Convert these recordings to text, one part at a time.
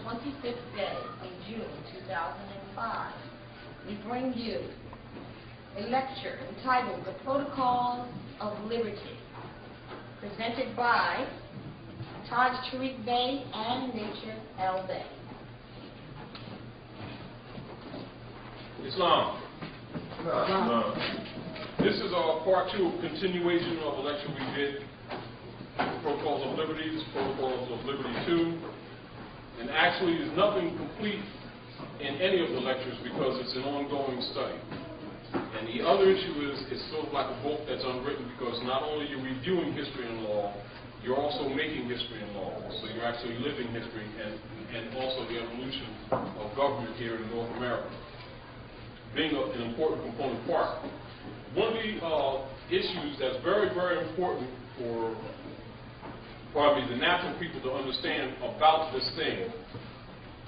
25th day of June 2005, we bring you a lecture entitled The Protocols of Liberty, presented by Tarik Bey and Nature L. Bey. Islam. This is our part 2 of continuation of a lecture we did, Protocols of Liberty. This is Protocols of Liberty 2. And actually, there's nothing complete in any of the lectures because it's an ongoing study. And the other issue is it's sort of like a book that's unwritten because not only are you reviewing history and law, you're also making history and law. So you're actually living history and also the evolution of government here in North America, being an important component part. One of the issues that's very, very important for probably the natural people to understand about this thing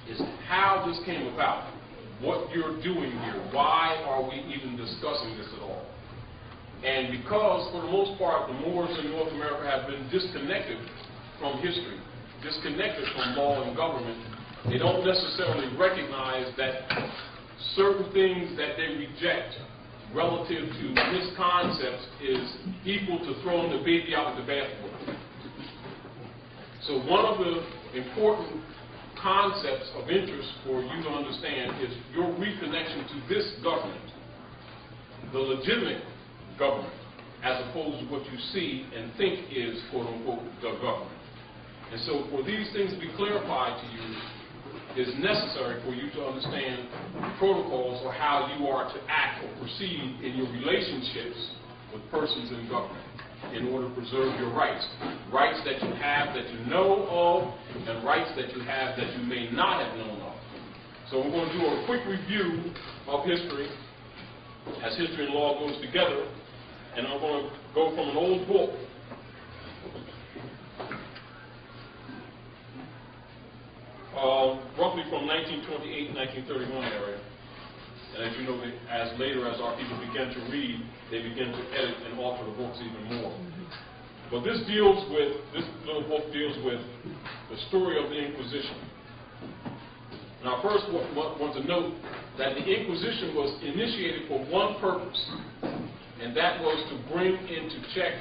is how this came about, what you're doing here, why are we even discussing this at all. And because, for the most part, the Moors in North America have been disconnected from history, disconnected from law and government, they don't necessarily recognize that certain things that they reject relative to misconcepts is equal to throwing the baby out with the bathwater. So one of the important concepts of interest for you to understand is your reconnection to this government, the legitimate government, as opposed to what you see and think is, quote-unquote, the government. And so for these things to be clarified to you, it's necessary for you to understand the protocols or how you are to act or proceed in your relationships with persons in government in order to preserve your rights. Rights that you have that you know of, and rights that you have that you may not have known of. So we're going to do a quick review of history, as history and law goes together, and I'm going to go from an old book roughly from 1928, 1931 area. And as you know, as later as our people begin to read, they begin to edit and alter the books even more. But this little book deals with the story of the Inquisition. Now first want to note that the Inquisition was initiated for one purpose, and that was to bring into check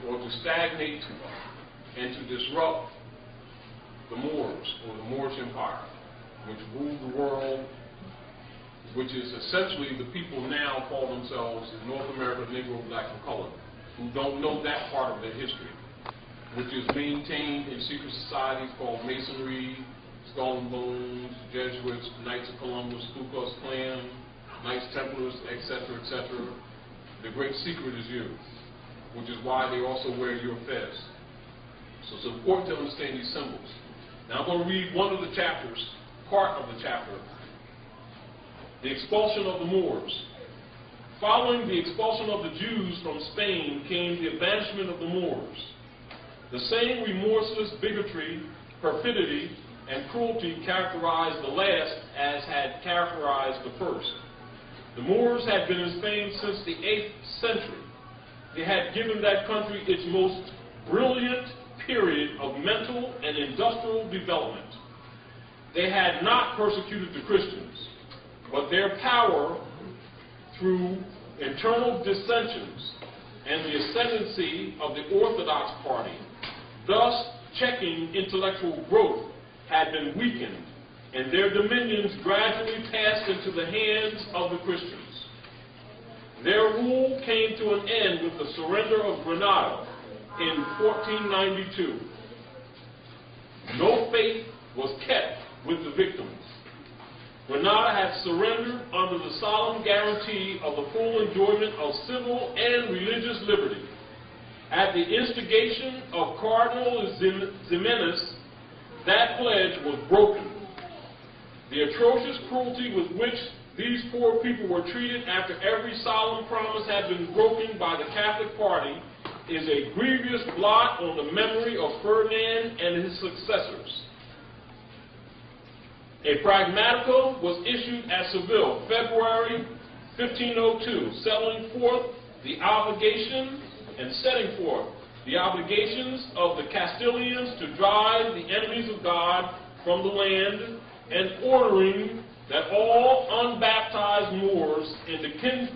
or to stagnate and to disrupt the Moors, or the Moorish Empire, which ruled the world, which is essentially the people now call themselves in North America Negro, Black, and Colored, who don't know that part of their history, which is maintained in secret societies called Masonry, Skull and Bones, Jesuits, Knights of Columbus, Ku Klux Klan, Knights Templars, etc., etc. The great secret is you, which is why they also wear your fez. So it's important to understand these symbols. Now I'm going to read one of the chapters, part of the chapter, the expulsion of the Moors. Following the expulsion of the Jews from Spain came the banishment of the Moors. The same remorseless bigotry, perfidy, and cruelty characterized the last as had characterized the first. The Moors had been in Spain since the 8th century. They had given that country its most brilliant period of mental and industrial development. They had not persecuted the Christians, but their power through internal dissensions and the ascendancy of the Orthodox party, thus checking intellectual growth, had been weakened, and their dominions gradually passed into the hands of the Christians. Their rule came to an end with the surrender of Granada in 1492. No faith was kept with the victims. Granada had surrendered under the solemn guarantee of the full enjoyment of civil and religious liberty. At the instigation of Cardinal Ximenes, that pledge was broken. The atrocious cruelty with which these poor people were treated after every solemn promise had been broken by the Catholic party is a grievous blot on the memory of Ferdinand and his successors. A pragmatico was issued at Seville, February 1502, setting forth the obligations of the Castilians to drive the enemies of God from the land and ordering that all unbaptized Moors in the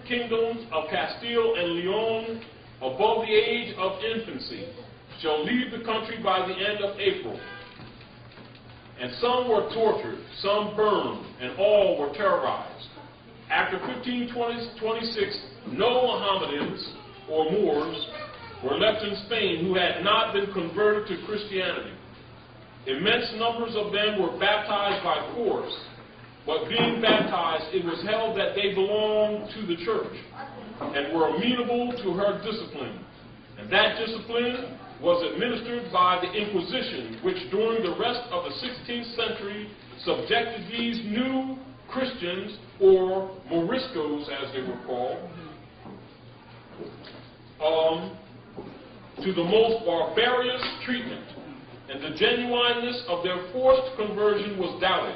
kingdoms of Castile and Leon above the age of infancy shall leave the country by the end of April. And some were tortured, some burned, and all were terrorized. After 1526, no Mohammedans or Moors were left in Spain who had not been converted to Christianity. Immense numbers of them were baptized by force, but being baptized, it was held that they belonged to the church and were amenable to her discipline. And that discipline was administered by the Inquisition, which during the rest of the 16th century subjected these new Christians, or Moriscos as they were called, to the most barbarous treatment, and the genuineness of their forced conversion was doubted.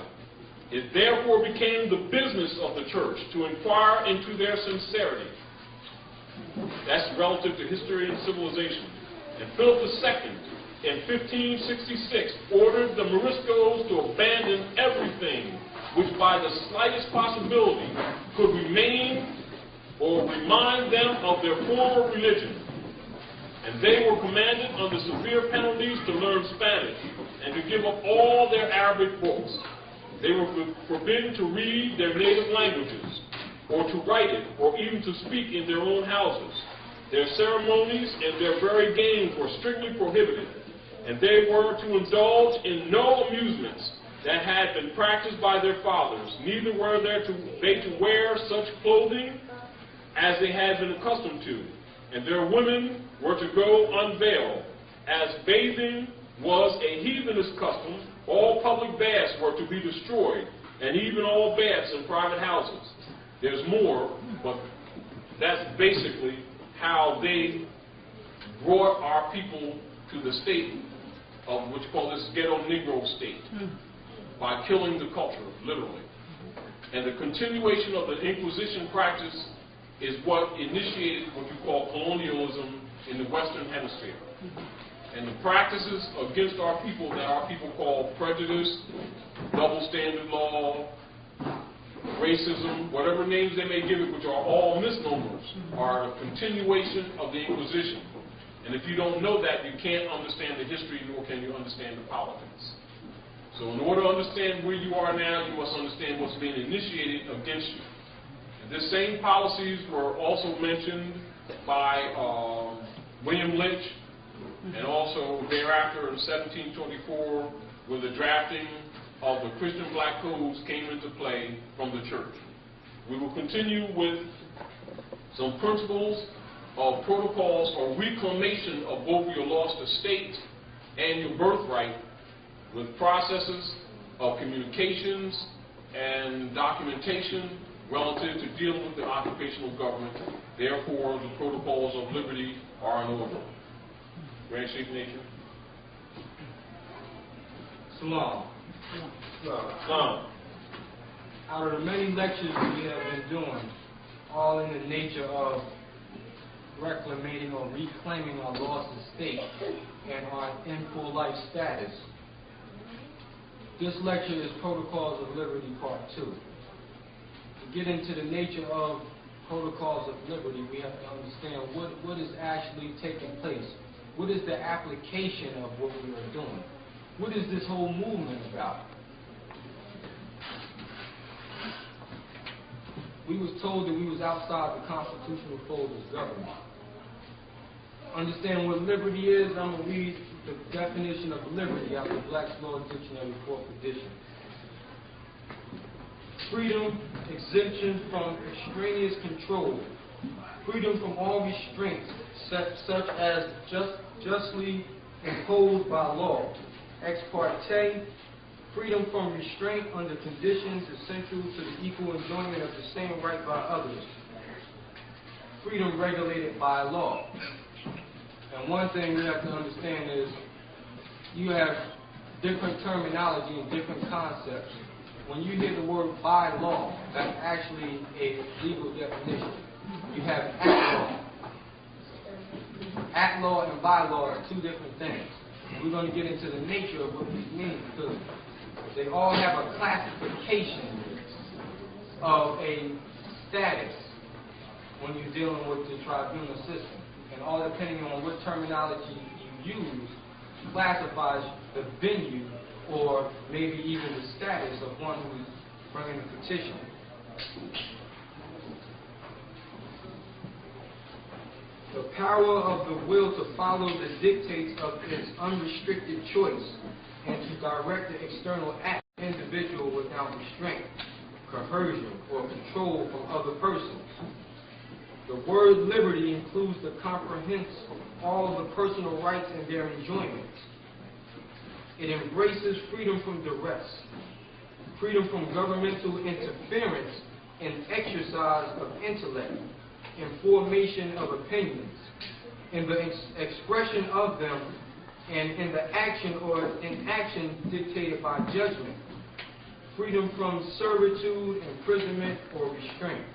It therefore became the business of the church to inquire into their sincerity. That's relative to history and civilization. And Philip II, in 1566, ordered the Moriscos to abandon everything which by the slightest possibility could remain or remind them of their former religion. And they were commanded under severe penalties to learn Spanish and to give up all their Arabic books. They were forbidden to read their native languages, or to write it, or even to speak in their own houses. Their ceremonies and their very games were strictly prohibited, and they were to indulge in no amusements that had been practiced by their fathers, neither were they to wear such clothing as they had been accustomed to, and their women were to go unveiled. As bathing was a heathenish custom, all public baths were to be destroyed, and even all baths in private houses. There's more, but that's basically how they brought our people to the state of what you call this ghetto Negro state, by killing the culture, literally. And the continuation of the Inquisition practice is what initiated what you call colonialism in the Western Hemisphere. And the practices against our people that our people call prejudice, double standard law, racism, whatever names they may give it, which are all misnomers, are a continuation of the Inquisition. And if you don't know that, you can't understand the history, nor can you understand the politics. So in order to understand where you are now, you must understand what's being initiated against you. And the same policies were also mentioned by William Lynch, and also thereafter in 1724, where the drafting of the Christian Black Codes came into play from the church. We will continue with some principles of protocols or reclamation of both your lost estate and your birthright, with processes of communications and documentation relative to dealing with the occupational government. Therefore, the protocols of liberty are in order. Grand Chief Nature. Salam. Salam. Out of the many lectures we have been doing, all in the nature of reclaiming or reclaiming our lost estate and our in full life status, this lecture is Protocols of Liberty Part 2. To get into the nature of Protocols of Liberty, we have to understand what is actually taking place. What is the application of what we are doing? What is this whole movement about? We was told that we was outside the constitutional fold of government. Understand what liberty is? I'm going to read the definition of liberty out of Black's Law Dictionary, 4th edition. Freedom, exemption from extraneous control. Freedom from all restraints, such as justly imposed by law. Ex parte, freedom from restraint under conditions essential to the equal enjoyment of the same right by others. Freedom regulated by law. And one thing we have to understand is you have different terminology and different concepts. When you hear the word by law, that's actually a legal definition. You have at law. At law and by law are two different things. We're going to get into the nature of what these mean, because They all have a classification of a status when you're dealing with the tribunal system. And all depending on what terminology you use classifies the venue or maybe even the status of one who's bringing the petition. The power of the will to follow the dictates of its unrestricted choice and to direct the external act of the individual without restraint, coercion, or control from other persons. The word liberty includes the comprehends all of the personal rights and their enjoyments. It embraces freedom from duress, freedom from governmental interference in exercise of intellect, in formation of opinions, in the expression of them, and in the action or inaction dictated by judgment, freedom from servitude, imprisonment, or restraint.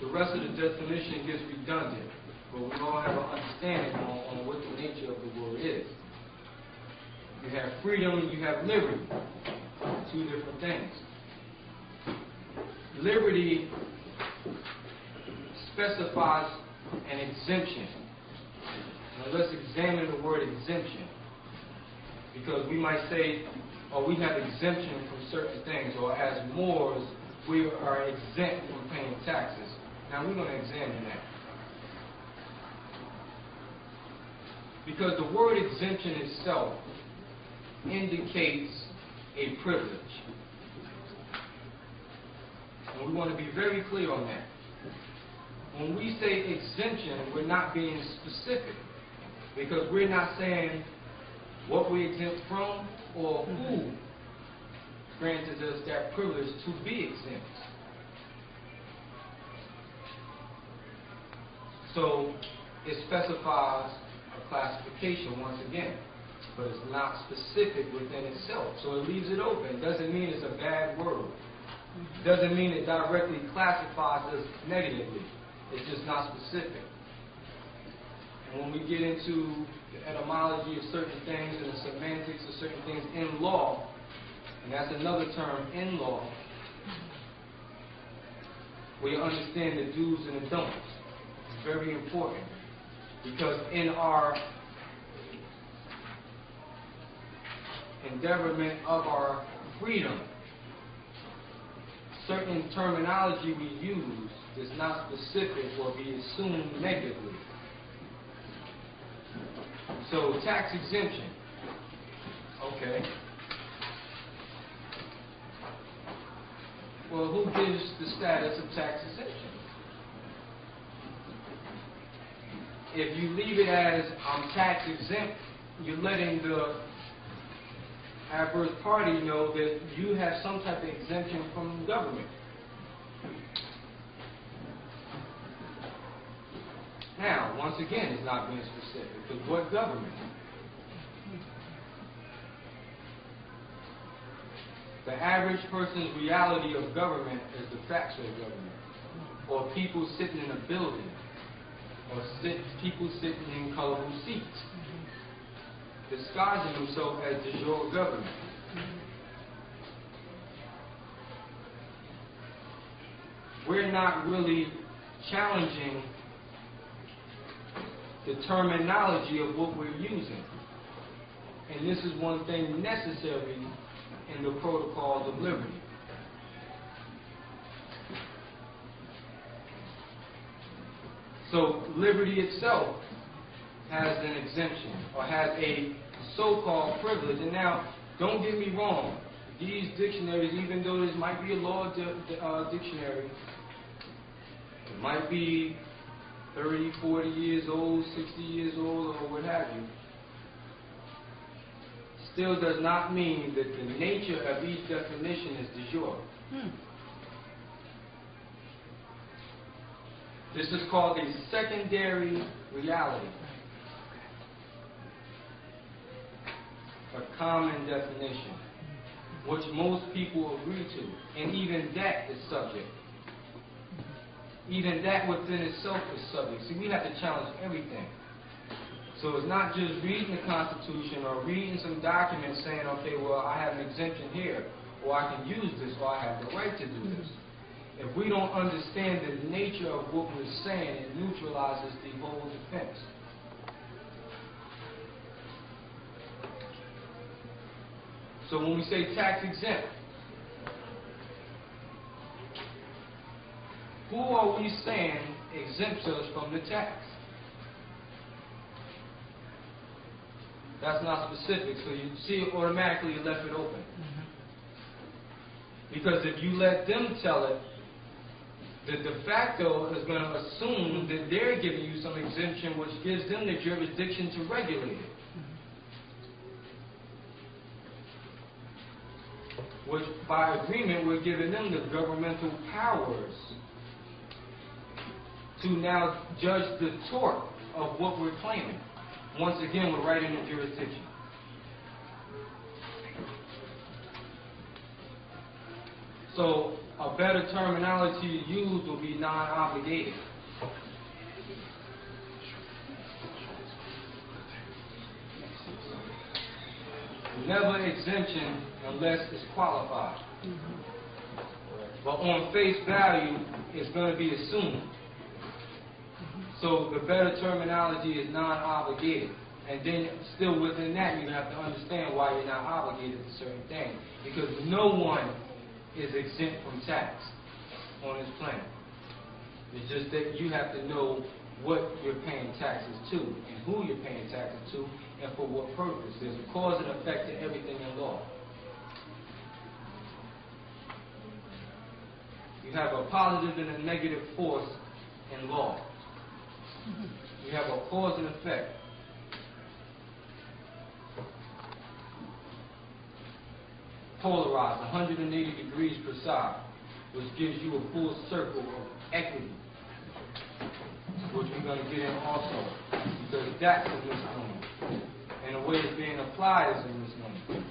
The rest of the definition gets redundant, but we all have an understanding on what the nature of the word is. You have freedom and you have liberty, two different things. Liberty specifies an exemption. Now let's examine the word exemption, because we might say, oh, we have exemption from certain things, or as Moors, we are exempt from paying taxes. Now we're going to examine that. Because the word exemption itself indicates a privilege. And we want to be very clear on that. When we say exemption, we're not being specific, because we're not saying what we're exempt from or who granted us that privilege to be exempt. So it specifies a classification once again, but it's not specific within itself. So it leaves it open. Doesn't mean it's a bad word. Doesn't mean it directly classifies us negatively. It's just not specific. And when we get into the etymology of certain things and the semantics of certain things in law, and that's another term, in law, we understand the do's and the don'ts. It's very important, because in our endeavorment of our freedom, certain terminology we use is not specific or be assumed negatively. So tax exemption, okay. Well, who gives the status of tax exemption? If you leave it as I'm tax exempt, you're letting the adverse party know that you have some type of exemption from the government. Now, once again, it's not being specific, because what government? The average person's reality of government is the factual government, or people sitting in a building, or people sitting in colorful seats, disguising themselves as de jure government. We're not really challenging the terminology of what we're using. And this is one thing necessary in the protocols of liberty. So liberty itself has an exemption, or has a so-called privilege. And now, don't get me wrong, these dictionaries, even though this might be a law dictionary, it might be 30, 40 years old, 60 years old, or what have you, still does not mean that the nature of each definition is de jure. This is called a secondary reality, a common definition, which most people agree to, and even that is subject. Even that within itself is subject. See, we have to challenge everything. So it's not just reading the Constitution or reading some documents saying, okay, well, I have an exemption here, or I can use this, or I have the right to do this. If we don't understand the nature of what we're saying, it neutralizes the whole defense. So when we say tax exempt, who are we saying exempts us from the tax? That's not specific, so you see automatically you left it open. Because if you let them tell it, the de facto is going to assume that they're giving you some exemption which gives them the jurisdiction to regulate it. Which, by agreement, we're giving them the governmental powers to now judge the tort of what we're claiming. Once again, we're right in the jurisdiction. So, a better terminology to use will be non-obligated. Never exemption unless it's qualified. But on face value, it's going to be assumed. So the better terminology is non-obligated. And then still within that, you have to understand why you're not obligated to certain things. Because no one is exempt from tax on this planet. It's just that you have to know what you're paying taxes to and who you're paying taxes to and for what purpose. There's a cause and effect to everything in law. You have a positive and a negative force in law. You have a cause and effect. Polarized, 180 degrees per side, which gives you a full circle of equity, which we're going to get in also, because that's a misnomer. And the way it's being applied is a misnomer.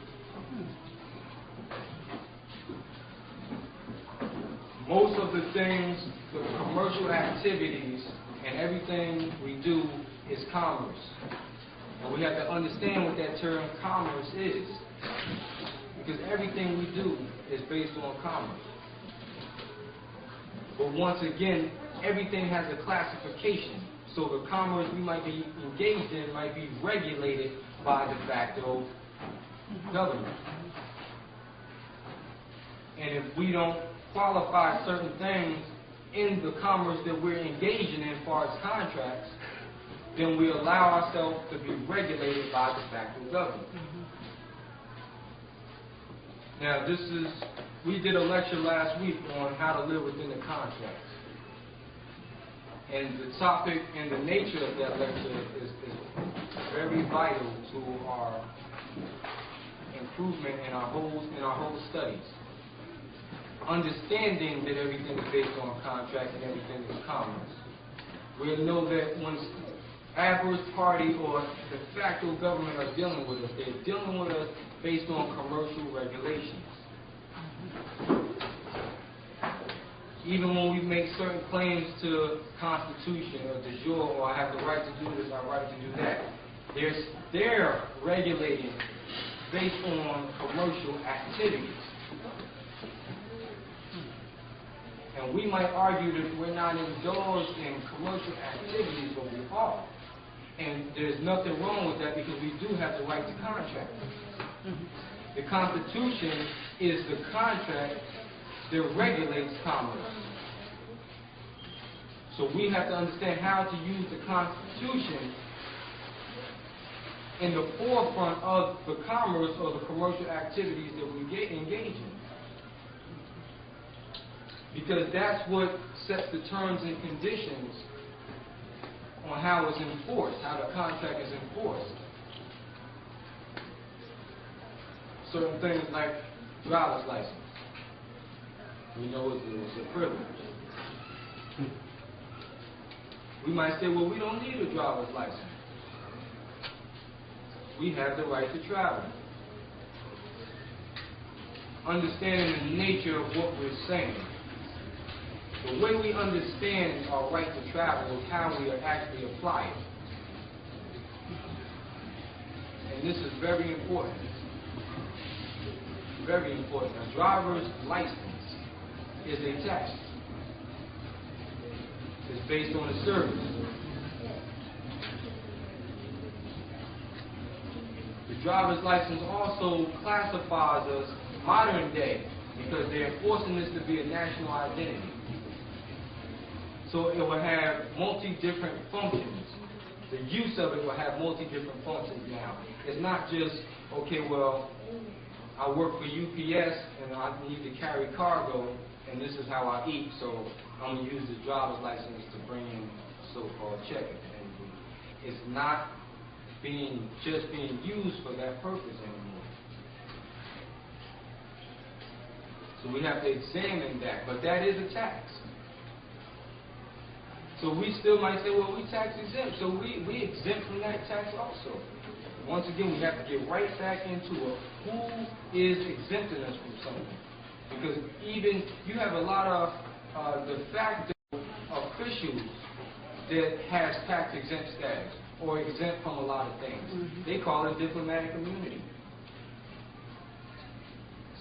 Most of the things, the commercial activities, and everything we do is commerce. And we have to understand what that term commerce is. Because everything we do is based on commerce. But once again, everything has a classification. So the commerce we might be engaged in might be regulated by de facto government. And if we don't qualify certain things in the commerce that we're engaging in as far as contracts, then we allow ourselves to be regulated by de facto government. Now we did a lecture last week on how to live within the contracts. And the topic and the nature of that lecture is very vital to our improvement in our whole studies. Understanding that everything is based on contract and everything is commerce. We know that when adverse party or de facto government are dealing with us, they're dealing with us based on commercial regulations. Even when we make certain claims to Constitution or de jure, or I have the right to do this, I have the right to do that, they're regulating based on commercial activities. And we might argue that we're not indulged in commercial activities, but we are. And there's nothing wrong with that because we do have the right to contract. The Constitution is the contract that regulates commerce. So we have to understand how to use the Constitution in the forefront of the commerce or the commercial activities that we engage in. Because that's what sets the terms and conditions on how it's enforced, how the contract is enforced. Certain things like driver's license. We know it's a privilege. We might say, well, we don't need a driver's license. We have the right to travel. Understanding the nature of what we're saying. The way we understand our right to travel is how we actually apply it. and this is very important. Very important. A driver's license is a tax. It's based on a service. The driver's license also classifies us modern day because they're enforcing this to be a national identity. So it will have multi-different functions. The use of it will have multi-different functions now. It's not just, okay, well, I work for UPS and I need to carry cargo and this is how I eat, so I'm going to use the driver's license to bring in so-called check. And it's not just being used for that purpose anymore. So we have to examine that, but that is a tax. So we still might say, well, we tax exempt, so we exempt from that tax also. Once again, we have to get right back into who is exempting us from something. Because even you have a lot of de facto officials that has tax exempt status or exempt from a lot of things. They call it diplomatic immunity.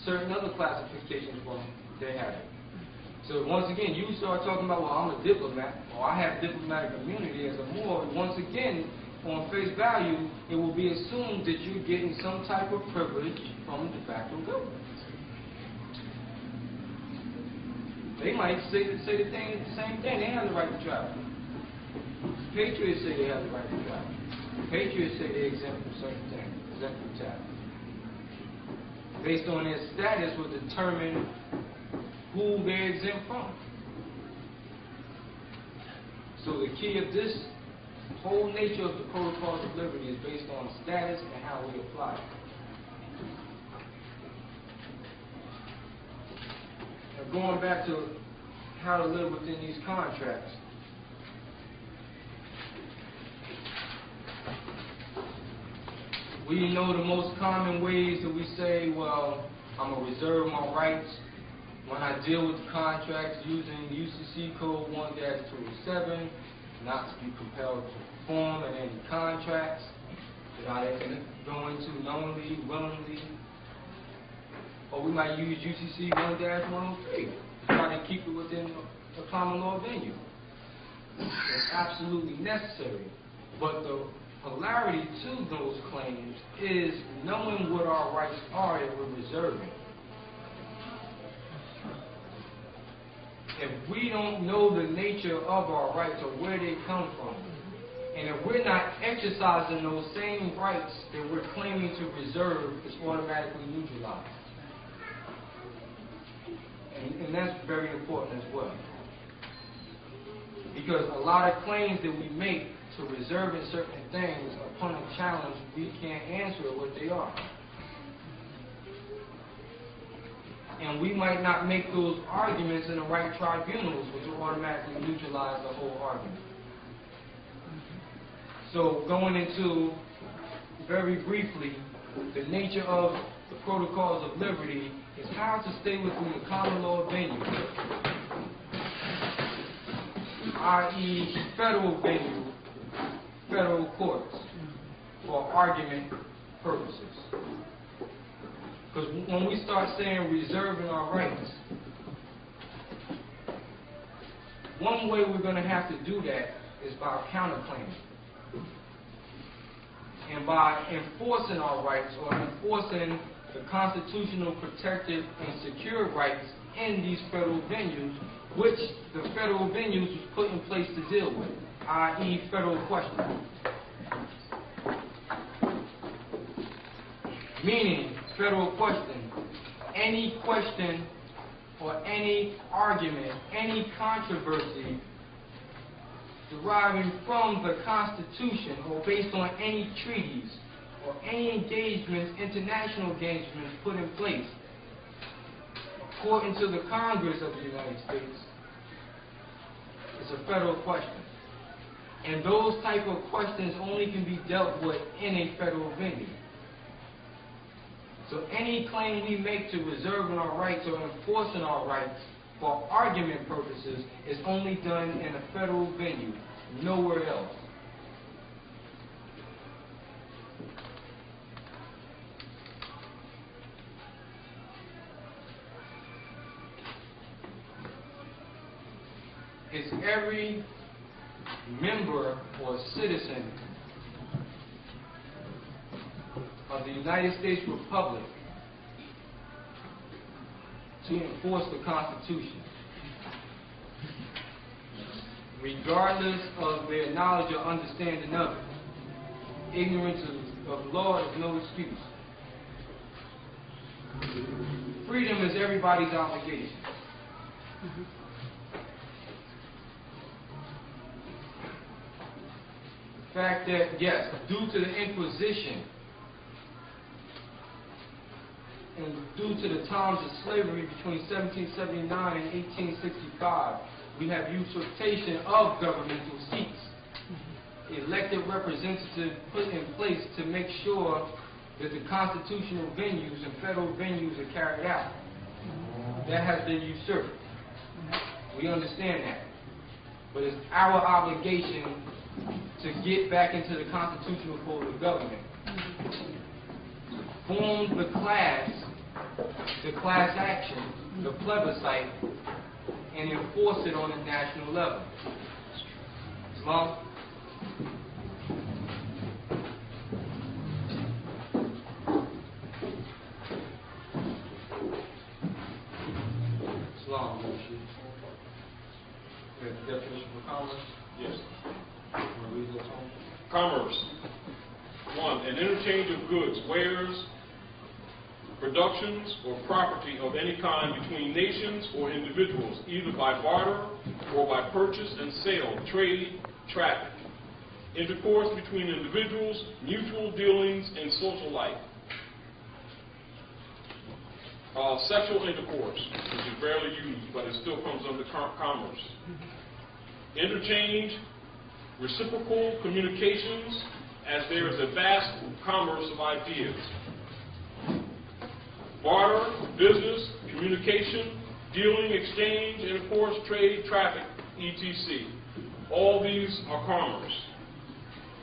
Certain other classifications from they have it. So once again, you start talking about, well, I'm a diplomat, or I have diplomatic immunity as a Moor, once again, on face value, it will be assumed that you're getting some type of privilege from the de facto government. They might say the same thing. They have the right to travel. Patriots say they have the right to travel. Patriots say they're exempt from certain things, exempt from tax. Based on their status will determine who they're exempt from. So the key of this whole nature of the Protocols of Liberty is based on status and how we apply it. Now going back to how to live within these contracts. We know the most common ways that we say, well, I'm going to reserve my rights when I deal with the contracts using UCC Code 1-207, not to be compelled to perform in any contracts that I go into knowingly, willingly. Or we might use UCC 1-103 to try to keep it within the common law venue. It's absolutely necessary. But the polarity to those claims is knowing what our rights are that we're reserving. If we don't know the nature of our rights or where they come from, and if we're not exercising those same rights that we're claiming to reserve, it's automatically neutralized. And that's very important as well. Because a lot of claims that we make to reserving certain things, upon a challenge, we can't answer what they are. And we might not make those arguments in the right tribunals, which will automatically neutralize the whole argument. So going into, very briefly, the nature of the Protocols of Liberty is how to stay within the common law venue, i.e. federal venue, federal courts, for argument purposes. Because when we start saying reserving our rights, one way we're going to have to do that is by counterclaiming. And by enforcing our rights or enforcing the constitutional protected and secure rights in these federal venues, which the federal venues was put in place to deal with, i.e. federal question. Meaning, federal question, any question or any argument, any controversy deriving from the Constitution or based on any treaties or any engagements, international engagements put in place according to the Congress of the United States, is a federal question. And those type of questions only can be dealt with in a federal venue. So any claim we make to reserving our rights or enforcing our rights for argument purposes is only done in a federal venue, nowhere else. is every member or citizen of the United States Republic to enforce the Constitution, regardless of their knowledge or understanding of it. Ignorance of law is no excuse. Freedom is everybody's obligation. The fact that, yes, due to the Inquisition and due to the times of slavery between 1779 and 1865, we have usurpation of governmental seats. Elected representatives put in place to make sure that the constitutional venues and federal venues are carried out. That has been usurped. We understand that. But it's our obligation to get back into the constitutional code of government. Form the class action, the plebiscite, and enforce it on a national level. Islam? Islam, the definition for commerce? Yes. You want to read those home? Commerce. 1. An interchange of goods, wares, productions, or property of any kind between nations or individuals, either by barter or by purchase and sale, trade, traffic. Intercourse between individuals, mutual dealings, and social life. Sexual intercourse, which is rarely used, but it still comes under commerce. Interchange, reciprocal communications, as there is a vast commerce of ideas. Barter, business, communication, dealing, exchange, intercourse, trade, traffic, etc. All these are commerce.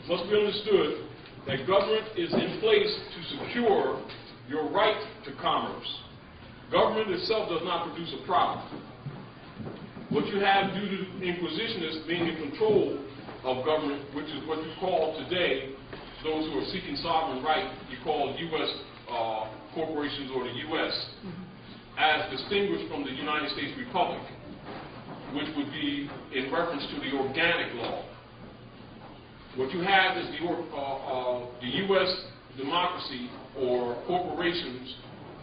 It must be understood that government is in place to secure your right to commerce. Government itself does not produce a product. What you have due to the Inquisition is being in control of government, which is what you call today, those who are seeking sovereign right, you call U.S. corporations or the U.S., as distinguished from the United States Republic, which would be in reference to the organic law. What you have is the U.S. democracy or corporations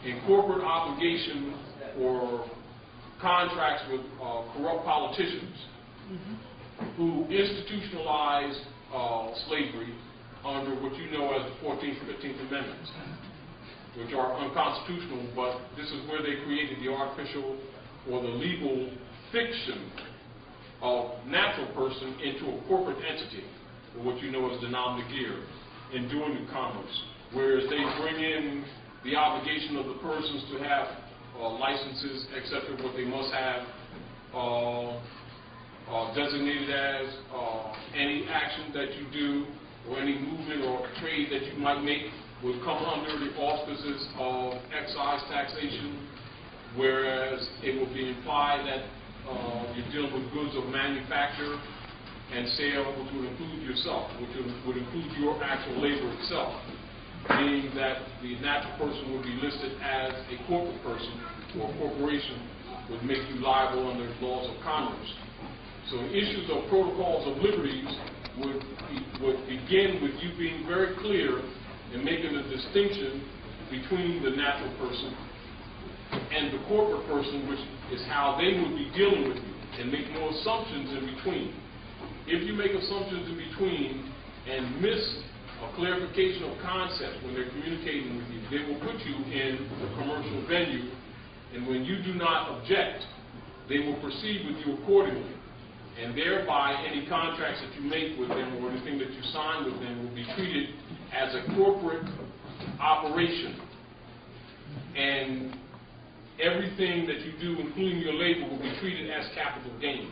in corporate obligation or contracts with corrupt politicians who institutionalized slavery under what you know as the 14th and 15th Amendments, which are unconstitutional, but this is where they created the artificial or the legal fiction of natural person into a corporate entity, or what you know as the nom de guerre, in doing the commerce. Whereas they bring in the obligation of the persons to have licenses, etc., what they must have, designated as any action that you do or any movement or trade that you might make would come under the auspices of excise taxation, whereas it would be implied that you're dealing with goods of manufacture and sale, which would include yourself, which would include your actual labor itself, meaning that the natural person would be listed as a corporate person or a corporation would make you liable under the laws of commerce. So issues of protocols of liberties would begin with you being very clear and making a distinction between the natural person and the corporate person, which is how they would be dealing with you, and make no assumptions in between. If you make assumptions in between and miss a clarification of concepts when they're communicating with you, they will put you in a commercial venue, and when you do not object, they will proceed with you accordingly. And thereby, any contracts that you make with them or anything that you sign with them will be treated as a corporate operation. And everything that you do, including your labor, will be treated as capital gains.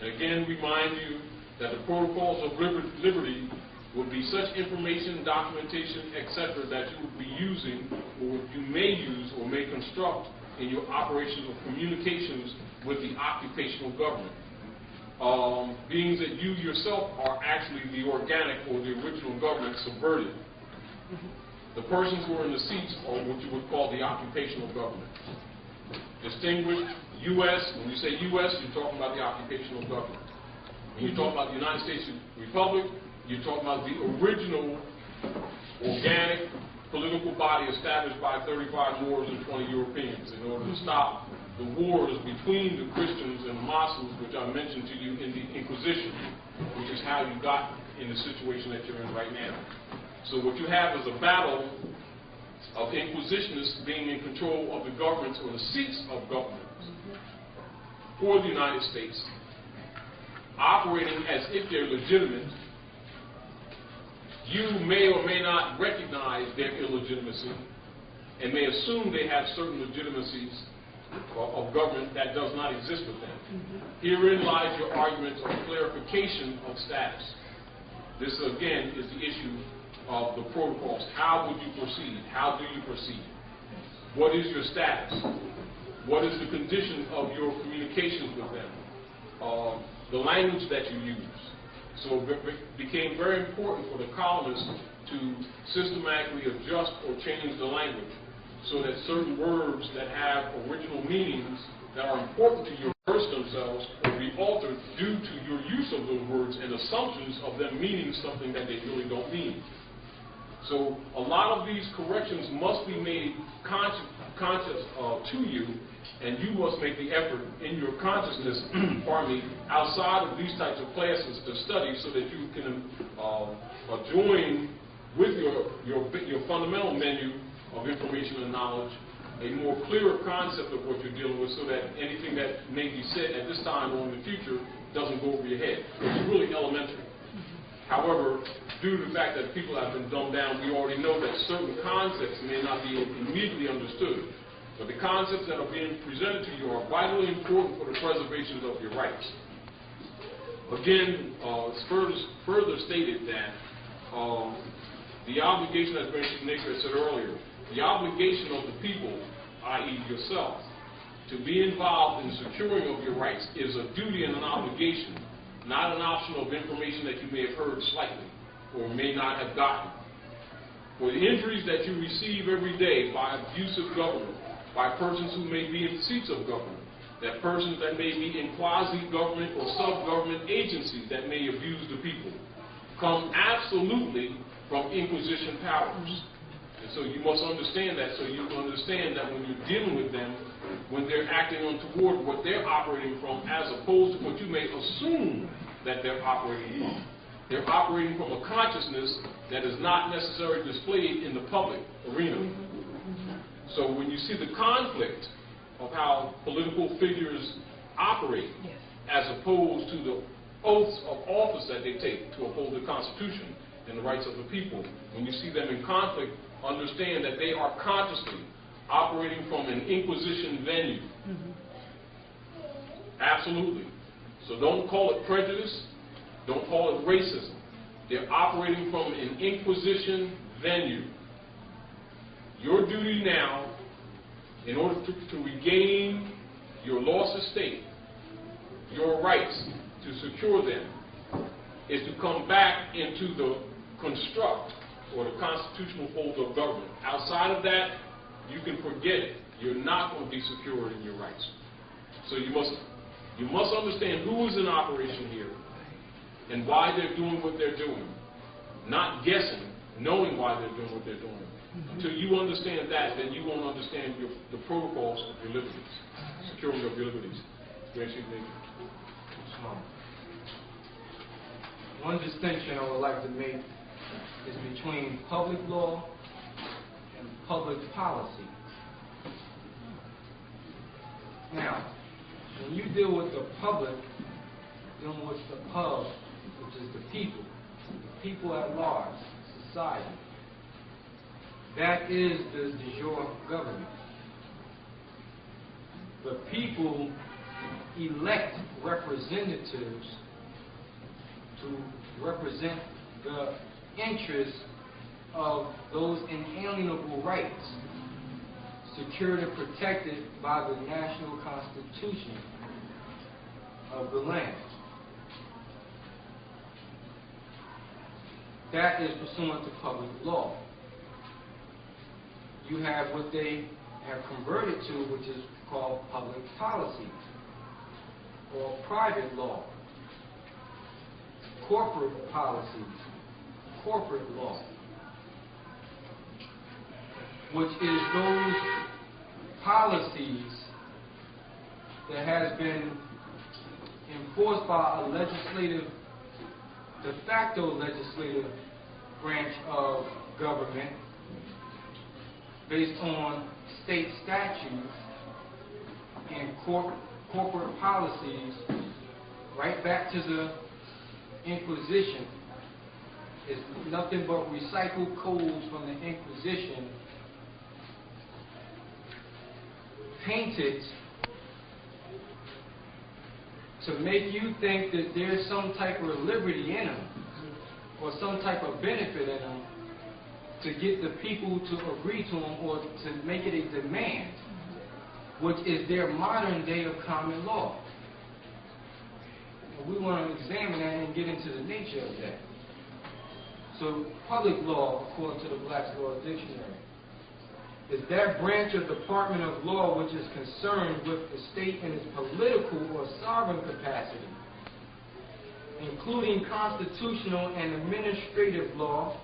And again, remind you that the protocols of liberty would be such information, documentation, etc., that you would be using, or you may use or may construct in your operations or communications with the occupational government. beings that you yourself are actually the organic or the original government subverted. The persons who are in the seats are what you would call the occupational government. Distinguished U.S., when you say U.S., you're talking about the occupational government. When you talk about the United States Republic, you're talking about the original organic political body established by 35 Moors and 20 Europeans in order to stop the wars between the Christians and the Muslims, which I mentioned to you in the Inquisition, which is how you got in the situation that you're in right now. So what you have is a battle of Inquisitionists being in control of the governments or the seats of government for the United States, operating as if they're legitimate. You may or may not recognize their illegitimacy and may assume they have certain legitimacies of government that does not exist with them. Herein lies your argument of clarification of status. This, again, is the issue of the protocols. How would you proceed? How do you proceed? What is your status? What is the condition of your communications with them? The language that you use. So it became very important for the colonists to systematically adjust or change the language so that certain words that have original meanings that are important to you reverse themselves or be altered due to your use of those words and assumptions of them meaning something that they really don't mean. So a lot of these corrections must be made conscious to you, and you must make the effort in your consciousness, pardon me, outside of these types of classes to study so that you can join with your fundamental menu of information and knowledge a more clearer concept of what you're dealing with so that anything that may be said at this time or in the future doesn't go over your head. It's really elementary. However, due to the fact that people have been dumbed down, we already know that certain concepts may not be immediately understood. But the concepts that are being presented to you are vitally important for the preservation of your rights. Again, it's further stated that the obligation, as Bishop Naker said earlier, the obligation of the people, i.e. yourself, to be involved in securing of your rights is a duty and an obligation, not an option of information that you may have heard slightly or may not have gotten. For the injuries that you receive every day by abusive government, by persons who may be in seats of government, that persons that may be in quasi-government or sub-government agencies that may abuse the people, come absolutely from Inquisition powers. And so you must understand that, so you can understand that when you're dealing with them, when they're acting toward what they're operating from, as opposed to what you may assume that they're operating from. They're operating from a consciousness that is not necessarily displayed in the public arena. So when you see the conflict of how political figures operate, as opposed to the oaths of office that they take to uphold the Constitution and the rights of the people, when you see them in conflict, understand that they are consciously operating from an Inquisition venue. Absolutely. So don't call it prejudice. Don't call it racism. They're operating from an Inquisition venue. Your duty now, in order to regain your lost estate, your rights, to secure them, is to come back into the construct or the constitutional fold of government. Outside of that, you can forget it. You're not going to be secured in your rights. So you must understand who is in operation here and why they're doing what they're doing. Not guessing, knowing why they're doing what they're doing. Until you understand that, then you won't understand the protocols of your liberties, securing of your liberties. One distinction I would like to make is between public law and public policy. Now, when you deal with the public, dealing with the pub, which is the people at large, society, that is the de jure government. The people elect representatives to represent the interests of those inalienable rights secured and protected by the national constitution of the land. that is pursuant to public law. You have what they have converted to, which is called public policy, or private law, corporate policies, corporate law, which is those policies that has been enforced by a legislative, de facto legislative branch of government based on state statutes and corporate policies, right back to the Inquisition. It's nothing but recycled codes from the Inquisition, painted to make you think that there's some type of liberty in them or some type of benefit in them, to get the people to agree to them or to make it a demand, which is their modern day of common law. And we want to examine that and get into the nature of that. So public law, according to the Black's Law Dictionary, is that branch or department of law which is concerned with the state in its political or sovereign capacity, including constitutional and administrative law,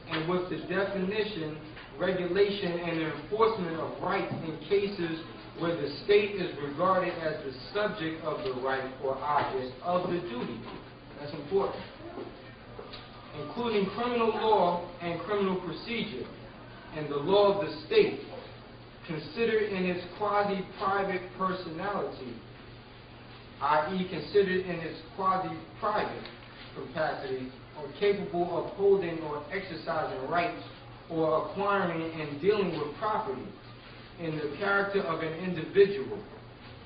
and with the definition, regulation, and enforcement of rights in cases where the state is regarded as the subject of the right or object of the duty. That's important. Including criminal law and criminal procedure, and the law of the state, considered in its quasi-private personality, i.e. considered in its quasi-private capacity, or capable of holding or exercising rights or acquiring and dealing with property in the character of an individual.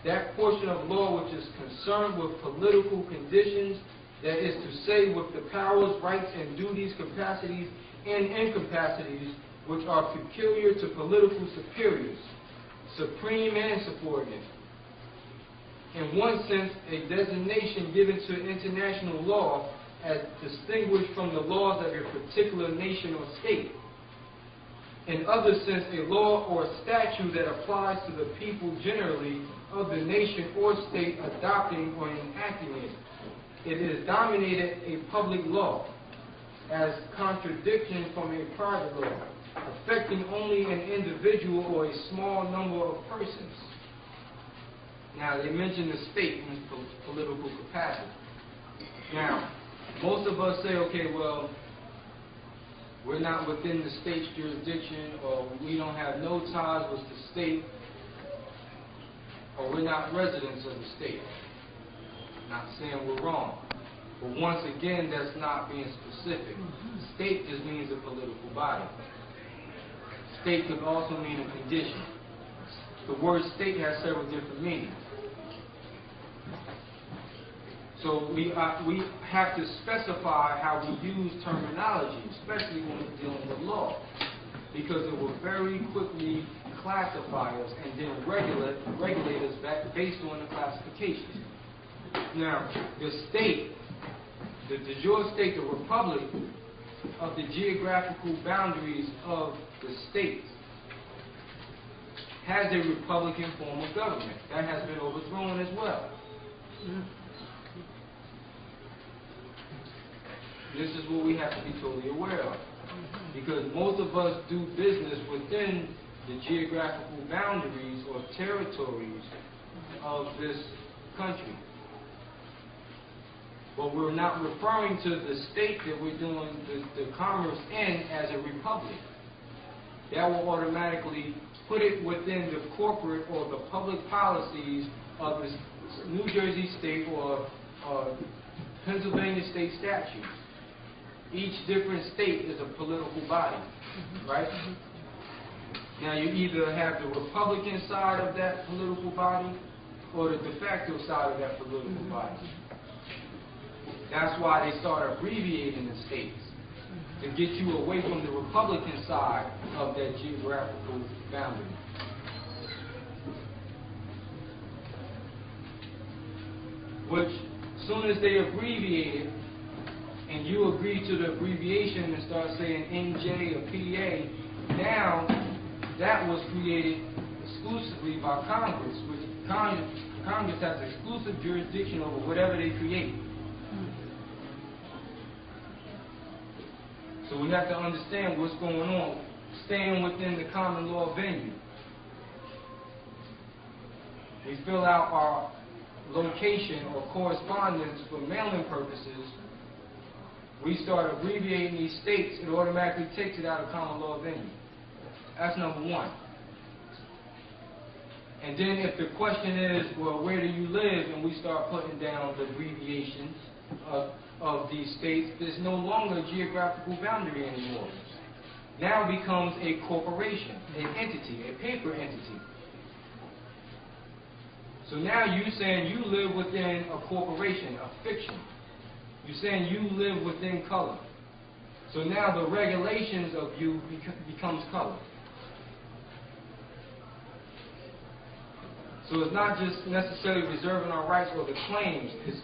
That portion of law which is concerned with political conditions, that is to say with the powers, rights, and duties, capacities, and incapacities which are peculiar to political superiors, supreme and subordinate. In one sense, a designation given to international law as distinguished from the laws of a particular nation or state. In other sense, a law or statute that applies to the people generally of the nation or state adopting or enacting it. It is dominated a public law as contradiction from a private law, affecting only an individual or a small number of persons. Now, they mention the state in its political capacity. Now, most of us say, okay, well, we're not within the state's jurisdiction, or we don't have no ties with the state, or we're not residents of the state. Not saying we're wrong. But once again, that's not being specific. State just means a political body. State could also mean a condition. The word state has several different meanings. So we have to specify how we use terminology, especially when we're dealing with law, because it will very quickly classify us and then regulate us back based on the classifications. Now, the state, the de jure state, the republic of the geographical boundaries of the states, has a republican form of government. That has been overthrown as well. This is what we have to be totally aware of, because most of us do business within the geographical boundaries or territories of this country. But we're not referring to the state that we're doing the commerce in as a republic. That will automatically put it within the corporate or the public policies of the New Jersey state or Pennsylvania state statutes. Each different state is a political body, right? Now you either have the Republican side of that political body or the de facto side of that political body. That's why they start abbreviating the states, to get you away from the Republican side of that geographical boundary. Which, as soon as they abbreviate it and you agree to the abbreviation and start saying NJ or PA, now that was created exclusively by Congress, which Congress has exclusive jurisdiction over whatever they create. So we have to understand what's going on, staying within the common law venue. We fill out our location or correspondence for mailing purposes. We start abbreviating these states, it automatically takes it out of common law venue. That's number one. And then if the question is, well, where do you live? And we start putting down the abbreviations of these states, there's no longer a geographical boundary anymore. Now it becomes a corporation, an entity, a paper entity. So now you're saying you live within a corporation, a fiction. You're saying you live within color. So now the regulations of you becomes color. So it's not just necessarily reserving our rights or the claims. It's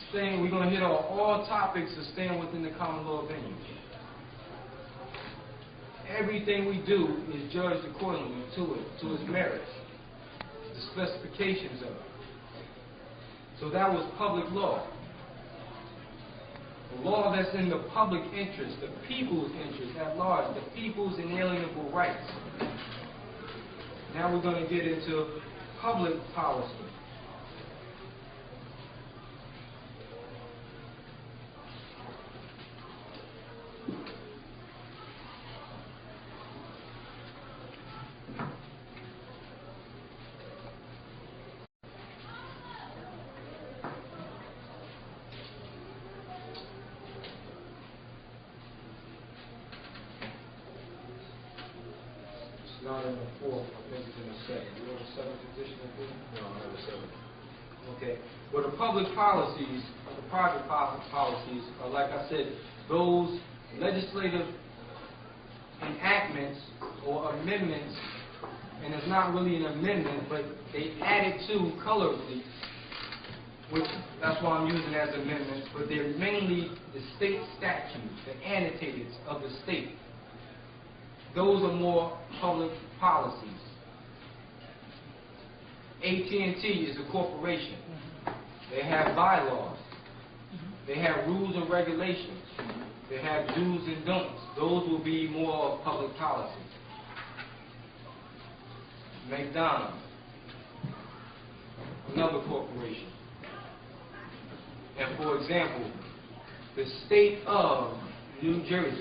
staying, we're going to hit on all topics of staying within the common law venue. Everything we do is judged accordingly to it, to its merits, the specifications of it. So that was public law. The law that's in the public interest, the people's interest at large, the people's inalienable rights. Now we're going to get into public policy. Not in the fourth, I think it's in the second. You know the seventh edition of it? No, I have a 7. Okay. Well, the public policies, the private policies, are, like I said, those legislative enactments or amendments, and it's not really an amendment, but they added to colorfully, which that's why I'm using as amendments, but they're mainly the state statutes, the annotated of the state. Those are more public policies. AT&T is a corporation. They have bylaws. They have rules and regulations. They have do's and don'ts. Those will be more of public policies. McDonald's, another corporation. And for example, the state of New Jersey,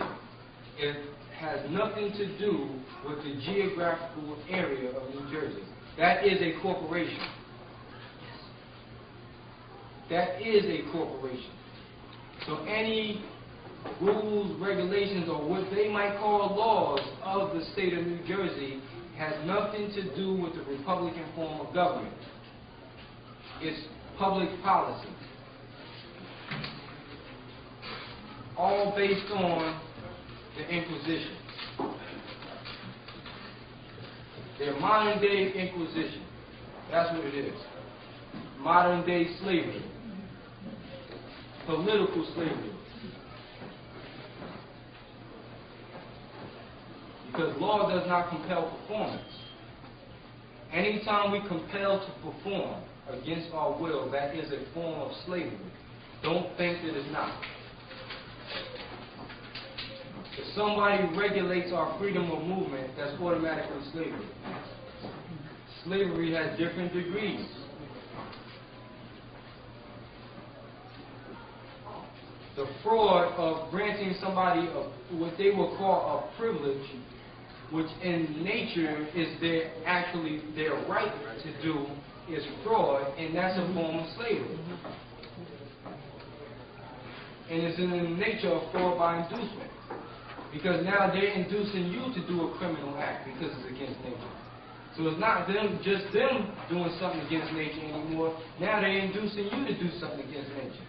it has nothing to do with the geographical area of New Jersey. That is a corporation. That is a corporation. So any rules, regulations, or what they might call laws of the state of New Jersey has nothing to do with the Republican form of government. It's public policy. All based on the Inquisition. Their modern day Inquisition. That's what it is. Modern day slavery. Political slavery. Because law does not compel performance. Anytime we compel to perform against our will, that is a form of slavery. Don't think that it's not. If somebody regulates our freedom of movement, that's automatically slavery. Slavery has different degrees. The fraud of granting somebody what they will call a privilege, which in nature is actually their right to do, is fraud, and that's a form of slavery. And it's in the nature of fraud by inducement. Because now they're inducing you to do a criminal act because it's against nature. So it's not just them doing something against nature anymore. Now they're inducing you to do something against nature.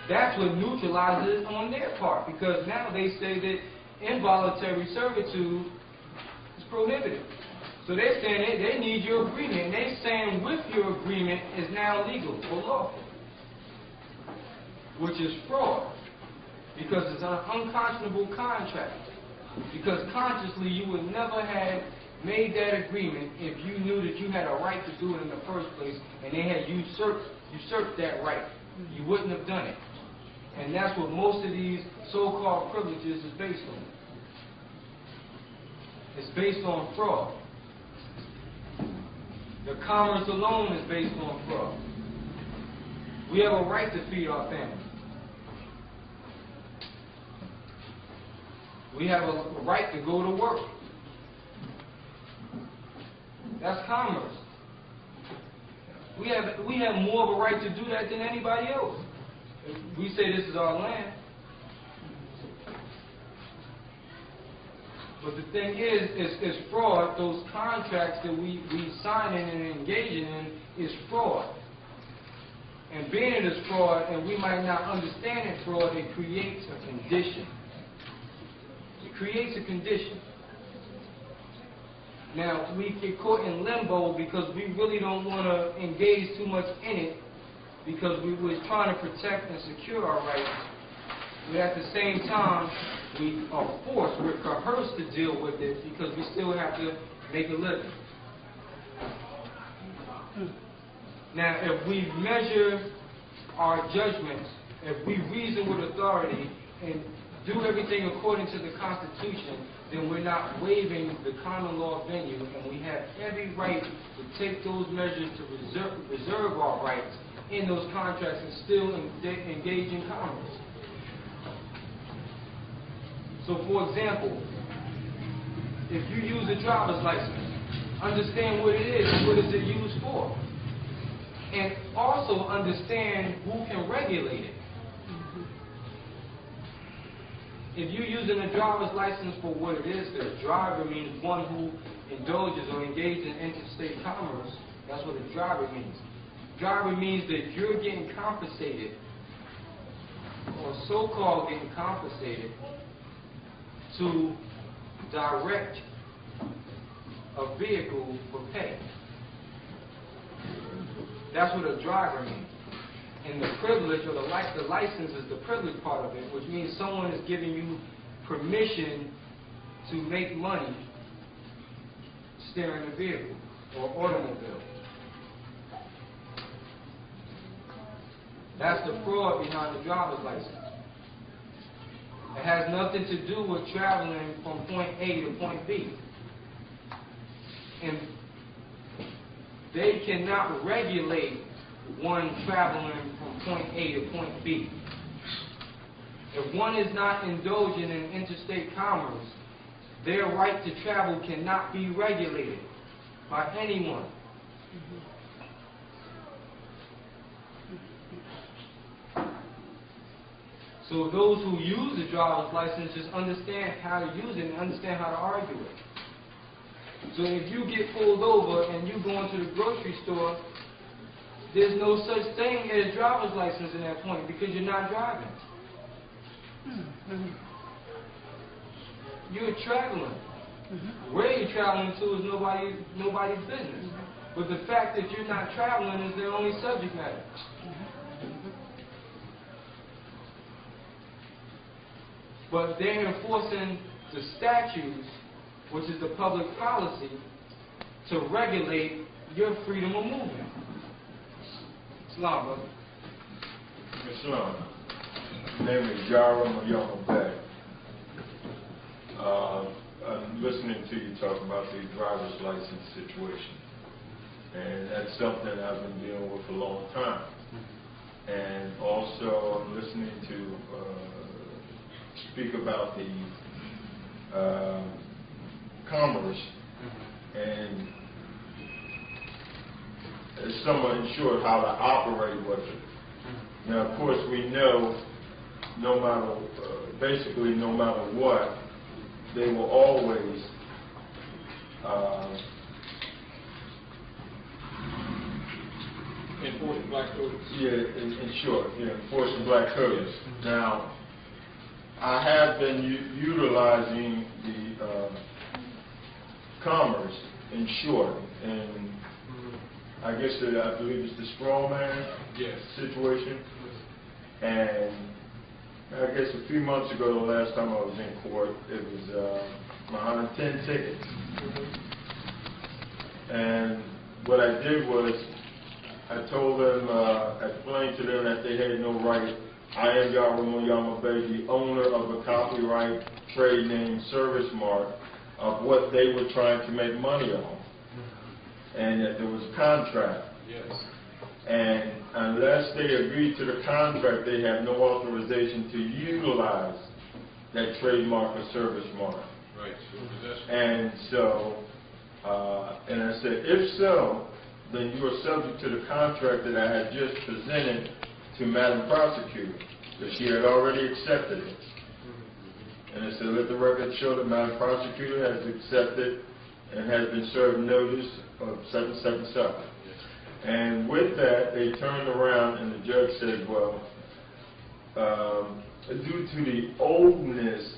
That's what neutralizes on their part, because now they say that involuntary servitude is prohibited. So they're saying they need your agreement, and they're saying with your agreement is now legal or lawful. which is fraud, because it's an unconscionable contract. Because consciously you would never have made that agreement if you knew that you had a right to do it in the first place and they had usurped that right. You wouldn't have done it. And that's what most of these so-called privileges is based on. It's based on fraud. The commerce alone is based on fraud. We have a right to feed our family. We have a right to go to work. That's commerce. We have more of a right to do that than anybody else. If we say this is our land. But the thing is fraud. Those contracts that we sign in and engaging in is fraud. And being it is fraud, and we might not understand it fraud, it creates a condition. It creates a condition. Now, we get caught in limbo because we really don't want to engage too much in it because we're trying to protect and secure our rights. But at the same time, we are forced, we're coerced to deal with it because we still have to make a living. Now, if we measure our judgments, if we reason with authority and do everything according to the Constitution, then we're not waiving the common law venue, and we have every right to take those measures to reserve our rights in those contracts and still engage in commerce. So, for example, if you use a driver's license, understand what it is and what is it used for. And also understand who can regulate it. If you're using a driver's license for what it is, the driver means one who indulges or engages in interstate commerce. That's what a driver means. Driver means that you're getting compensated, or so-called getting compensated, to direct a vehicle for pay. That's what a driver means. And the privilege, or the license is the privilege part of it, which means someone is giving you permission to make money steering a vehicle or automobile. That's the fraud behind the driver's license. It has nothing to do with traveling from point A to point B. And they cannot regulate one traveling from point A to point B. If one is not indulging in interstate commerce, their right to travel cannot be regulated by anyone. So those who use the driver's license just understand how to use it and understand how to argue it. So if you get pulled over and you go into the grocery store, there's no such thing as driver's license in that point because you're not driving. You're traveling. Where you're traveling to is nobody's business. But the fact that you're not traveling is their only subject matter. But they're enforcing the statutes, which is the public policy, to regulate your freedom of movement. Islam, brother. Islam. My name is Yara Mayama. I'm listening to you talk about the driver's license situation. And that's something I've been dealing with for a long time. And also I'm listening to speak about the commerce and somewhat in short how to operate with it. Now, of course, we know no matter, basically no matter what, they will always enforcing black codes. Yeah, in short, yeah, enforcing black codes. Now, I have been utilizing the commerce in short, and I guess I believe it's the straw man situation. And I guess a few months ago, the last time I was in court, it was 110 tickets. And what I did was, I told them, I explained to them that they had no right. I am Yahweh Yama Bey, the owner of a copyright trade name service mark of what they were trying to make money on. And that there was a contract. Yes. And unless they agreed to the contract, they have no authorization to utilize that trademark or service mark. Right. And so, and I said, if so, then you are subject to the contract that I had just presented to Madam Prosecutor, that she had already accepted it. And I said, let the record show that Madam Prosecutor has accepted and has been served notice of 777. And with that, they turned around and the judge said, well, due to the oldness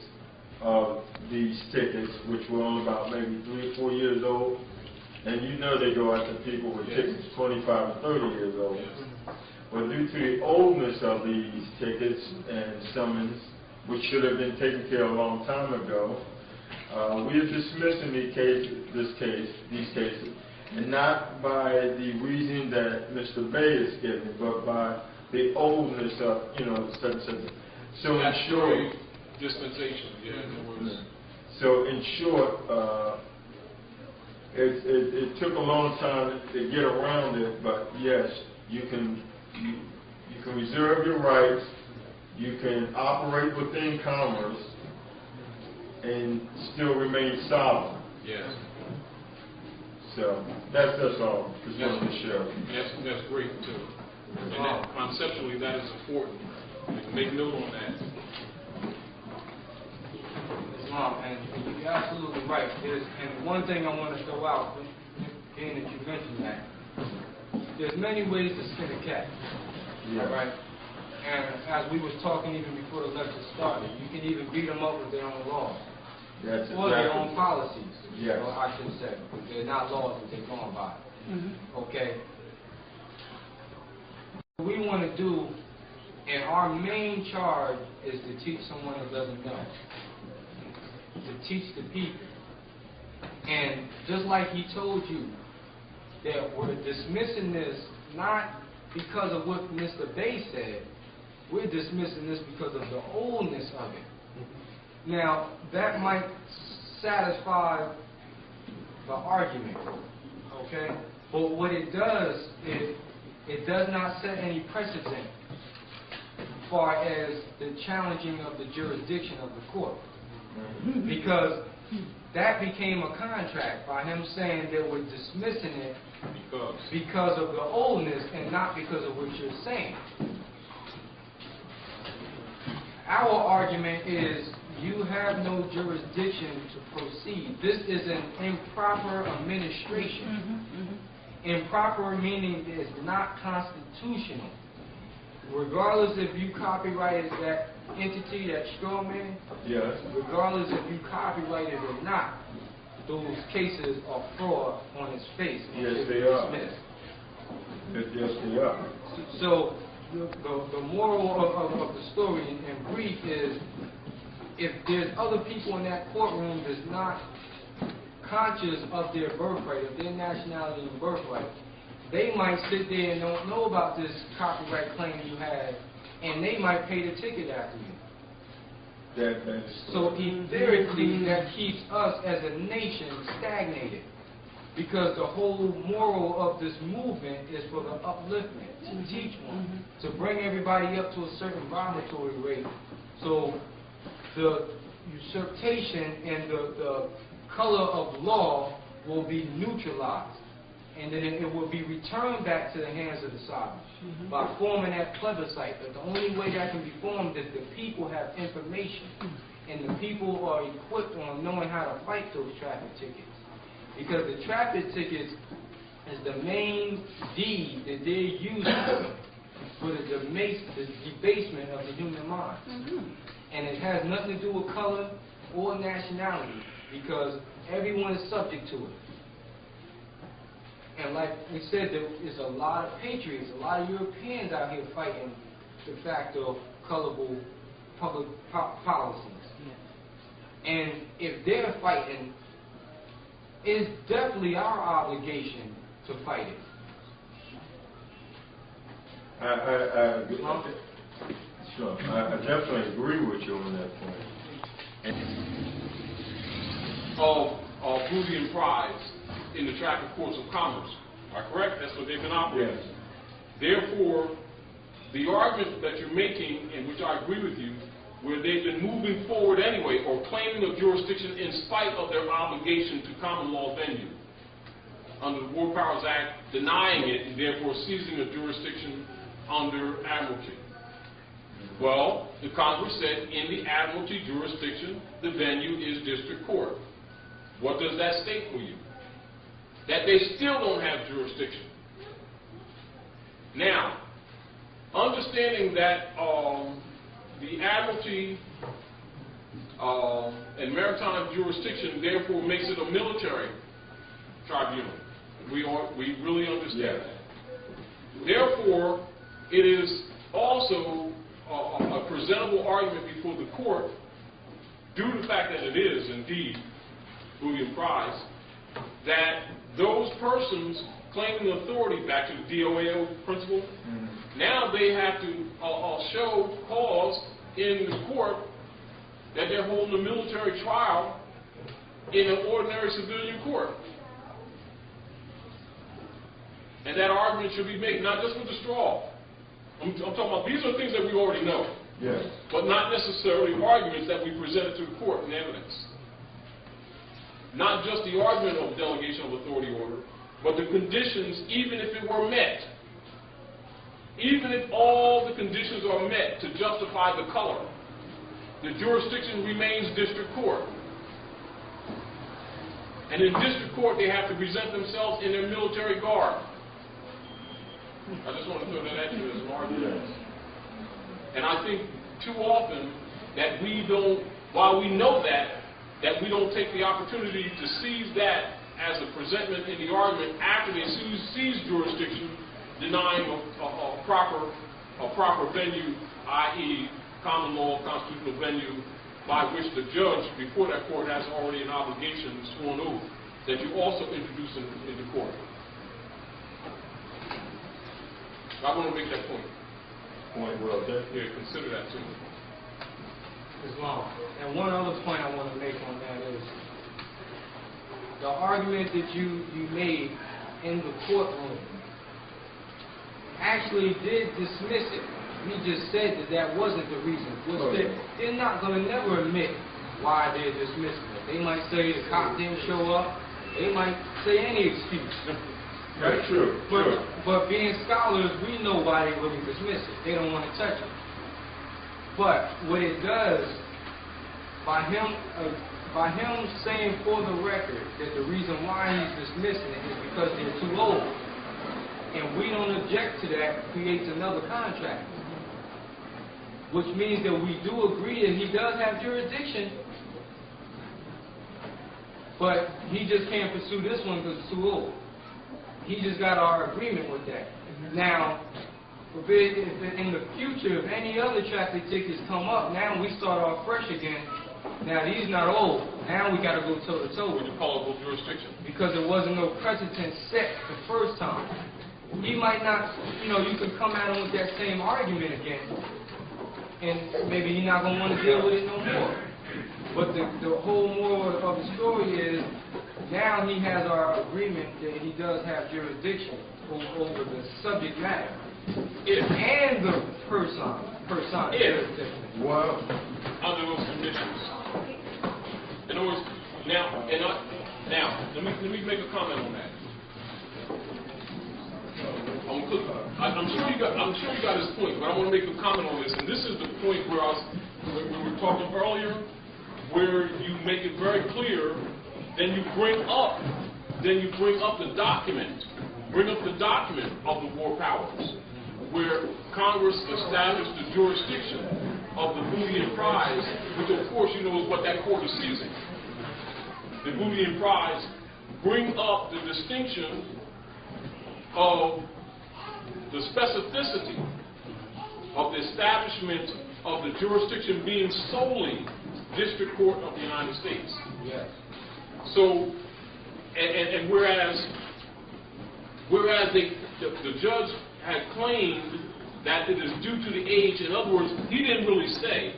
of these tickets, which were only about maybe 3 or 4 years old, and you know they go after people with tickets 25 and 30 years old. Well, due to the oldness of these tickets and summons, which should have been taken care of a long time ago, we are dismissing these cases, and not by the reason that Mr. Bey is giving, but by the oldness of, the substance. So in short, dispensation, So in short, it took a long time to get around it, but yes, you can reserve your rights, you can operate within commerce, and still remain sovereign. Yes. So that's all. Just wanted to share. That's great too. And that, conceptually, that is important. Make note on that. And you're absolutely right. And one thing I want to throw out, being that you mentioned that, there's many ways to skin a cat. Yeah. Right? And as we was talking even before the lecture started, you can even beat them up with their own laws. That's or their own policies. Yes. Or I should say, because they're not laws that they're going by. Okay? What we want to do, and our main charge is to teach someone that doesn't know. To teach the people. And just like he told you, that we're dismissing this not because of what Mr. Bey said, we're dismissing this because of the oldness of it. Now, that might satisfy the argument, okay? But what it does is, it does not set any precedent as far as the challenging of the jurisdiction of the court. Because that became a contract by him saying that we're dismissing it because of the oldness and not because of what you're saying. Our argument is you have no jurisdiction to proceed. This is an improper administration. Improper meaning is not constitutional. Regardless if you copyrighted that entity, that straw man, yes, regardless if you copyrighted it or not, those cases are fraud on its face. Yes, they are. Yes, they are. So the moral of the story in brief is, if there's other people in that courtroom that's not conscious of their birthright, of their nationality and birthright, they might sit there and don't know about this copyright claim you had, and they might pay the ticket after you. So theoretically, that keeps us as a nation stagnated, because the whole moral of this movement is for the upliftment, to teach one, to bring everybody up to a certain vibratory rate. So the usurpation and the color of law will be neutralized, and then it will be returned back to the hands of the sovereign by forming that plebiscite. But the only way that can be formed is the people have information, and the people are equipped on knowing how to fight those traffic tickets. Because the traffic tickets is the main deed that they're using for the debasement of the human mind. And it has nothing to do with color or nationality, because everyone is subject to it. And like we said, there is a lot of patriots, a lot of Europeans out here fighting de facto colorable public policies. And if they're fighting, it's definitely our obligation to fight it. Sure. I definitely agree with you on that point. Of booty and prize in the traffic courts of commerce. Am I correct? That's what they've been operating. Yes. Therefore, the argument that you're making, in which I agree with you, where they've been moving forward anyway, or claiming a jurisdiction in spite of their obligation to common law venue, under the War Powers Act, denying it, and therefore seizing a jurisdiction under admiralty. Well, the Congress said in the admiralty jurisdiction, the venue is district court. What does that state for you? That they still don't have jurisdiction. Now, understanding that the admiralty and maritime jurisdiction therefore makes it a military tribunal. We really understand that. Therefore, it is also a presentable argument before the court, due to the fact that it is indeed booty and prize, that those persons claiming authority, back to the DOAO principle, now they have to show cause in the court that they're holding a military trial in an ordinary civilian court. And that argument should be made, not just with the straw. I'm talking about, these are things that we already know. Yes. But not necessarily arguments that we presented to the court in evidence. Not just the argument of delegation of authority order, but the conditions, even if it were met. Even if all the conditions are met to justify the color, the jurisdiction remains district court. And in district court, they have to present themselves in their military garb. I just want to throw that at you as an argument. And I think too often that we don't, while we know that we don't take the opportunity to seize that as a presentment in the argument after they seize jurisdiction, denying a proper venue, i.e. common law constitutional venue, by which the judge before that court has already an obligation, sworn oath, that you also introduce into court. I want to make that point. Point well done. Yeah, consider that too. Islam. And one other point I want to make on that is the argument that you made in the courtroom actually did dismiss it. He just said that wasn't the reason. They're not going to never admit why they're dismissing it. They might say the cop didn't show up. They might say any excuse. That's true. But being scholars, we know why they wouldn't dismiss it. They don't want to touch it. But what it does, by him saying for the record that the reason why he's dismissing it is because they're too old, and we don't object to that, creates another contract. Which means that we do agree that he does have jurisdiction, but he just can't pursue this one because it's too old. He just got our agreement with that. Now, if in the future, if any other traffic tickets come up, now we start off fresh again. Now, these not old. Now we got to go toe-to-toe With the colorable jurisdiction. because there wasn't no precedent set the first time. He might not, you can come at him with that same argument again, and maybe he's not going to want to deal with it no more. But the whole moral of the story is, now he has our agreement that he does have jurisdiction over the subject matter. And the person jurisdiction. Wow. Under those conditions. In other words, now, let me make a comment on that. I'm sure you got his point, but I want to make a comment on this. And this is the point where we were talking earlier, where you make it very clear. Then you bring up the document. Bring up the document of the War Powers, where Congress established the jurisdiction of the booty and prize, which of course you know is what that court is seizing. The booty and prize bring up the distinction of the specificity of the establishment of the jurisdiction being solely District Court of the United States. Yes. So, and whereas the judge had claimed that it is due to the age, in other words, he didn't really say,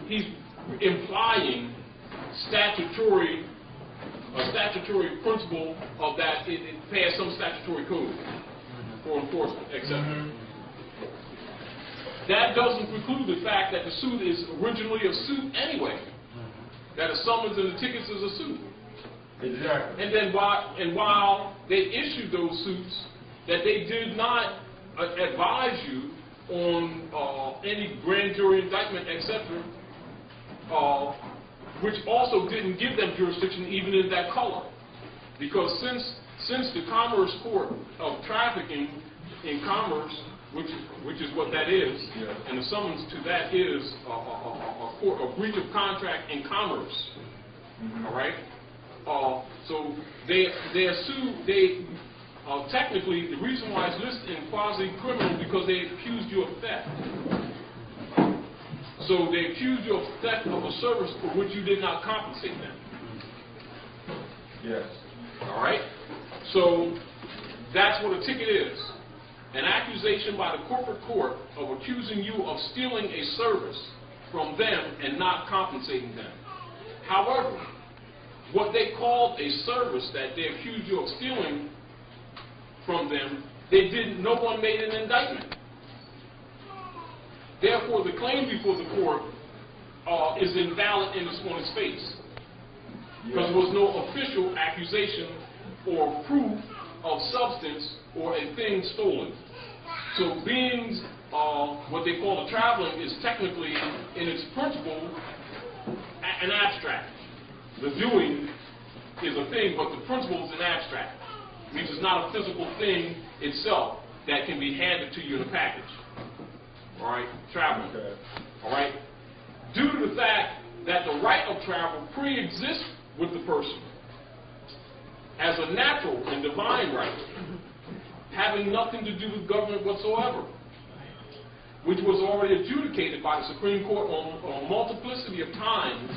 he's implying a statutory principle of that it passed some statutory code for enforcement, etc. That doesn't preclude the fact that the suit is originally a suit anyway. That a summons and the tickets is a suit. Exactly. And then while they issued those suits, that they did not advise you on any grand jury indictment, etc., which also didn't give them jurisdiction even in that color. Because since the Commerce Court of Trafficking in Commerce, which is what that is, yeah. and the summons to that is a breach of contract in commerce. All right? So they technically, the reason why it's listed in quasi-criminal because they accused you of theft. So they accused you of theft of a service for which you did not compensate them. Yes. All right? So that's what a ticket is. An accusation by the corporate court of accusing you of stealing a service from them and not compensating them. However, what they called a service that they accused you of stealing from them, no one made an indictment. Therefore, the claim before the court is invalid on its face. Because there was no official accusation or proof of substance or a thing stolen. So being what they call the traveling is technically, in its principle, an abstract. The doing is a thing, but the principle is an abstract. It means it's not a physical thing itself that can be handed to you in a package. All right? Traveling. Okay. All right? Due to the fact that the right of travel pre-exists with the person as a natural and divine right, having nothing to do with government whatsoever, which was already adjudicated by the Supreme Court on a multiplicity of times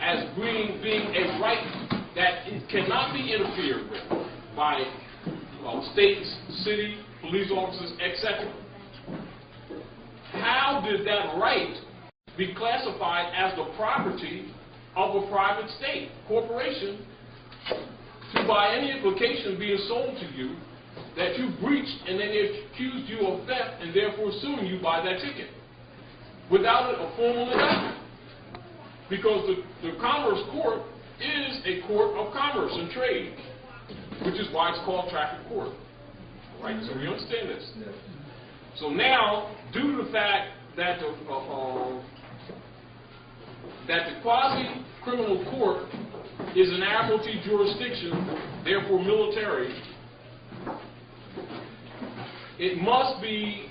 as being a right that it cannot be interfered with by states, city, police officers, etc. How did that right be classified as the property of a private state, corporation, to by any implication being sold to you that you breached and then they accused you of theft and therefore suing you by that ticket without a formal indictment? Because the Commerce Court is a court of commerce and trade, which is why it's called traffic court. Right? So we understand this. Yes. So now, due to the fact that the quasi-criminal court is an admiralty jurisdiction, therefore military, it must be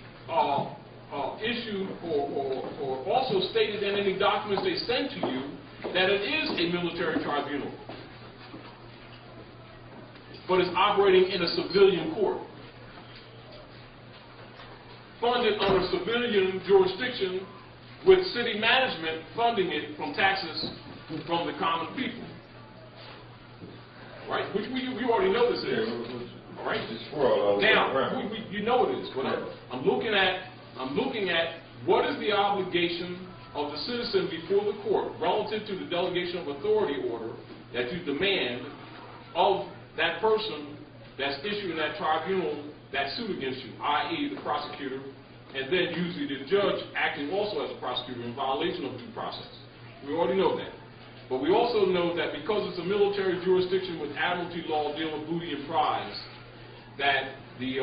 issued or also stated in any documents they send to you that it is a military tribunal, but is operating in a civilian court, funded under civilian jurisdiction with city management funding it from taxes from the common people. Right? Which you already know this is. All right? Now, you know it is. I'm looking at what is the obligation of the citizen before the court relative to the delegation of authority order that you demand of that person that's issuing that tribunal that suit against you, i.e. the prosecutor, and then usually the judge acting also as a prosecutor in violation of due process. We already know that. But we also know that because it's a military jurisdiction with admiralty law dealing with booty and prize, that the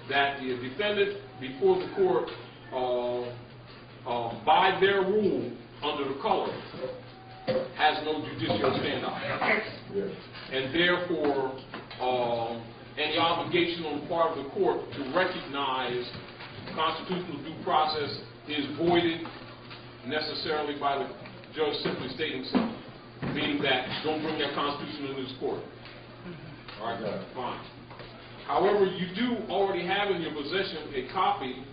defendant before the court, by their rule under the color, has no judicial standout. Yes. And therefore, any obligation on the part of the court to recognize constitutional due process is voided necessarily by the judge simply stating so, meaning that don't bring that constitution into this court. All right, fine. However, you do already have in your possession a copy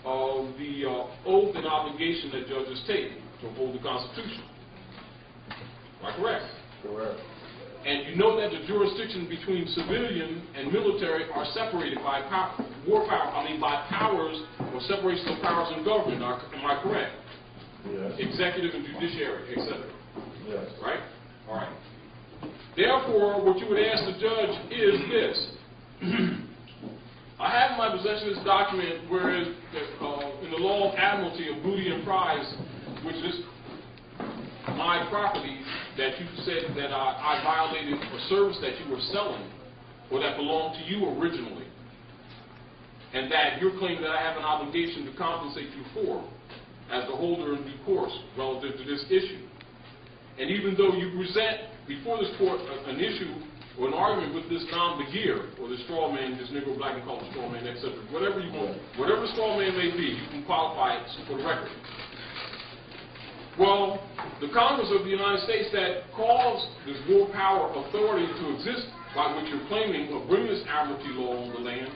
of the oath and obligation that judges take to uphold the Constitution. Am I correct? Correct. And you know that the jurisdiction between civilian and military are separated by by powers or separation of powers in government. Am I correct? Yes. Executive and judiciary, etc. Yes. Right? All right. Therefore, what you would ask the judge is this. I have in my possession this document where in the law of admiralty of booty and prize, which is my property that you said that I violated a service that you were selling or that belonged to you originally, and that you're claiming that I have an obligation to compensate you for as the holder in due course relative to this issue. And even though you present before this court an issue or an argument with this non-begeer, or the straw man, this Negro, black, and colored straw man, etc., whatever you want, whatever the straw man may be, you can qualify it for the record. Well, the Congress of the United States that caused this war power authority to exist by which you're claiming of bringing this admiralty law on the land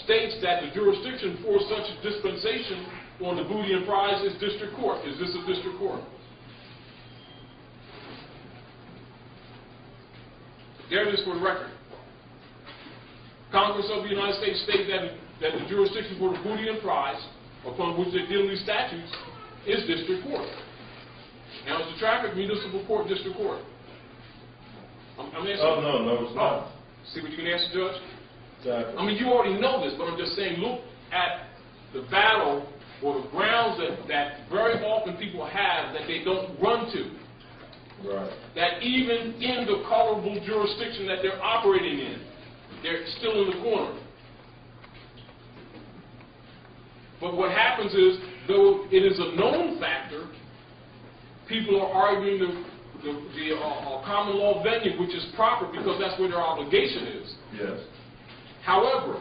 states that the jurisdiction for such a dispensation on the booty and prize is district court. Is this a district court? There it is for the record. Congress of the United States states that the jurisdiction for the booty and prize, upon which they deal in these statutes, is district court. Now, is the traffic municipal court district court? I'm asking. Oh, no, it's not. See what you can ask the judge? Exactly. I mean, you already know this, but I'm just saying, look at the battle or the grounds that very often people have that they don't run to. Right. That even in the colorable jurisdiction that they're operating in, they're still in the corner. But what happens is, though it is a known factor, people are arguing the common law venue, which is proper because that's where their obligation is. Yes. However,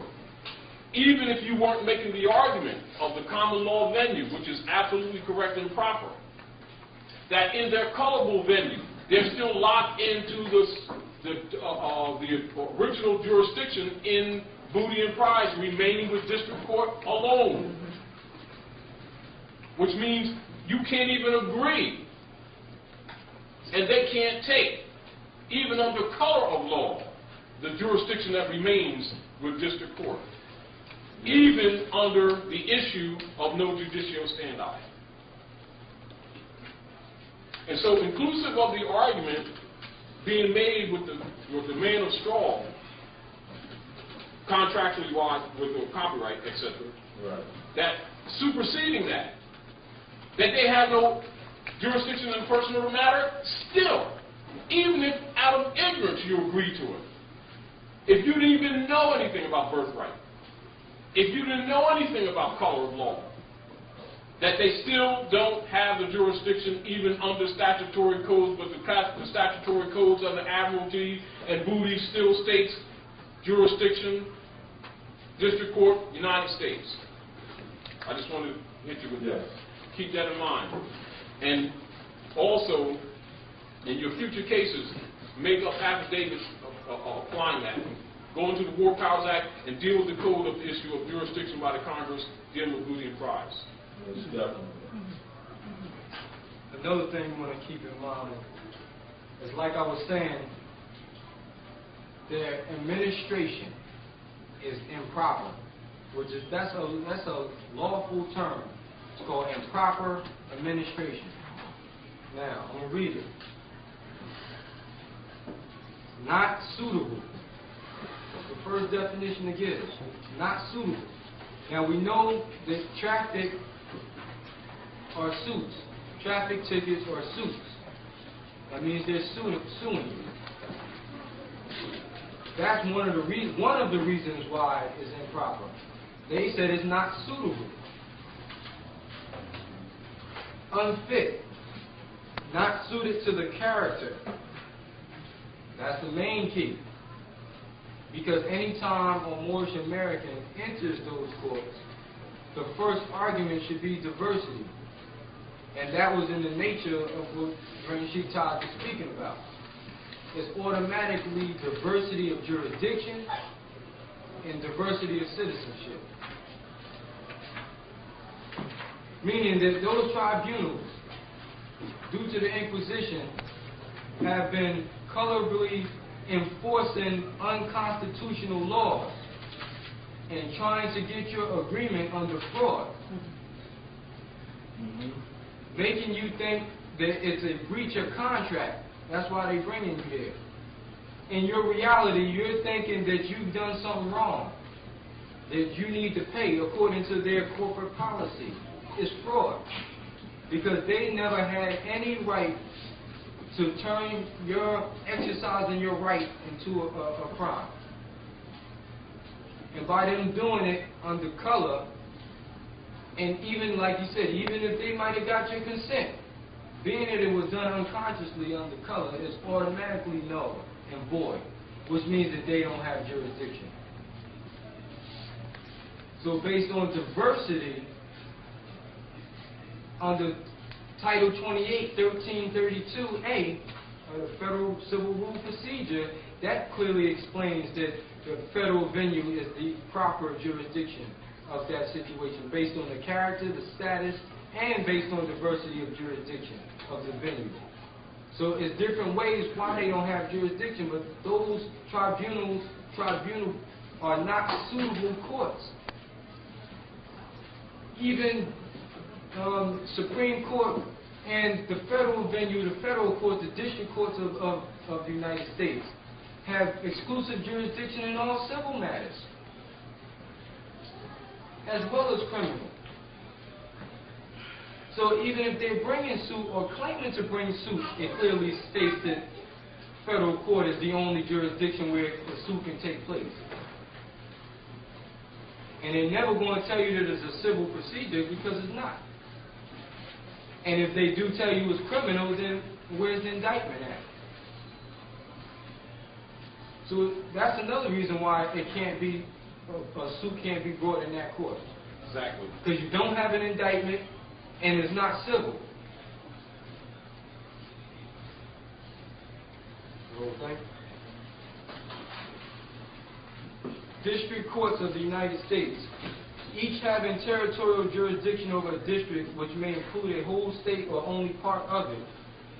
even if you weren't making the argument of the common law venue, which is absolutely correct and proper, that in their colorable venue, they're still locked into the original jurisdiction in booty and prize, remaining with district court alone. Which means you can't even agree, and they can't take, even under color of law, the jurisdiction that remains with district court, even under the issue of no judicio standi. And so, inclusive of the argument being made with the man of straw, contractually wise, with the copyright, etc., Right. that superseding that they have no jurisdiction in personal matter, still, even if out of ignorance you agree to it, if you didn't even know anything about birthright, if you didn't know anything about color of law, that they still don't have the jurisdiction even under statutory codes, but the statutory codes of the admiralty and booty still states jurisdiction, district court, United States. I just wanted to hit you with that. Keep that in mind. And also, in your future cases, make up affidavits applying that. Go into the War Powers Act and deal with the code of the issue of jurisdiction by the Congress dealing with booty and prize. Most definitely. Another thing you want to keep in mind is, like I was saying, their administration is improper, which is that's a lawful term. It's called improper administration. Now, I'm going to read it. Not suitable. That's the first definition it gives. Not suitable. Now, we know that traffic are suits. Traffic tickets are suits. That means they're suing you. That's one of the reasons why it's improper. They said it's not suitable. Unfit. Not suited to the character. That's the main key. Because anytime a Moorish American enters those courts, the first argument should be diversity. And that was in the nature of what Sheikh Todd is speaking about. It's automatically diversity of jurisdiction and diversity of citizenship. meaning that those tribunals, due to the Inquisition, have been colorably enforcing unconstitutional laws and trying to get your agreement under fraud, making you think that it's a breach of contract. That's why they're bringing you there. In your reality, you're thinking that you've done something wrong, that you need to pay according to their corporate policy. It's fraud, because they never had any right to turn your exercising your right into a crime. And by them doing it under color, and even like you said, even if they might have got your consent, being that it was done unconsciously under color, it's automatically null and void, which means that they don't have jurisdiction. So based on diversity, under Title 28, 1332A of the Federal Civil Rule Procedure, that clearly explains that the federal venue is the proper jurisdiction of that situation, based on the character, the status, and based on diversity of jurisdiction of the venue. So it's different ways why they don't have jurisdiction, but those tribunals are not suitable courts. Even Supreme Court and the federal venue, the federal courts, the district courts of the United States have exclusive jurisdiction in all civil matters, as well as criminal. So even if they're bringing suit or claiming to bring suit, it clearly states that federal court is the only jurisdiction where a suit can take place. And they're never going to tell you that it's a civil procedure, because it's not. And if they do tell you it's criminal, then where's the indictment at? So that's another reason why it can't be, a suit can't be brought in that court. Exactly. Because you don't have an indictment, and it's not civil. Okay. District courts of the United States, each having territorial jurisdiction over a district, which may include a whole state or only part of it.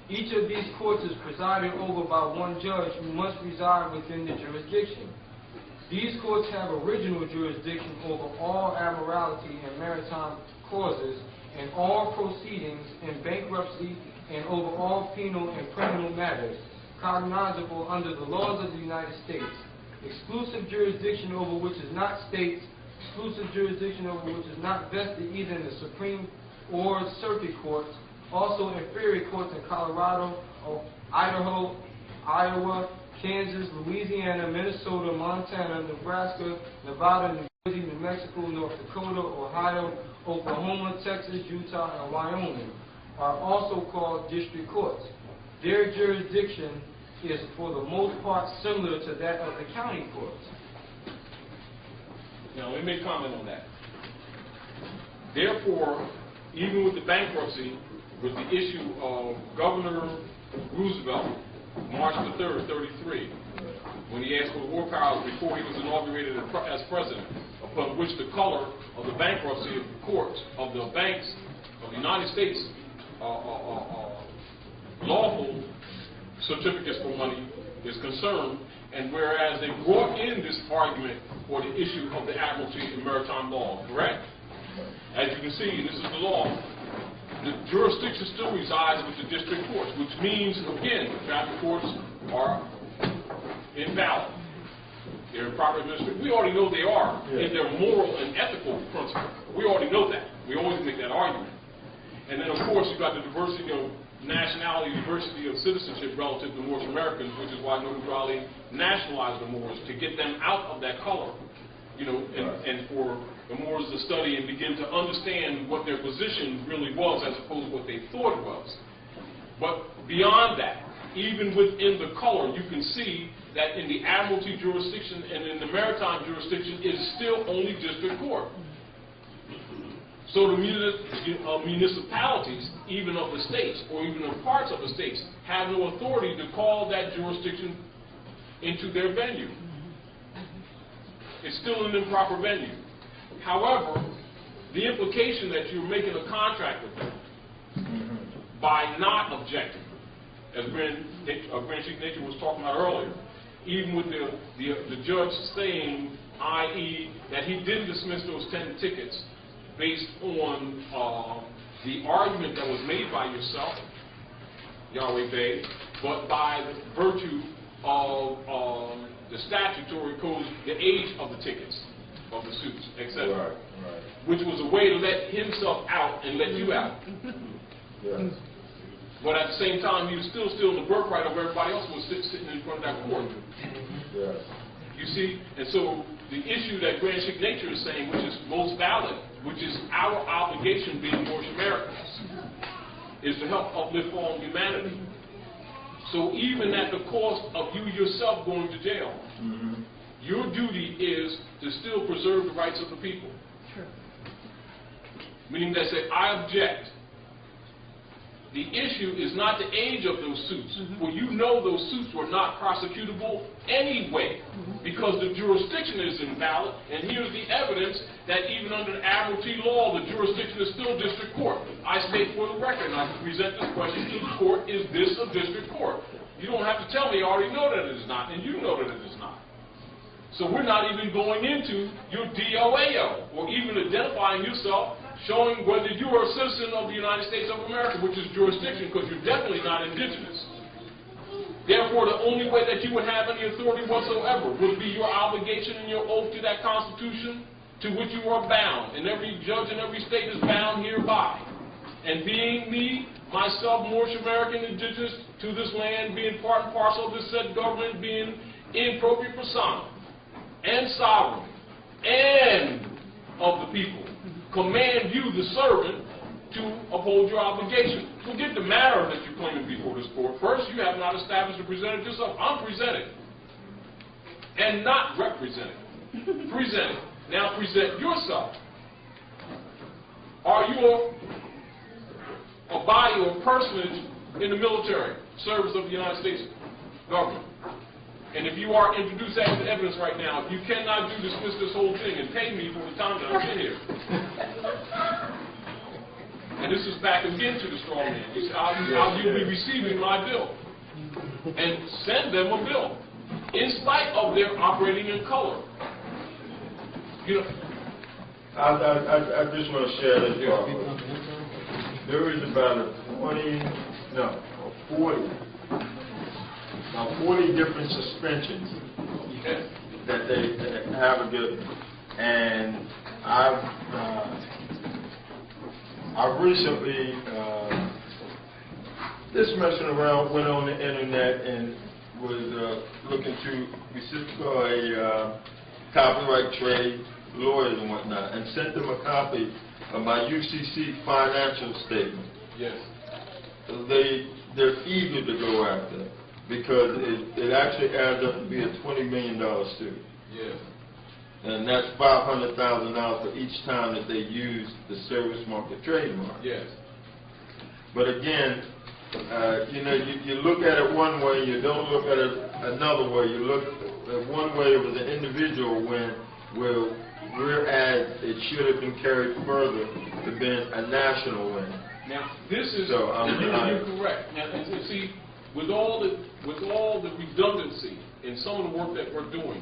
Each of these courts is presided over by one judge who must reside within the jurisdiction. These courts have original jurisdiction over all admiralty and maritime causes and all proceedings in bankruptcy and over all penal and criminal matters cognizable under the laws of the United States. Exclusive jurisdiction over which is not states, exclusive jurisdiction over which is not vested either in the Supreme or Circuit Courts, also inferior courts in Colorado, Idaho, Iowa, Kansas, Louisiana, Minnesota, Montana, Nebraska, Nevada, New Jersey, New Mexico, North Dakota, Ohio, Oklahoma, Texas, Utah, and Wyoming are also called district courts. Their jurisdiction is for the most part similar to that of the county courts. Now, let me comment on that. Therefore, even with the bankruptcy, with the issue of Governor Roosevelt, March the 3rd, 33, when he asked for the war powers before he was inaugurated as president, upon which the color of the bankruptcy of the courts, of the banks of the United States, lawful certificates for money is concerned, and whereas they brought in this argument for the issue of the admiralty and maritime law, correct? As you can see, this is the law. The jurisdiction still resides with the district courts, which means, again, the traffic courts are invalid. They're improper administration. We already know they are in their moral and ethical principle. We already know that. We always make that argument. And then, of course, you've got the diversity of nationality, diversity of citizenship relative to Moorish Americans, which is why Noble Raleigh nationalized the Moors, to get them out of that color, and for the Moors to study and begin to understand what their position really was as opposed to what they thought it was. But beyond that, even within the color, you can see that in the admiralty jurisdiction and in the maritime jurisdiction, it is still only district court. So the municipalities, even of the states, or even of parts of the states, have no authority to call that jurisdiction into their venue. It's still an improper venue. However, the implication that you're making a contract with them by not objecting, as Grand Chief Nature was talking about earlier, even with the judge saying, i.e., that he didn't dismiss those 10 tickets based on the argument that was made by yourself, Yahweh Bey, but by virtue of the statutory code, the age of the tickets, of the suits, etc. Right. Which was a way to let himself out and let you out. Yes. But at the same time, he was still stealing the birthright of everybody else who was sitting in front of that court. Yes. You see? And so the issue that Grand Chief Nature is saying, which is most valid, which is our obligation being Moorish Americans, is to help uplift all humanity. So even at the cost of you yourself going to jail, your duty is to still preserve the rights of the people. True. Meaning that say, I object. The issue is not the age of those suits. For you know those suits were not prosecutable anyway, because the jurisdiction is invalid, and here's the evidence that even under the admiralty law, the jurisdiction is still district court. I state for the record, and I present this question to the court, is this a district court? You don't have to tell me, I already know that it is not, and you know that it is not. So we're not even going into your DOAO, or even identifying yourself, showing whether you are a citizen of the United States of America, which is jurisdiction, because you're definitely not indigenous. Therefore, the only way that you would have any authority whatsoever would be your obligation and your oath to that Constitution to which you are bound. And every judge in every state is bound hereby. And being me, myself, Moorish American indigenous to this land, being part and parcel of this said government, being in propria persona, and sovereign, and of the people, command you, the servant, to uphold your obligation. Forget the matter that you're claiming before this court. First, you have not established or presented yourself. I'm presenting, and not representing. Presenting. Now present yourself. Are you a body or personage in the military service of the United States government? And if you are, introduce that as evidence right now. If you cannot dismiss this whole thing and pay me for the time that I've been here. And this is back again to the straw man. You say, you'll be receiving my bill. And send them a bill. In spite of their operating in color. You know, I just want to share this part. There is about 40 different suspensions that they have a good, and I recently just messing around, went on the internet and was looking to reciprocate a copyright trade lawyers and whatnot, and sent them a copy of my UCC financial statement. yes. They're eager to go after it, because it actually adds up to be a $20 million suit. Yes. And that's $500,000 for each time that they use the service market trademark. Yes. But again, you look at it one way, you don't look at it another way. You look at one way with an individual whereas it should have been carried further to being a national win. Now, this is, So, you're correct. Now, you see, with all the redundancy in some of the work that we're doing,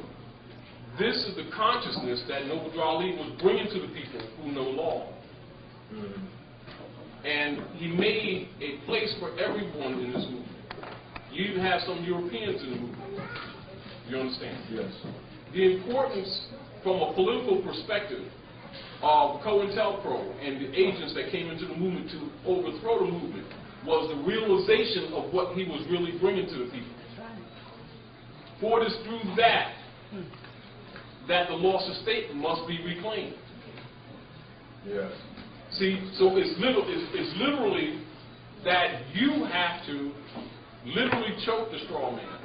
this is the consciousness that Noble Drew Ali was bringing to the people who know law. And he made a place for everyone in this movement. You even have some Europeans in the movement. You understand? Yes. The importance from a political perspective of COINTELPRO and the agents that came into the movement to overthrow the movement was the realization of what he was really bringing to the people. For it is through that the lost estate must be reclaimed. Yes. See, so it's literally that you have to literally choke the straw man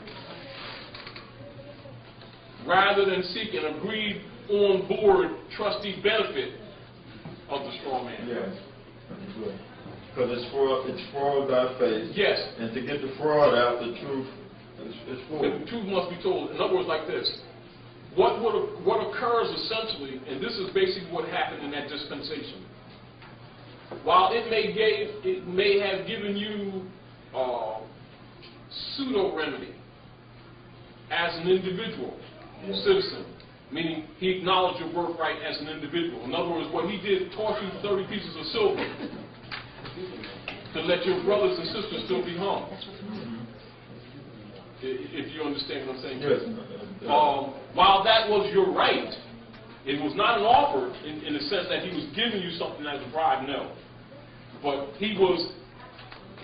rather than seek an agreed on board trustee benefit of the straw man. Yes. Because it's fraud by faith. Yes. And to get the fraud out, the truth is fraud. The truth must be told. In other words, like this. what occurs essentially, and this is basically what happened in that dispensation. While it may have given you pseudo remedy as an individual citizen, meaning he acknowledged your birthright as an individual. In other words, what he did taught you 30 pieces of silver to let your brothers and sisters still be hung. If you understand what I'm saying. Yes. While that was your right, it was not an offer in the sense that he was giving you something as a bribe, no. But he was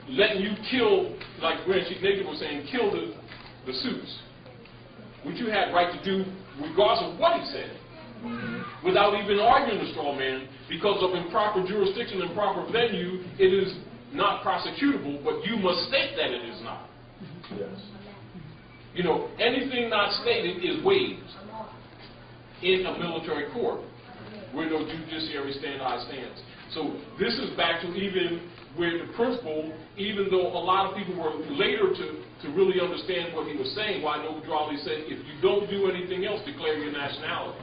letting you kill, like Grand Chief Nathan was saying, kill the suits, which you had right to do regardless of what he said, without even arguing the straw man, because of improper jurisdiction and proper venue, it is not prosecutable, but you must state that it is not. Yes. You know, anything not stated is waived in a military court, where no judiciary stands. So this is back to even where the principle, even though a lot of people were later to really understand what he was saying, why Noble Drawley said, if you don't do anything else, declare your nationality.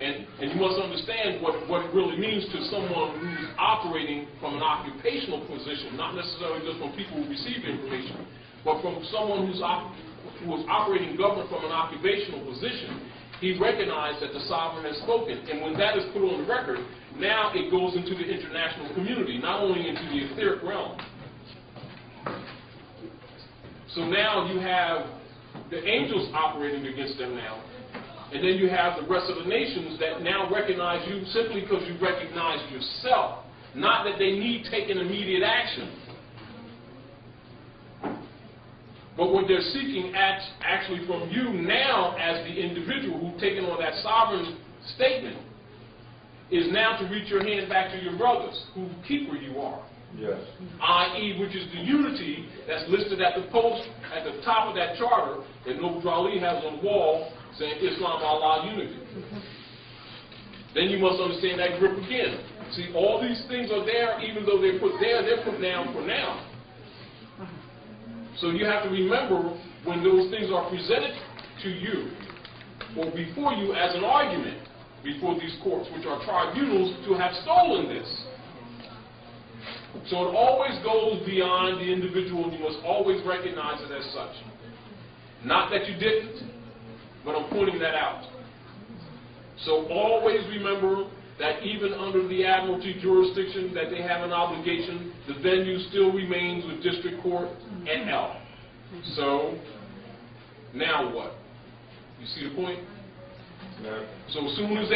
And you must understand what it really means to someone who's operating from an occupational position, not necessarily just from people who receive information, but from someone who was operating government from an occupational position. He recognized that the sovereign has spoken. And when that is put on the record, now it goes into the international community, not only into the etheric realm. So now you have the angels operating against them now. And then you have the rest of the nations that now recognize you simply because you recognize yourself. Not that they need taking immediate action. But what they're seeking actually from you now as the individual who's taken on that sovereign statement is now to reach your hand back to your brothers who keep where you are. Yes. I.e., which is the unity that's listed at the post at the top of that charter that Noble Drawley has on the wall saying Islam, Allah, unity. Then you must understand that grip again. See, all these things are there, even though they're put there, they're put down for now. So you have to remember when those things are presented to you or before you as an argument before these courts, which are tribunals, to have stolen this. So it always goes beyond the individual, and you must always recognize it as such. Not that you didn't, but I'm pointing that out. So always remember that even under the Admiralty jurisdiction that they have an obligation, the venue still remains with District Court and L. So, now what? You see the point? Yeah. So as soon as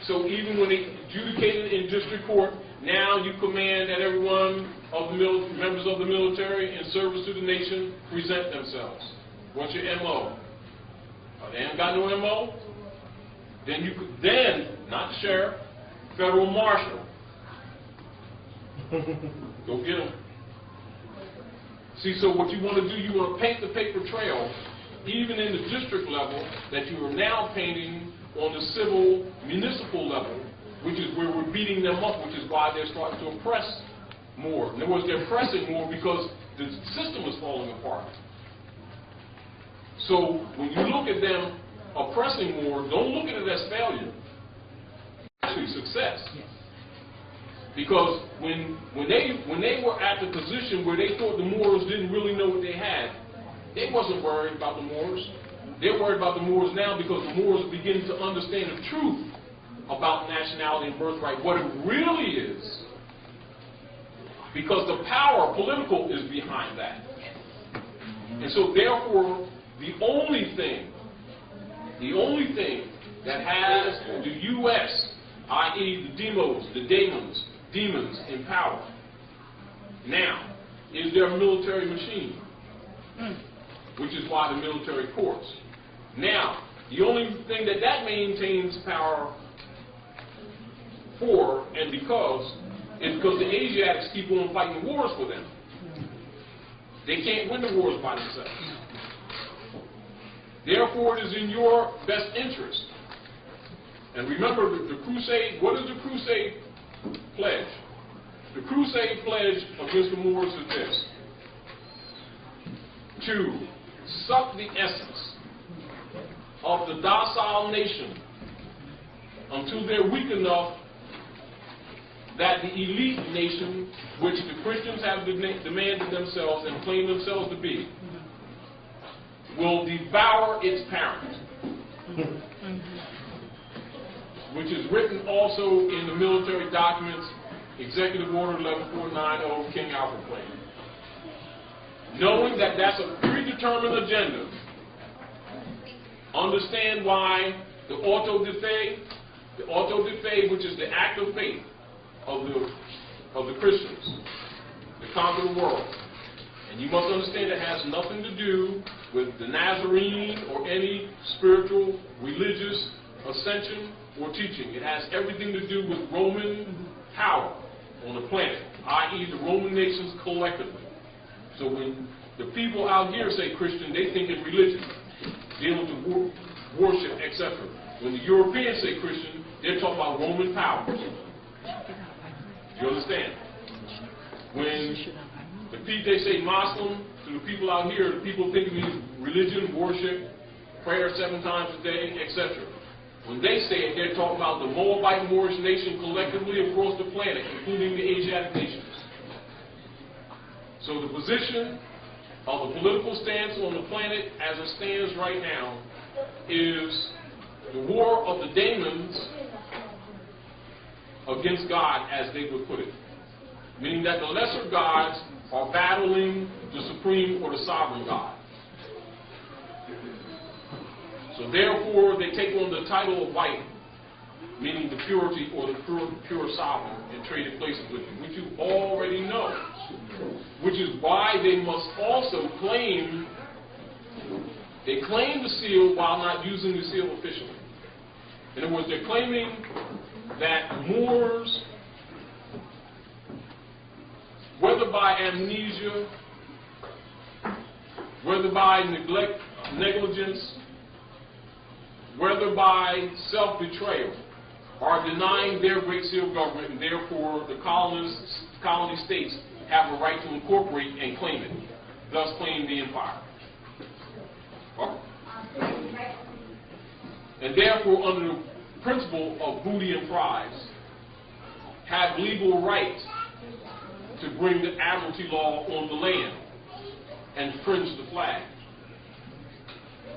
so even when they adjudicated in District Court, now you command that everyone of the members of the military in service to the nation present themselves. What's your MO? They ain't got no MO? Then you could, not the sheriff, federal marshal. Go get them. See, so what you want to do, you want to paint the paper trail, even in the district level, that you are now painting on the civil, municipal level, which is where we're beating them up, which is why they're starting to oppress more. In other words, they're oppressing more because the system is falling apart. So when you look at them oppressing more, don't look at it as failure. Actually, success. Because when they were at the position where they thought the Moors didn't really know what they had, they wasn't worried about the Moors. They're worried about the Moors now because the Moors are beginning to understand the truth about nationality and birthright, what it really is. Because the power, political, is behind that. And so therefore, the only thing that has the U.S., i.e. the demos, the demons in power, now, is their military machine, which is why the military courts. Now, the only thing that maintains power for and because is because the Asiatics keep on fighting wars for them. They can't win the wars by themselves. Therefore, it is in your best interest. And remember, the crusade, what is the crusade pledge? The crusade pledge against the Moors is this: to suck the essence of the docile nation until they're weak enough that the elite nation, which the Christians have demanded themselves and claim themselves to be, will devour its parent, which is written also in the military documents, Executive Order 11490 of King Alfred claim. Knowing that that's a predetermined agenda, understand why the auto de fe, which is the act of faith of the Christians, to conquer the world. And you must understand it has nothing to do with the Nazarene or any spiritual, religious ascension or teaching. It has everything to do with Roman power on the planet, i.e. the Roman nations collectively. So when the people out here say Christian, they think in religion, dealing with worship, etc. When the Europeans say Christian, they're talking about Roman powers. You understand? When they say Muslim, to the people out here, the people think it means religion, worship, prayer 7 times a day, etc. When they say it, they're talking about the Moabite Moorish nation collectively across the planet, including the Asiatic nations. So the position of the political stance on the planet as it stands right now is the war of the demons against God, as they would put it. Meaning that the lesser gods are battling the supreme or the sovereign God. So therefore, they take on the title of white, meaning the purity or the pure sovereign, and trade in places with you, which you already know. Which is why they must also claim the seal while not using the seal officially. In other words, they're claiming that Moors, whether by amnesia, whether by neglect, negligence, whether by self-betrayal, are denying their Great Seal government, and therefore the colony states have a right to incorporate and claim it, thus claim the empire. And therefore, under the principle of booty and prize, have legal right to bring the admiralty law on the land and fringe the flag.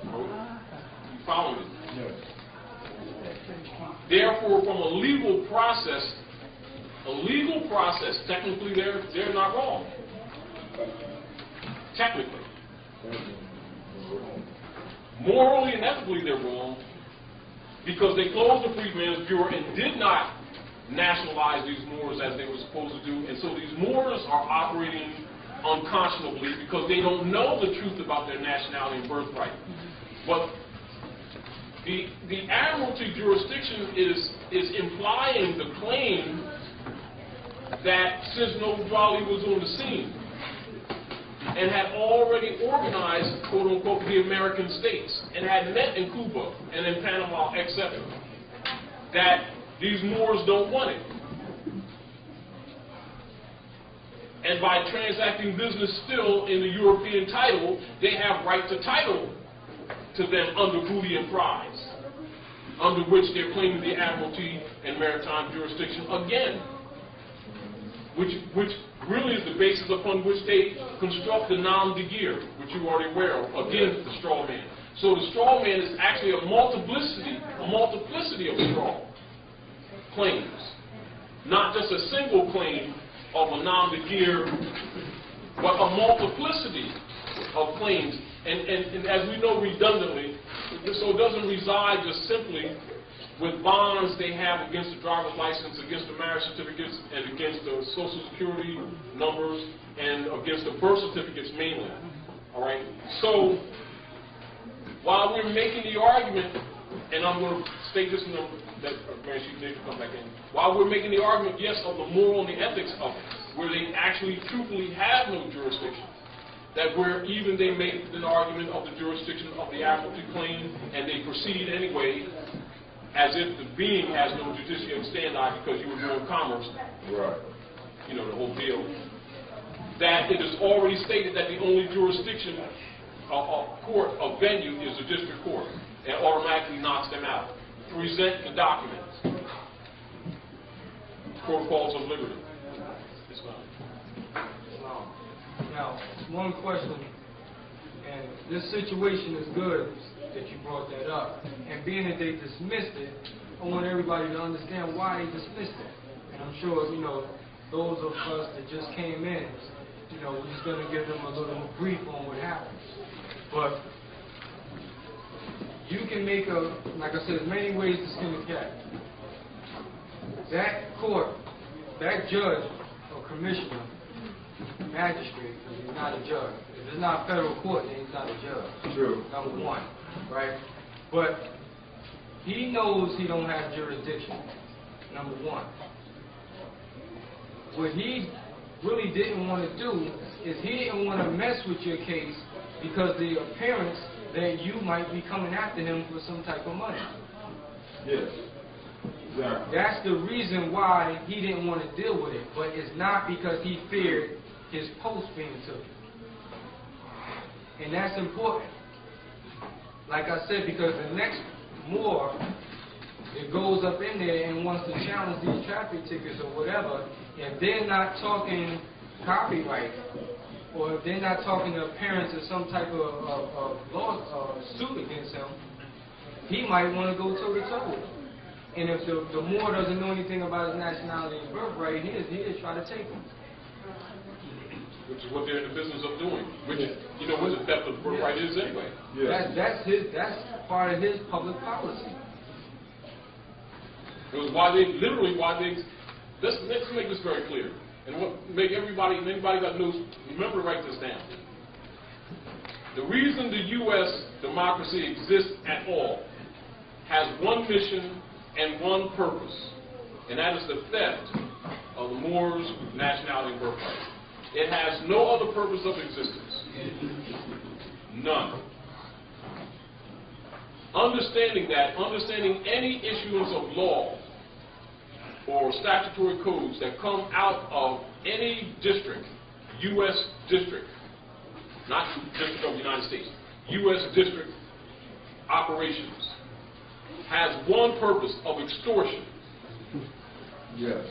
You follow me? Yes. Therefore, from a legal process, technically they're not wrong. Technically. Morally and ethically they're wrong because they closed the Freedmen's Bureau and did not nationalize these Moors as they were supposed to do. And so these Moors are operating unconscionably because they don't know the truth about their nationality and birthright. But the admiralty jurisdiction is implying the claim that since Nobrali was on the scene and had already organized, quote unquote, the American states and had met in Cuba and in Panama, etc., that these Moors don't want it. And by transacting business still in the European title, they have right to title to them under booty and prize, under which they're claiming the admiralty and maritime jurisdiction again, which really is the basis upon which they construct the nom de guerre, which you already aware of, against the straw man. So the straw man is actually a multiplicity of straw claims, not just a single claim of a nom de guerre, but a multiplicity of claims. And as we know redundantly, so it doesn't reside just simply with bonds they have against the driver's license, against the marriage certificates, and against the social security numbers, and against the birth certificates mainly. All right? So while we're making the argument, and I'm going to state this in the, that she did come back in. While we're making the argument, yes, of the moral and the ethics of it, where they actually truthfully have no jurisdiction, that where even they make an argument of the jurisdiction of the admiralty claim, and they proceed anyway, as if the being has no judiciary standi because you were doing commerce, Right. you know, the whole deal, that it is already stated that the only jurisdiction of court, of venue, is the district court. and automatically knocks them out. Present the documents. Protocols of Liberty. Now, one question, and this situation is good that you brought that up, and being that they dismissed it, I want everybody to understand why they dismissed it. And I'm sure, those of us that just came in, we're just going to give them a little brief on what happened. But you can make like I said, there's many ways to skin a cat. That court, that judge or commissioner, magistrate, because he's not a judge. If it's not federal court, then he's not a judge. True. Number one, right? But he knows he don't have jurisdiction. Number one. What he really didn't want to do is he didn't want to mess with your case because the appearance that you might be coming after him for some type of money. Yes. Exactly. That's the reason why he didn't want to deal with it, but it's not because he feared his post being took. And that's important. Like I said, because the next Moor that goes up in there and wants to challenge these traffic tickets or whatever, if they're not talking copyright, or if they're not talking the appearance of some type of law suit against him, he might want to go toe-to-toe with him. And if the Moor doesn't know anything about his nationality and birthright, he'll try to take him. Which is what they're in the business of doing. Which, what the theft of birthright is anyway. Yes. That's part of his public policy. It was let's make this very clear. And make anybody that knows, remember to write this down. The reason the U.S. democracy exists at all has one mission and one purpose, and that is the theft of the Moors' nationality and birthright. It has no other purpose of existence. None. Understanding any issuance of law or statutory codes that come out of any district, U.S. district, not District of the United States, U.S. district operations, has one purpose of extortion. Yes.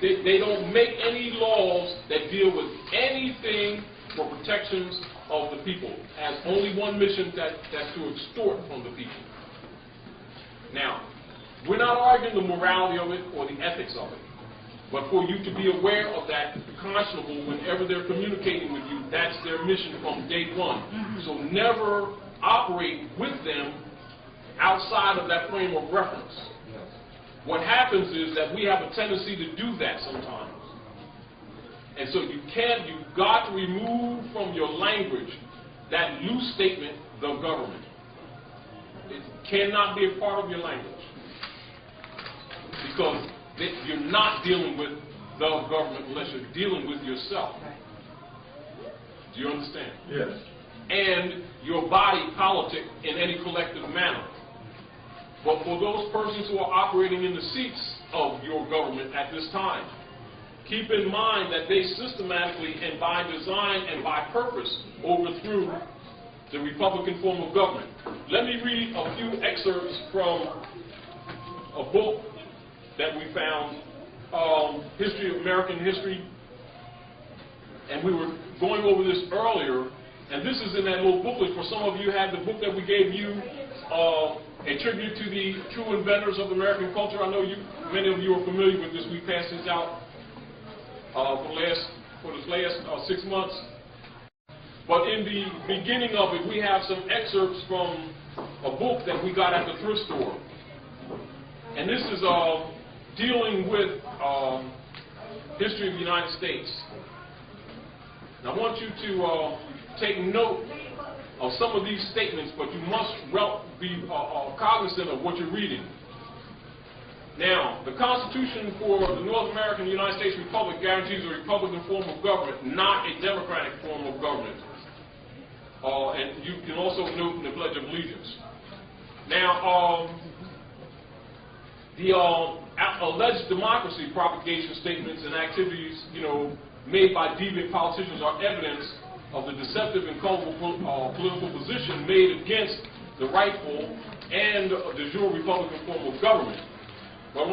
They don't make any laws that deal with anything for protections of the people. It has only one mission, that's to extort from the people. Now, we're not arguing the morality of it or the ethics of it, but for you to be aware of that, conscionable whenever they're communicating with you, that's their mission from day one. So never operate with them outside of that frame of reference. What happens is that we have a tendency to do that sometimes. And so you've got to remove from your language that loose statement, the government. It cannot be a part of your language. Because you're not dealing with the government unless you're dealing with yourself. Do you understand? Yes. And your body politic in any collective manner. But for those persons who are operating in the seats of your government at this time, keep in mind that they systematically and by design and by purpose overthrew the Republican form of government. Let me read a few excerpts from a book that we found, History of American History, and we were going over this earlier, and this is in that little booklet. For some of you had the book that we gave you, a tribute to the true inventors of American culture. I know many of you are familiar with this. We passed this out for this last 6 months. But in the beginning of it, we have some excerpts from a book that we got at the thrift store. And this is dealing with history of the United States. And I want you to take note of some of these statements, but you must be cognizant of what you're reading. Now, the Constitution for the North American United States Republic guarantees a Republican form of government, not a democratic form of government. And you can also note in the Pledge of Allegiance. Now, the alleged democracy propagation statements and activities, made by deviant politicians are evidence of the deceptive and culpable political position made against the rightful and de jure Republican form of government. But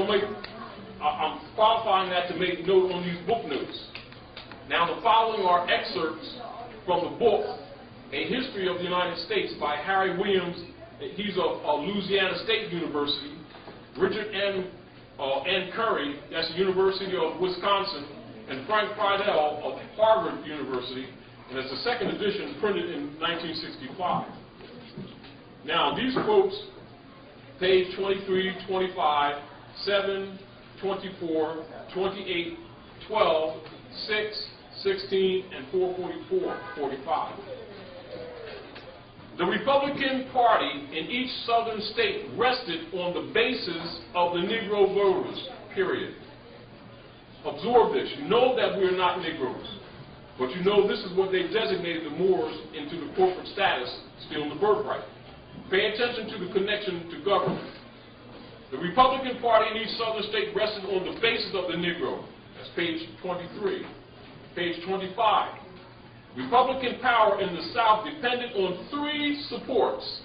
I'm qualifying that to make note on these book notes. Now, the following are excerpts from the book, A History of the United States by Harry Williams. He's of Louisiana State University. Richard N. Curry, that's the University of Wisconsin, and Frank Friedel of Harvard University, and it's the second edition printed in 1965. Now, these quotes, page 23, 25, 7, 24, 28, 12, 6, 16, and 444, 45. The Republican Party in each southern state rested on the basis of the Negro voters, period. Absorb this. You know that we are not Negroes, but you know this is what they designated the Moors into the corporate status, stealing the birthright. Pay attention to the connection to government. The Republican Party in each southern state rested on the basis of the Negro. That's page 23. Page 25. Republican power in the South depended on three supports.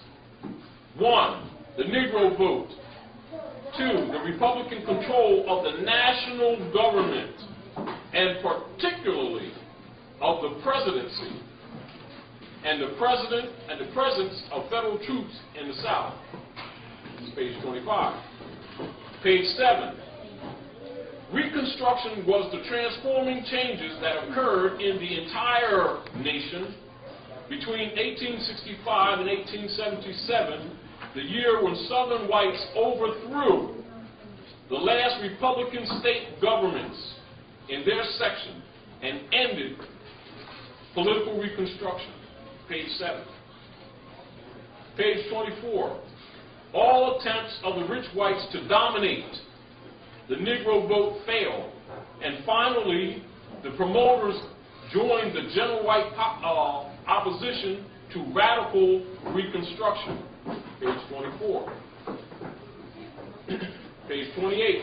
1, the Negro vote. 2, the Republican control of the national government, and particularly of the presidency, and the presence of federal troops in the South. This is page 25. Page 7. Reconstruction was the transforming changes that occurred in the entire nation between 1865 and 1877, the year when Southern whites overthrew the last Republican state governments in their section and ended political reconstruction. Page 7. Page 24. All attempts of the rich whites to dominate the Negro vote failed, and finally, the promoters joined the general white opposition to radical reconstruction. Page 24. Page 28.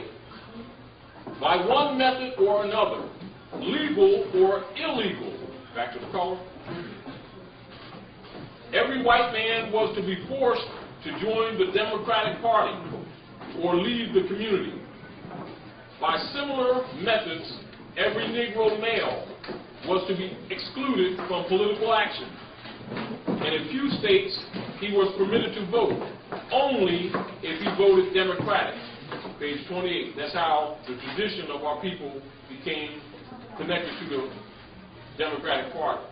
By one method or another, legal or illegal, back to the color, every white man was to be forced to join the Democratic Party or leave the community. By similar methods, every Negro male was to be excluded from political action. And in few states, he was permitted to vote, only if he voted Democratic. Page 28. That's how the tradition of our people became connected to the Democratic Party.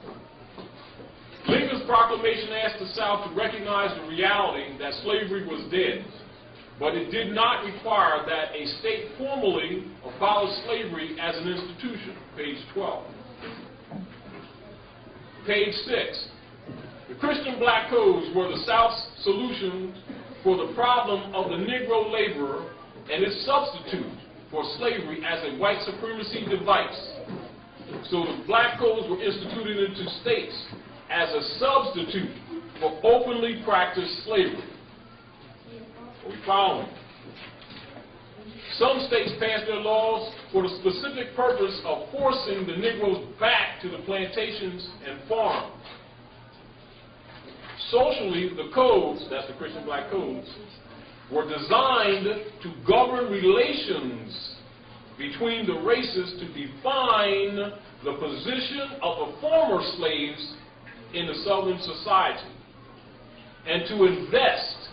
Lincoln's proclamation asked the South to recognize the reality that slavery was dead, but it did not require that a state formally abolish slavery as an institution. Page 12. Page 6. The Christian black codes were the South's solution for the problem of the Negro laborer and its substitute for slavery as a white supremacy device. So the black codes were instituted into states as a substitute for openly practiced slavery. Are we following? Some states passed their laws for the specific purpose of forcing the Negroes back to the plantations and farms. Socially, the codes, that's the Christian black codes, were designed to govern relations between the races to define the position of the former slaves in the Southern society and to invest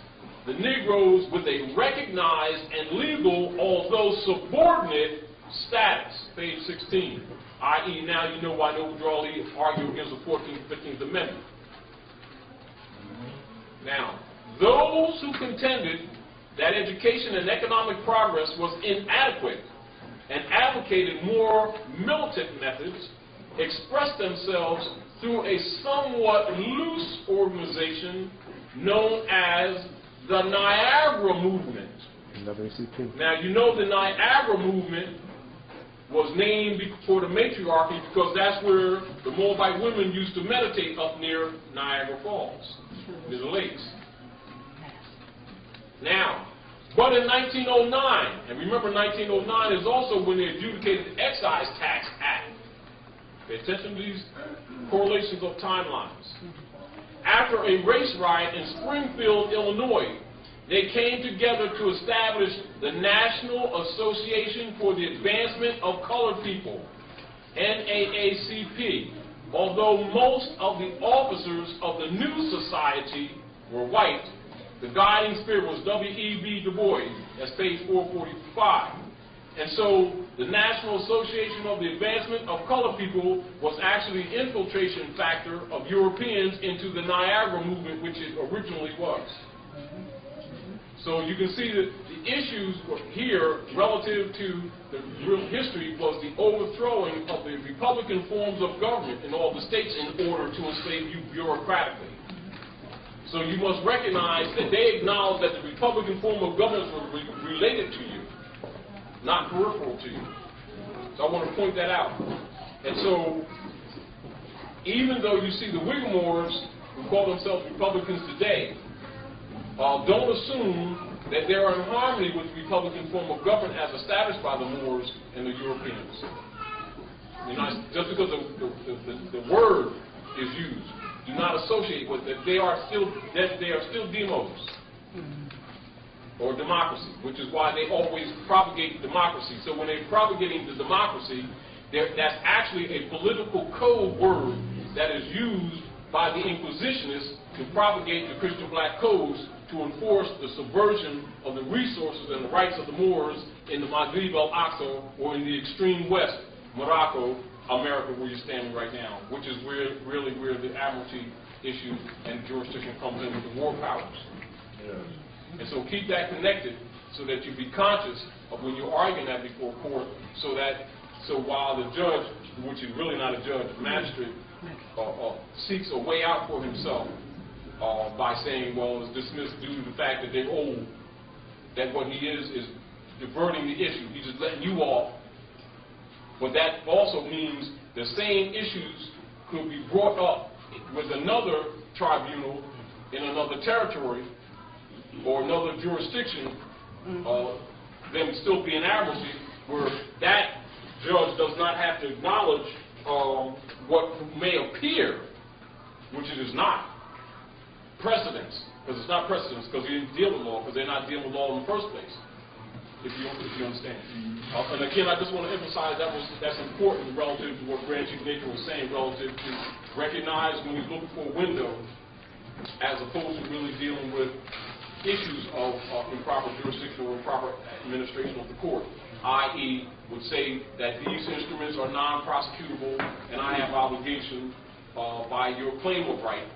the Negroes with a recognized and legal, although subordinate, status. Page 16. I.e., now you know why Noble Draw Lee argued against the 14th and 15th Amendment. Now, those who contended that education and economic progress was inadequate and advocated more militant methods expressed themselves through a somewhat loose organization known as the Niagara Movement. Now, you know the Niagara Movement was named for the matriarchy because that's where the Moabite women used to meditate up near Niagara Falls, near the lakes. Now, but in 1909, and remember 1909 is also when they adjudicated the Excise Tax Act. Pay attention to these correlations of timelines. after a race riot in Springfield, Illinois, they came together to establish the National Association for the Advancement of Colored People, NAACP. Although most of the officers of the new society were white, the guiding spirit was W.E.B. Du Bois. That's page 445. And so the National Association of the Advancement of Colored People was actually the infiltration factor of Europeans into the Niagara movement, which it originally was. So you can see that the issues here relative to the real history was the overthrowing of the Republican forms of government in all the states in order to enslave you bureaucratically. So you must recognize that they acknowledge that the Republican form of government was related to you, not peripheral to you. So I want to point that out. And so even though you see the Whigamores, who call themselves Republicans today, don't assume that they are in harmony with the Republican form of government as established by the Moors and the Europeans. You know, just because the word is used, do not associate with it. They are still demos or democracy, which is why they always propagate democracy. So when they're propagating the democracy, that's actually a political code word that is used by the Inquisitionists to propagate the Christian black codes to enforce the subversion of the resources and the rights of the Moors in the Maghreb al-Aqsa or in the extreme west, Morocco, America, where you're standing right now, which is really where the admiralty issue and jurisdiction comes in with the war powers. Yeah. And so keep that connected so that you be conscious of when you're arguing that before court, so while the judge, which is really not a judge, magistrate, seeks a way out for himself, by saying, well, it's dismissed due to the fact that they're old, that what he is diverting the issue. He's just letting you off. But that also means the same issues could be brought up with another tribunal in another territory or another jurisdiction, them still being admiralty, where that judge does not have to acknowledge what may appear, which it is not, precedents, because it's not precedents, because you didn't deal with law, because they're not dealing with law in the first place, if you understand. And again, I just want to emphasize that's important relative to what Grand Chief Nature was saying, relative to recognize when we look for a window, as opposed to really dealing with issues of improper jurisdiction or improper administration of the court, i.e. would say that these instruments are non-prosecutable, and I have obligation by your claim of right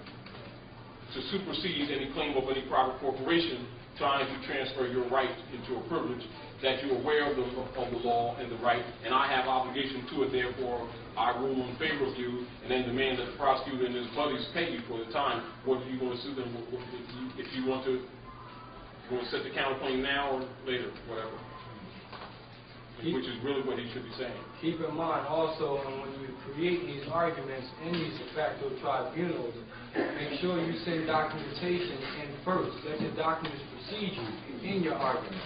to supersede any claim of any private corporation trying to transfer your right into a privilege, that you're aware of the law and the right, and I have obligation to it, therefore I rule in favor of you, and then demand that the prosecutor and his buddies pay you for the time. What are you going to sue them if you want to set the counterclaim now or later, whatever. Which is really what he should be saying. Keep in mind also, when you create these arguments in these de facto tribunals, make sure you send documentation in first. Let the documents precede you in your argument.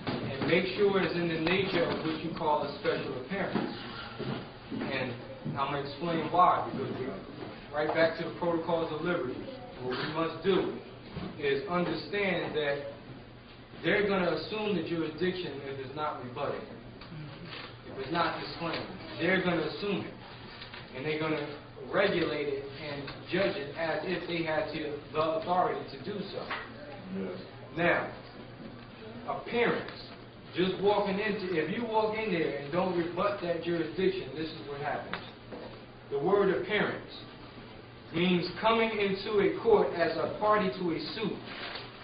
And make sure it's in the nature of what you call a special appearance. And I'm going to explain why, because right back to the protocols of liberty, what we must do is understand that they're going to assume the jurisdiction if it's not rebutted. If it's not disclaimed, they're going to assume it. And they're going to regulate it and judge it as if they had the authority to do so. Yes. Now, appearance. Just walking into, if you walk in there and don't rebut that jurisdiction, this is what happens. The word appearance means coming into a court as a party to a suit,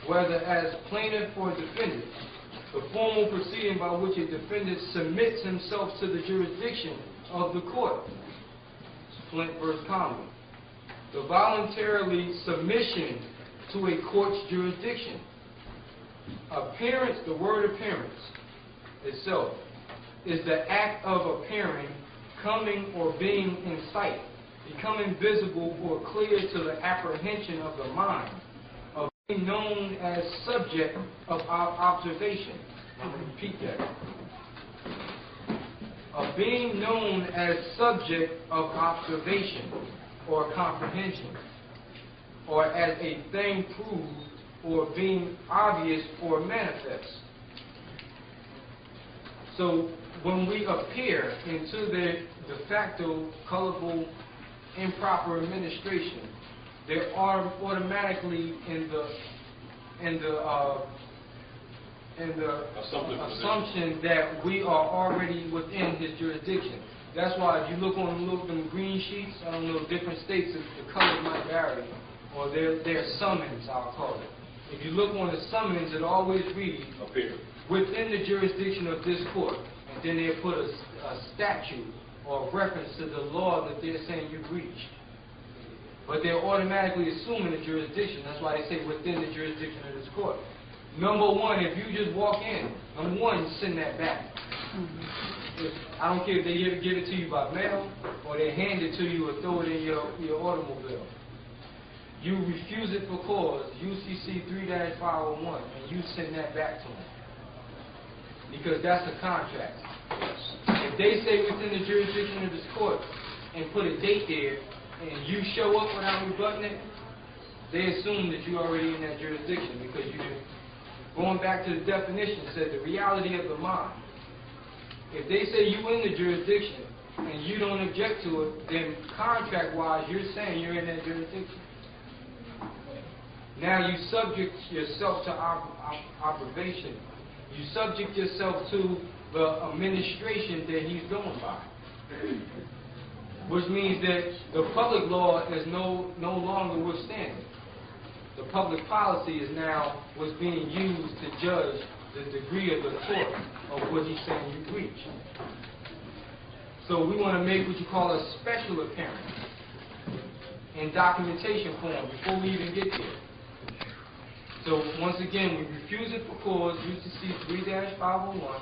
whether as plaintiff or defendant. The formal proceeding by which a defendant submits himself to the jurisdiction of the court. Flint versus Conley. The voluntarily submission to a court's jurisdiction. Appearance, the word appearance itself, is the act of appearing, coming or being in sight, becoming visible or clear to the apprehension of the mind, of being known as subject of our observation. I'm going to repeat that. Of being known as subject of observation or comprehension, or as a thing proved or being obvious or manifest. So when we appear into the de facto, colorable, improper administration, they are automatically in the assumption that we are already within his jurisdiction. That's why if you look on them green sheets, I don't know, different states, the colors might vary, or their summons, I'll call it. If you look on the summons, it always reads, Appear. within the jurisdiction of this court, and then they put a statute or a reference to the law that they're saying you breached. But they're automatically assuming the jurisdiction. That's why they say within the jurisdiction of this court. Number one, if you just walk in, number one, send that back. I don't care if they give it to you by mail or they hand it to you or throw it in your automobile. You refuse it for cause, UCC 3-501, and you send that back to them. Because that's a contract. If they say within the jurisdiction of this court and put a date there, and you show up without rebutting it, they assume that you're already in that jurisdiction because you didn't. Going back to the definition, it said the reality of the mind. If they say you in the jurisdiction and you don't object to it, then contract-wise, you're saying you're in that jurisdiction. Now you subject yourself to observation. You subject yourself to the administration that he's going by. Which means that the public law is no longer withstanding. The public policy is now what's being used to judge the degree of the tort of what he's saying you breach. So we want to make what you call a special appearance in documentation form before we even get there. So once again, we refuse it for cause, UCC 3-501,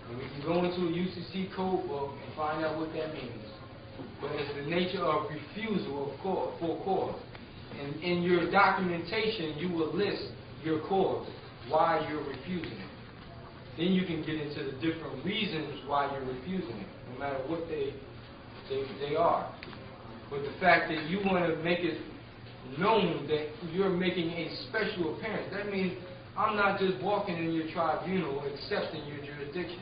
and we can go into a UCC code book and find out what that means. But it's the nature of refusal of cause, for cause. And in your documentation, you will list your cause, why you're refusing it. Then you can get into the different reasons why you're refusing it, no matter what they are. But the fact that you want to make it known that you're making a special appearance, that means I'm not just walking in your tribunal accepting your jurisdiction.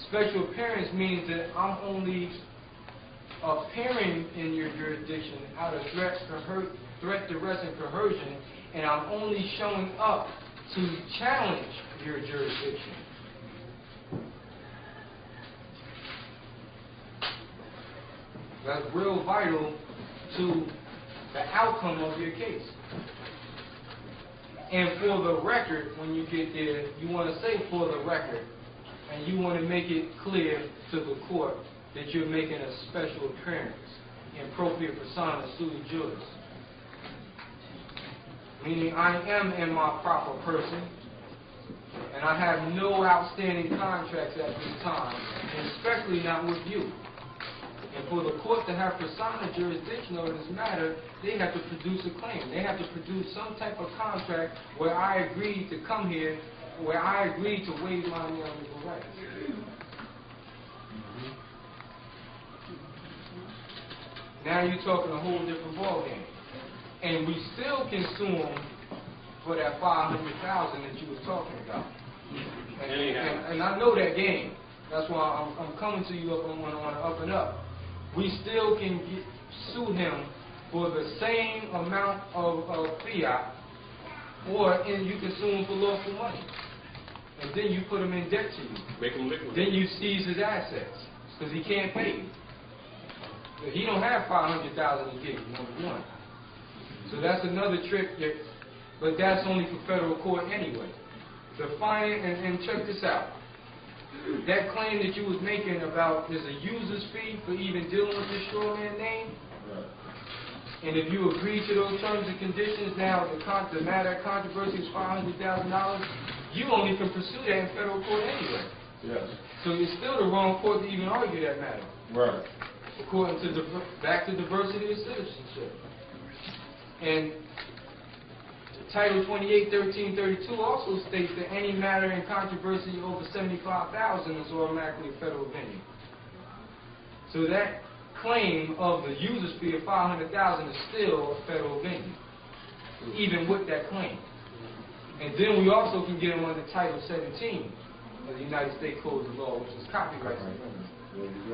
Special appearance means that I'm only appearing in your jurisdiction out of threat, duress, and coercion, and I'm only showing up to challenge your jurisdiction. That's real vital to the outcome of your case. And for the record, when you get there, you want to say for the record, and you want to make it clear to the court that you're making a special appearance in propria persona sui juris. Meaning I am in my proper person, and I have no outstanding contracts at this time, and especially not with you. And for the court to have persona jurisdiction over this matter, they have to produce a claim. They have to produce some type of contract where I agreed to come here, where I agreed to waive my legal rights. Now you're talking a whole different ballgame. And we still can sue them for that $500,000 that you were talking about. And I know that game. That's why I'm coming to you on up and up. We still can sue him for the same amount of fiat, and you can sue him for lawful money. And then you put him in debt to you. Make him liquid. Then you seize his assets because he can't pay. He don't have $500,000 to give you, number one. So that's another trick, but that's only for federal court anyway. The fine, and check this out. That claim that you was making about there's a user's fee for even dealing with this straw man name, and if you agree to those terms and conditions, now the matter of controversy is $500,000, you only can pursue that in federal court anyway. Yes. So you're still the wrong court to even argue that matter. Right. According to back to diversity of citizenship. And Title 28, 1332 also states that any matter in controversy over $75,000 is automatically a federal venue. So that claim of the user's fee of $500,000 is still a federal venue, even with that claim. And then we also can get them under Title 17 of the United States Code of Law, which is copyright infringement.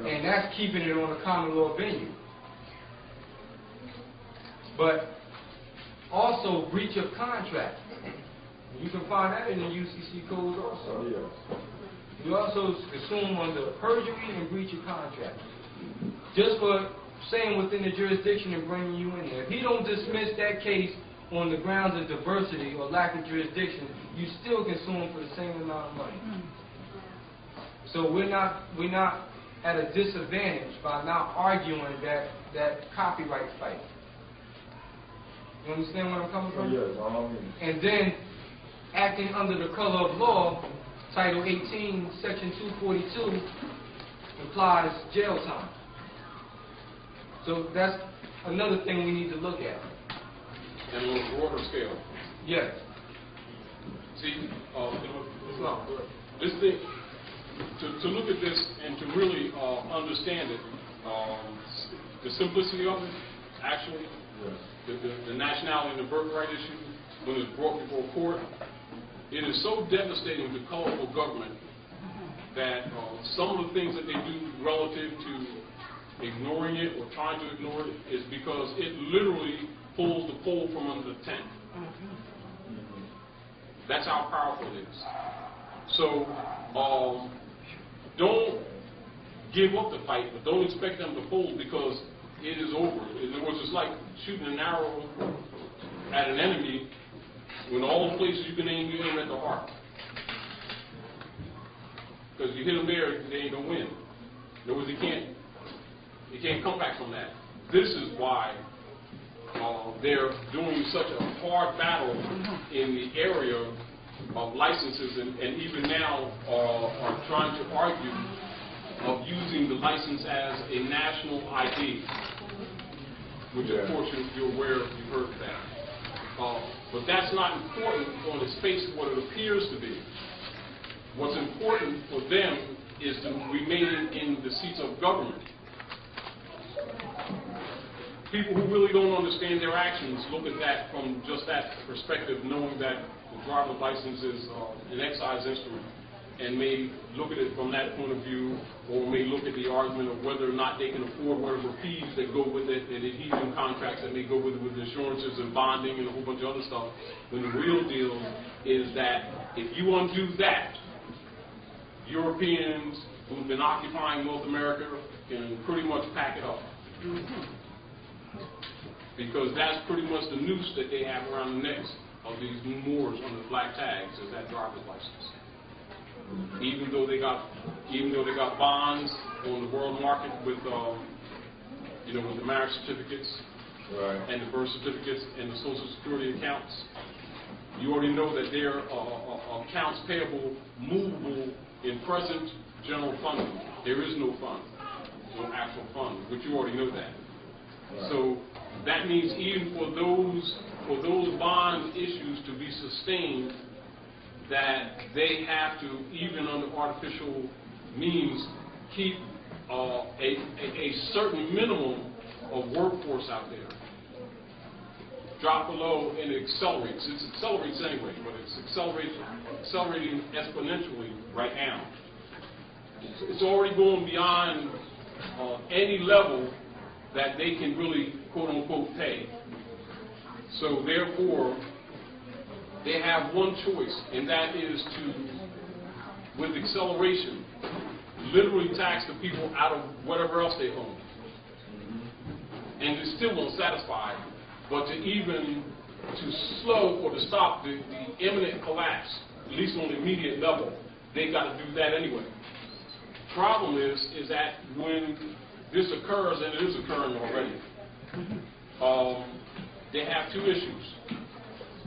And that's keeping it on a common law venue. But also breach of contract. You can find that in the UCC codes also. You also assume under perjury and breach of contract. Just for staying within the jurisdiction and bringing you in there. If he don't dismiss that case on the grounds of diversity or lack of jurisdiction, you still can sue him for the same amount of money. So we're not at a disadvantage by not arguing that copyright fight. You understand where I'm coming from? Yes, by all means. And then, acting under the color of law, Title 18, Section 242 implies jail time. So that's another thing we need to look at. And on a broader scale. Yes. See, Islam. this thing, to look at this and to really understand it, the simplicity of it, actually, the nationality and the birthright issue, when it's brought before court, it is so devastating to colorful government that some of the things that they do relative to ignoring it or trying to ignore it is because it literally pulls the pole from under the tent. That's how powerful it is. So don't give up the fight, but don't expect them to fold because it is over. In other words, it's like shooting an arrow at an enemy when all the places you can aim, you aim at the heart. Because you hit them there, they ain't gonna win. In other words, you can't come back from that. This is why they're doing such a hard battle in the area of licenses, and even now are trying to argue of using the license as a national ID, which of course you're aware of, you've heard of that. But that's not important on its face of what it appears to be. What's important for them is to remain in the seats of government. People who really don't understand their actions look at that from just that perspective, knowing that the driver's license is an excise instrument, and may look at it from that point of view, or may look at the argument of whether or not they can afford whatever fees that go with it, and adhesion contracts that may go with it, with insurances and bonding and a whole bunch of other stuff, when the real deal is that if you undo that, Europeans who've been occupying North America can pretty much pack it up. Because that's pretty much the noose that they have around the necks of these Moors on the black tags, is that driver's license. Even though they got bonds on the world market with with the marriage certificates and the birth certificates and the Social Security accounts, you already know that their accounts payable movable in present general funding. There is no fund, no actual fund, but you already know that. So that means even for those bond issues to be sustained, that they have to, even under artificial means, keep a certain minimum of workforce out there. Drop below and it accelerates. It accelerates anyway, but it's accelerating exponentially right now. It's already going beyond any level that they can really, quote unquote, pay. So therefore, they have one choice, and that is to, with acceleration, literally tax the people out of whatever else they own. And they still won't satisfy, but to slow or to stop the imminent collapse, at least on the immediate level, they got to do that anyway. Problem is that when this occurs, and it is occurring already, they have two issues.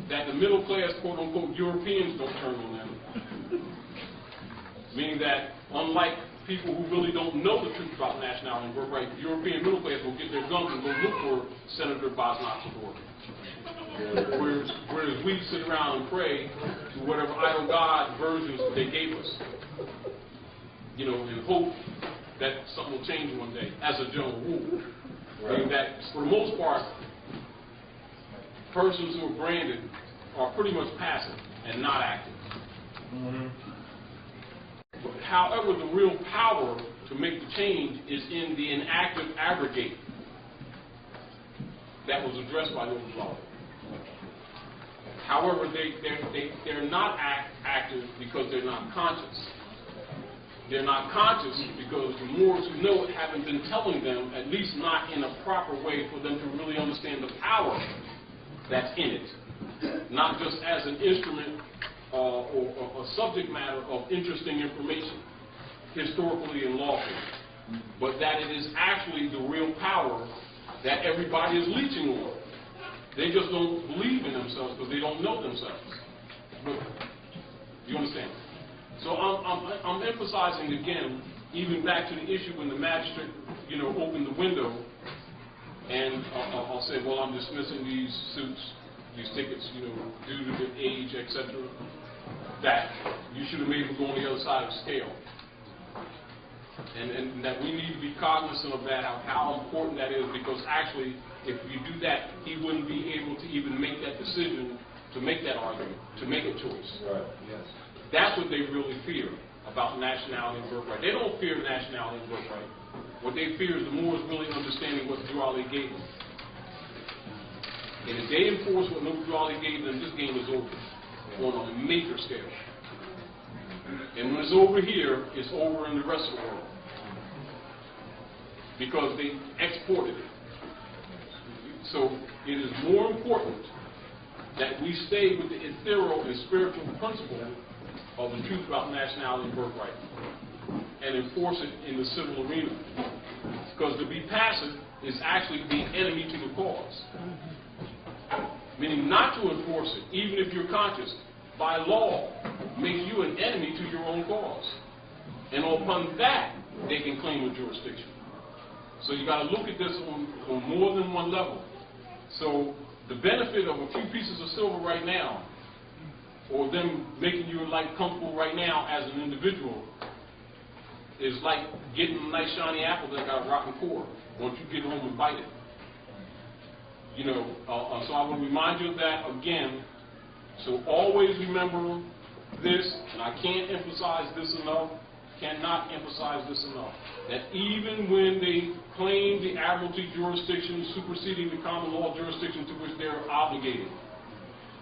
That the middle class, quote unquote, Europeans don't turn on them. Meaning that, unlike people who really don't know the truth about nationality and birthright, the European middle class will get their guns and go look for Senator Bosnock's authority. Whereas we sit around and pray to whatever idol god versions they gave us. And hope that something will change one day, as a general rule. I mean, that for the most part, persons who are branded are pretty much passive and not active. However, the real power to make the change is in the inactive aggregate that was addressed by the overflow. However, they're not active because they're not conscious. They're not conscious because the Moors who know it haven't been telling them, at least not in a proper way for them to really understand the power that's in it. Not just as an instrument or a subject matter of interesting information, historically and lawfully, but that it is actually the real power that everybody is leeching on. They just don't believe in themselves because they don't know themselves. But, you understand? So I'm emphasizing again, even back to the issue when the magistrate, opened the window, and I'll say, well, I'm dismissing these suits, these tickets, due to the age, etc. That you should have made them go on the other side of the scale. And that we need to be cognizant of that, how important that is, because actually, if you do that, he wouldn't be able to even make that decision, to make that argument, to make a choice. Right. Yes. That's what they really fear about nationality and birthright. They don't fear nationality and birthright. What they fear is the Moors really understanding what the Duali gave them. And if they enforce what no Duali gave them, this game is over on a major scale. And when it's over here, it's over in the rest of the world. Because they exported it. So it is more important that we stay with the ethereal and spiritual principle of the truth about nationality and birthright and enforce it in the civil arena. Because to be passive is actually being enemy to the cause. Meaning not to enforce it, even if you're conscious, by law, makes you an enemy to your own cause. And upon that, they can claim a jurisdiction. So you got to look at this on more than one level. So the benefit of a few pieces of silver right now, or them making your life comfortable right now as an individual, is like getting a nice shiny apple that got a rotten core once you get home and bite it. So I want to remind you of that again. So always remember this, and I can't emphasize this enough, cannot emphasize this enough, that even when they claim the admiralty jurisdiction superseding the common law jurisdiction to which they're obligated,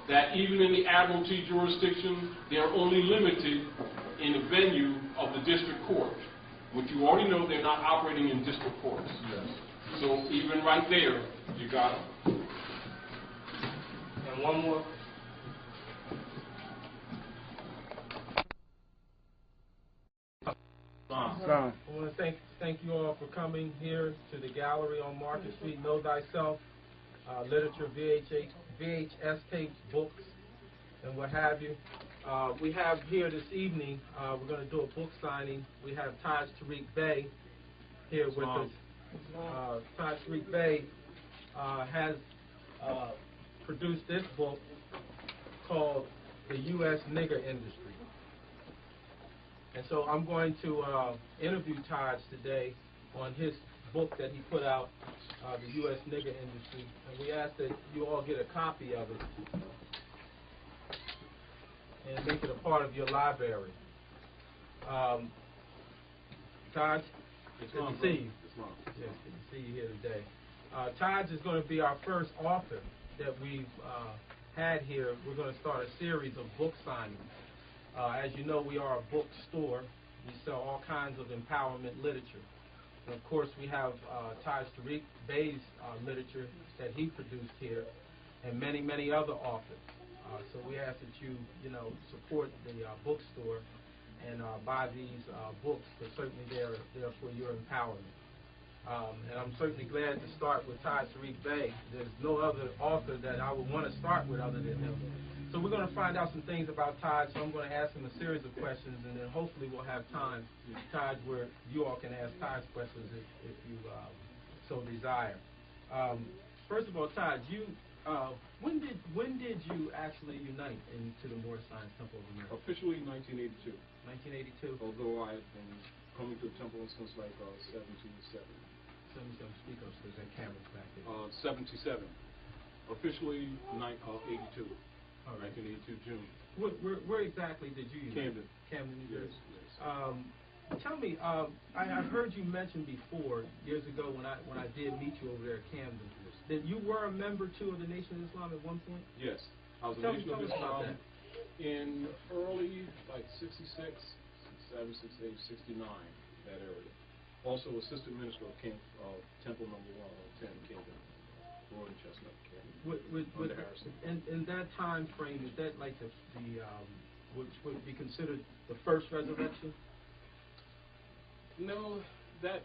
that even in the admiralty jurisdiction, they're only limited in the venue of the district court, which you already know they're not operating in district courts. Yes. So even right there, you got them. And one more. I want to thank you all for coming here to the gallery on Market Street. Know Thyself, literature, VHS tapes, books, and what have you. We have here this evening, we're going to do a book signing. We have Tarik Bey here with us. Tarik Bey has produced this book called The U.S. Nigger Industry. And so I'm going to interview Taj today on his book that he put out, The U.S. Nigger Industry. And we ask that you all get a copy of it and make it a part of your library. Taj, good to see you. Yes, good to see you here today. Taj is going to be our first author that we've had here. We're going to start a series of book signings. As you know, we are a bookstore. We sell all kinds of empowerment literature. And of course, we have Tarik Bey's literature that he produced here, and many, many other authors. So we ask that you support the bookstore and buy these books, because certainly they're for your empowerment. And I'm certainly glad to start with Tarik Bey. There's no other author that I would want to start with other than him. So we're going to find out some things about Taj. So I'm going to ask him a series of questions, and then hopefully we'll have time, Taj, where you all can ask Taj questions if you so desire. First of all, Taj, When did you actually unite into the Moorish Science Temple of America? Officially 1982. 1982. Although I had been coming to the temple since like 77. 77. Speak up, so that camera's back there. 77. Officially 82. All right. 1982 June. Where exactly did you unite? Camden. Camden, New Jersey. Yes. Tell me, I've heard you mention before, years ago when I did meet you over there at Camden, Yes. that you were a member too of the Nation of Islam at one point? Yes. I was a Tell Nation of us about Islam in early, like 66, 67, 68, 69, that area. Also assistant minister of Temple number 10, Camden. Royal Chestnut, Camden. Harrison. In that time frame, is that like the would be considered the first resurrection? No, that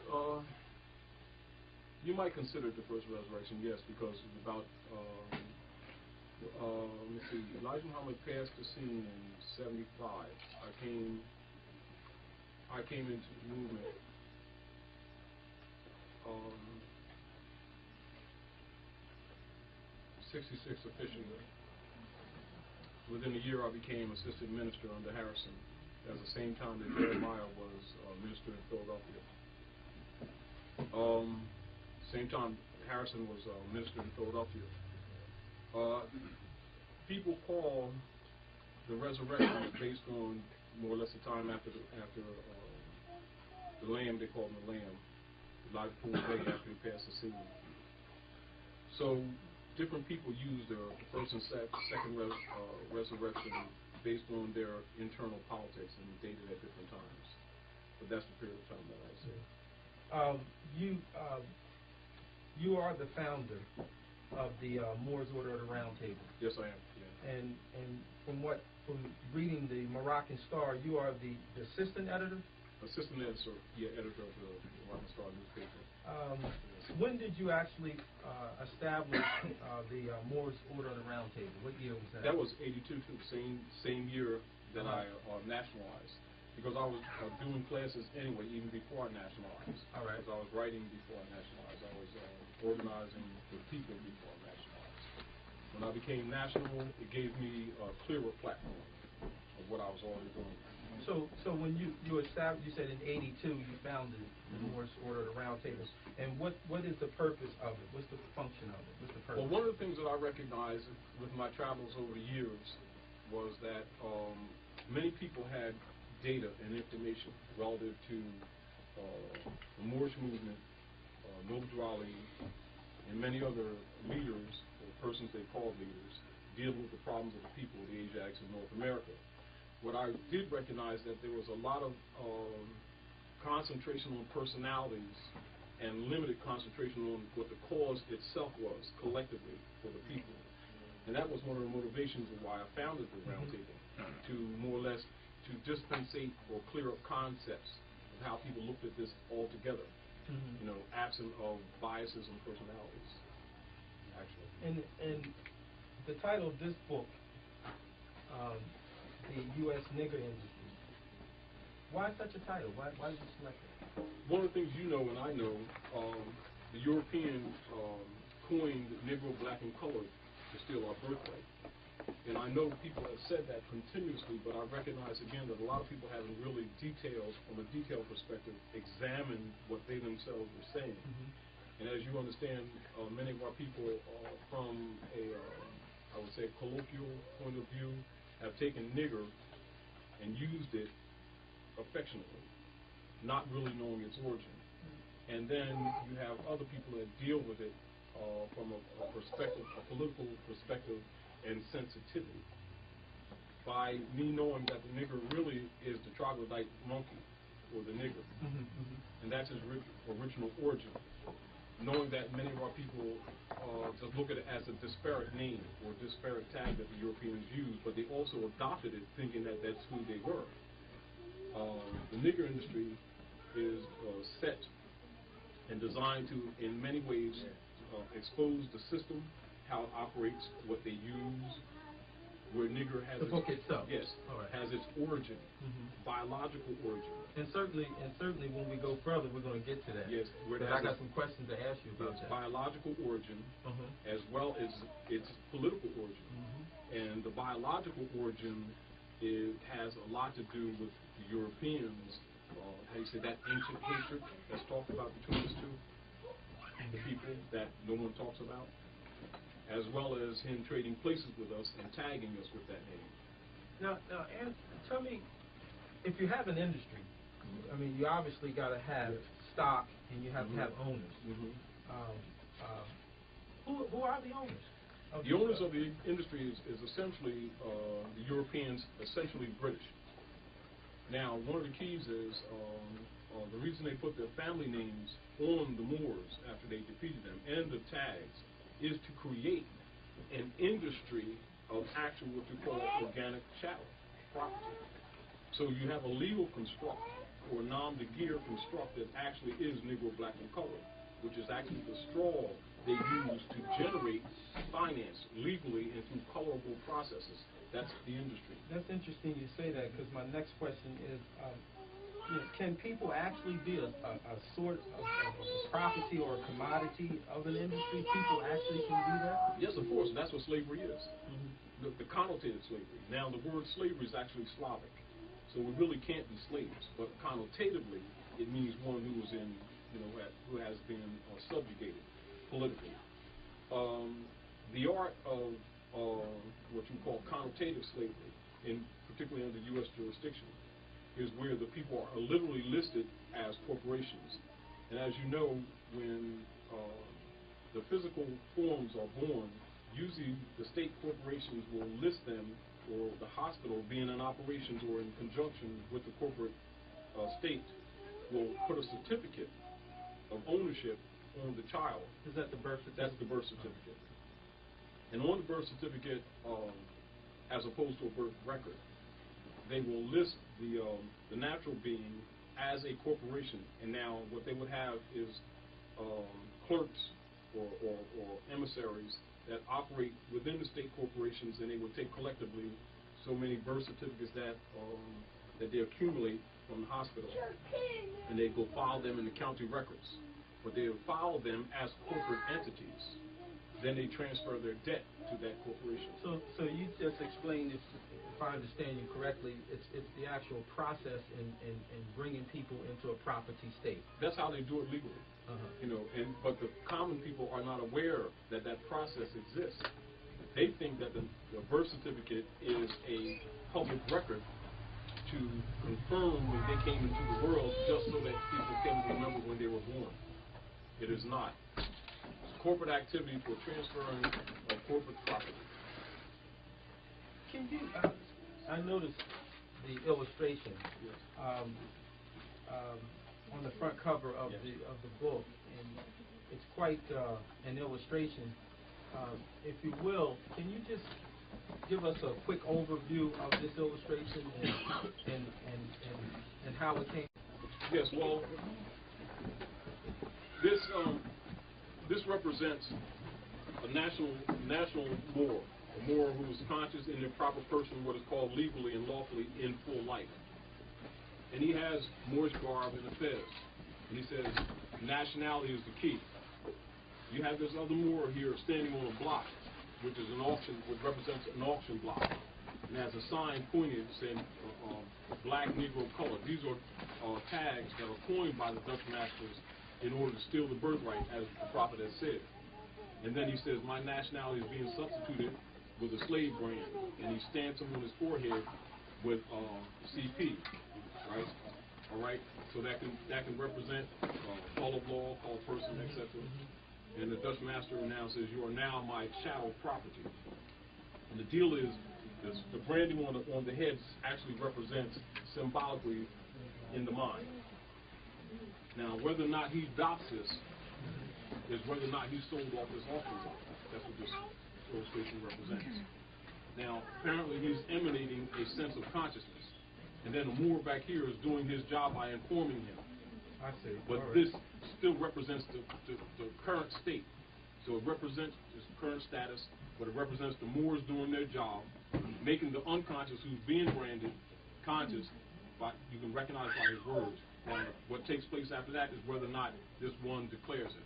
you might consider it the first resurrection, yes, because about let's see, Elijah Muhammad passed the scene in 75. I came into the movement 66 officially. Within a year, I became assistant minister under Harrison, at the same time that Jeremiah was minister in Philadelphia. Same time Harrison was minister in Philadelphia. People call the resurrection based on more or less the time after the Lamb. They call him the Lamb. Elijah Poole Day after he passed the scene. So different people use the first and second resurrection based on their internal politics and dated at different times. But that's the period of time that I say. You are the founder of the Moors Order of the Round Table. Yes, I am. Yeah. And from reading the Moroccan Star, you are the assistant editor? Assistant editor, editor of the Moroccan Star newspaper. When did you actually establish the Moors Order of the Round Table? What year was that? That was 82, too, same year that I nationalized. Because I was doing classes anyway, even before I nationalized. All right. Because I was writing before I nationalized. I was organizing with people before I nationalized. When I became national, it gave me a clearer platform of what I was already doing. So when you established, you said in 82 you founded the Moorish Order of the Round Table. And what is the purpose of it? What's the function of it? What's the purpose? Well, one of the things that I recognized with my travels over the years was that many people had data and information relative to the Moorish movement, Noble Drew Ali, and many other leaders, or persons they called leaders, dealing with the problems of the people of the Asiatics of North America. What I did recognize that there was a lot of concentration on personalities and limited concentration on what the cause itself was collectively for the people. And that was one of the motivations of why I founded the Round Table, to more or less to dispensate or clear up concepts of how people looked at this altogether, you know, absent of biases and personalities, actually. And the title of this book, the U.S. Nigger Industry, why such a title? Why did you select it? One of the things you know and I know, the European coined Negro, Black, and Colored to steal our birthright. And I know people have said that continuously, but I recognize again that a lot of people haven't really from a detailed perspective, examined what they themselves were saying. And as you understand, many of our people from I would say, colloquial point of view, have taken nigger and used it affectionately, not really knowing its origin. And then you have other people that deal with it from a perspective, a political perspective and sensitivity. By me knowing that the nigger really is the troglodyte monkey, or the nigger, and that's his original origin. Knowing that many of our people just look at it as a disparate name or disparate tag that the Europeans use, but they also adopted it thinking that that's who they were. The nigger industry is set and designed to, in many ways, expose the system, how it operates, what they use, where Negro has The book itself. Yes, All right. has its origin, Mhm. biological origin. And certainly when we go further, we're going to get to that. Yes, where it But I has got a- some questions to ask you about Its that. biological origin, Mhm. as well as its political origin. Mhm. And the biological origin has a lot to do with the Europeans, how you say, that ancient hatred that's talked about between us two, the people that no one talks about, as well as him trading places with us and tagging us with that name. Now, and tell me, if you have an industry, I mean, you obviously got to have stock and you have to have owners. Who are the owners? The owners of the industry is essentially the Europeans, essentially British. Now, one of the keys is the reason they put their family names on the Moors after they defeated them and the tags is to create an industry of actual what you call organic chattel property. So you have a legal construct or nom de guerre construct that actually is Negro, black, and colored, which is actually the straw they use to generate finance legally and through colorable processes. That's the industry. That's interesting you say that, because my next question is, can people actually be a sort of property or a commodity of an industry? People actually can do that? Yes, of course. That's what slavery is. The connotated slavery. Now, the word slavery is actually Slavic, so we really can't be slaves. But connotatively, it means one who is in, who has been subjugated politically. The art of what you call connotative slavery, particularly under U.S. jurisdiction, is where the people are literally listed as corporations. And as you know, when the physical forms are born, usually the state corporations will list them, or the hospital being in operations or in conjunction with the corporate state will put a certificate of ownership on the child. Is that the birth certificate? That's the birth certificate. And on the birth certificate, as opposed to a birth record, they will list the natural being as a corporation. And now what they would have is clerks or emissaries that operate within the state corporations, and they would take collectively so many birth certificates that they accumulate from the hospital, and they go file them in the county records. But they would file them as corporate entities. Then they transfer their debt to that corporation. So you just explained, if I understand you correctly, it's the actual process in bringing people into a property state. That's how they do it legally. But the common people are not aware that that process exists. They think that the birth certificate is a public record to confirm when they came into the world, just so that people can remember when they were born. It is not. It's corporate activity for transferring of corporate property. Can you? I noticed the illustration on the front cover of the book, and it's quite an illustration. If you will, can you just give us a quick overview of this illustration and how it came? Yes. Well, this represents a national Moor, a Moor who is conscious in their proper person, what is called legally and lawfully in full life. And he has Moorish garb and a fez. And he says nationality is the key. You have this other Moor here standing on a block, which is an auction, which represents an auction block, and has a sign pointed saying black, Negro, colored. These are tags that are coined by the Dutch masters in order to steal the birthright, as the prophet has said. And then he says, my nationality is being substituted with a slave brand, and he stamps him on his forehead with CP, right? All right, so that can represent call of law, call of person, etc. And the Dutch master now says, you are now my chattel property. And the deal is, the branding on the heads actually represents symbolically in the mind. Now, whether or not he adopts this is whether or not he sold off this auction block. That's what this illustration represents. Now, apparently he's emanating a sense of consciousness. And then the Moor back here is doing his job by informing him. I see. But this still represents the current state. So it represents his current status, but it represents the Moors doing their job making the unconscious who's being branded conscious. You can recognize by his words. And what takes place after that is whether or not this one declares it.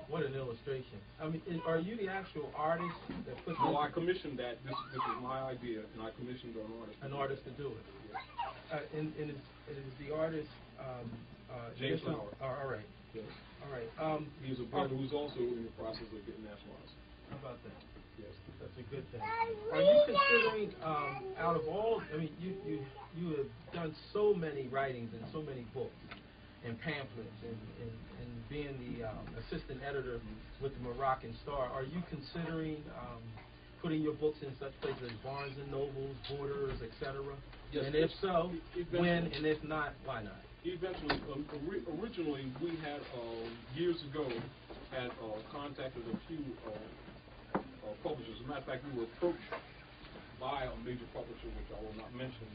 What an illustration. I mean, are you the actual artist that put No, I commissioned that. This is my idea, and I commissioned an artist. to do it? Yes. And is the artist James Mr. Lauer. All right. Yes. All right. He's a brother who's also in the process of getting nationalized. How about that? Yes. That's a good thing. Are you considering, out of all, I mean, you have done so many writings and so many books and pamphlets and being the assistant editor with the Moroccan Star, are you considering putting your books in such places as Barnes and Nobles, Borders, etc.? Yes. And if so, Eventually. when? And if not, why not? Eventually, originally we had years ago had contacted a few publishers. As a matter of fact, we were approached by a major publisher, which I will not mention,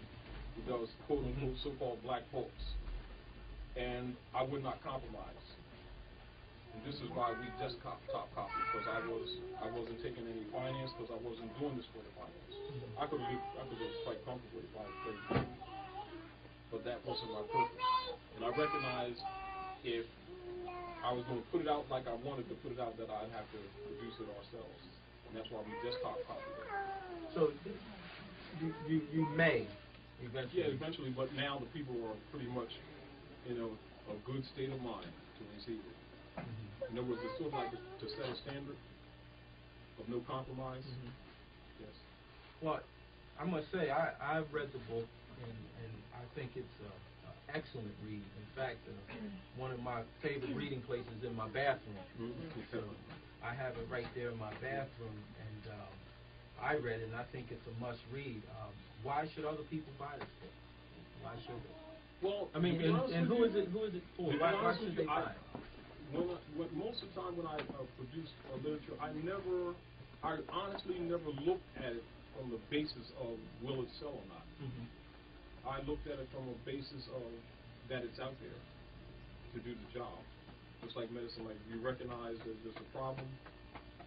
who does quote-unquote so-called black books. And I would not compromise. And this is why we just top copy, because I wasn't taking any finance, because I wasn't doing this for the finance. I could live quite comfortably if I played, but that wasn't my purpose. And I recognized if I was going to put it out like I wanted to put it out, that I'd have to produce it ourselves. And that's why we just top copied it. So you may eventually. Yeah, eventually, but now the people are pretty much in a good state of mind to receive it. Mm-hmm. In other words, it's sort of like to set a standard of no compromise. Mm-hmm. Yes. Well, I must say, I've read the book, and I think it's an excellent read. In fact, one of my favorite reading places in my bathroom. Mm-hmm. So I have it right there in my bathroom, and I read it, and I think it's a must-read. Why should other people buy this book? Why should they? Well, I mean, and who is it for? Why should they buy it? Most of the time when I produce literature, I honestly never looked at it from the basis of will it sell or not. Mm-hmm. I looked at it from a basis of that it's out there to do the job. Just like medicine, like you recognize that there's a problem,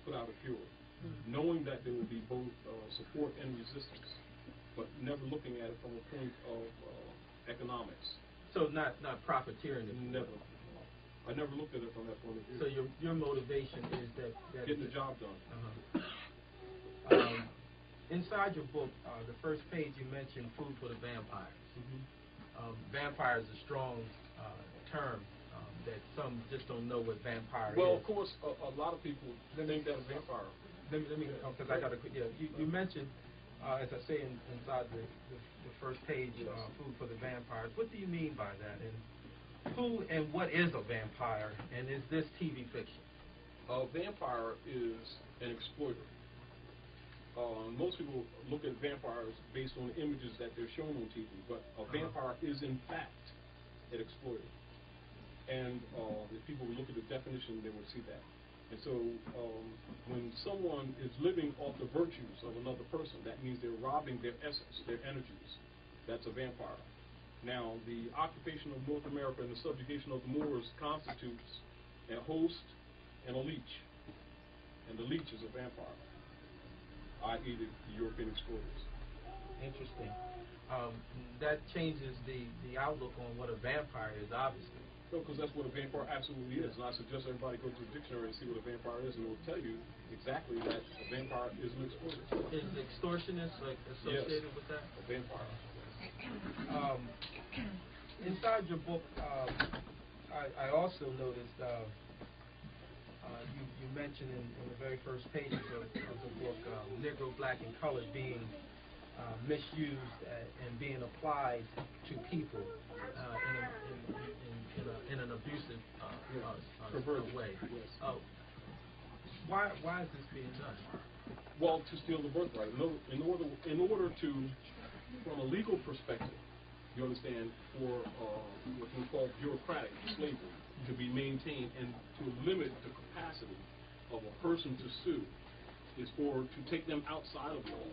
put out a cure. Mm-hmm. Knowing that there will be both support and resistance, but never looking at it from a point of economics. So not profiteering. Never. I never looked at it from that point of view. So your motivation is that getting the job done. Uh-huh. Inside your book, the first page, you mentioned food for the vampires. Mm-hmm. Vampire is a strong term that some just don't know what vampire is. Well, of course, a lot of people think that a vampire. Let me, because I got to. Yeah, you mentioned, as I say inside the first page, food for the vampires. What do you mean by that? And who and what is a vampire? And is this TV fiction? A vampire is an exploiter. Most people look at vampires based on the images that they're shown on TV, but a vampire is in fact an exploiter. And if people would look at the definition, they would see that. And so when someone is living off the virtues of another person, that means they're robbing their essence, their energies. That's a vampire. Now, the occupation of North America and the subjugation of the Moors constitutes a host and a leech. And the leech is a vampire, i.e. the European explorers. Interesting. That changes the outlook on what a vampire is, obviously. No, because that's what a vampire absolutely is. And I suggest everybody go to the dictionary and see what a vampire is, and it will tell you exactly that a vampire is an exploiter. Is extortionist associated with that? A vampire. Inside your book, I also noticed you mentioned in the very first pages of the book Negro, Black, and Colored being misused and being applied to people in an abusive way. Yes. Why is this being done? Well, to steal the birthright. In order to, from a legal perspective, you understand, for what we call bureaucratic slavery to be maintained and to limit the capacity of a person to sue is to take them outside of law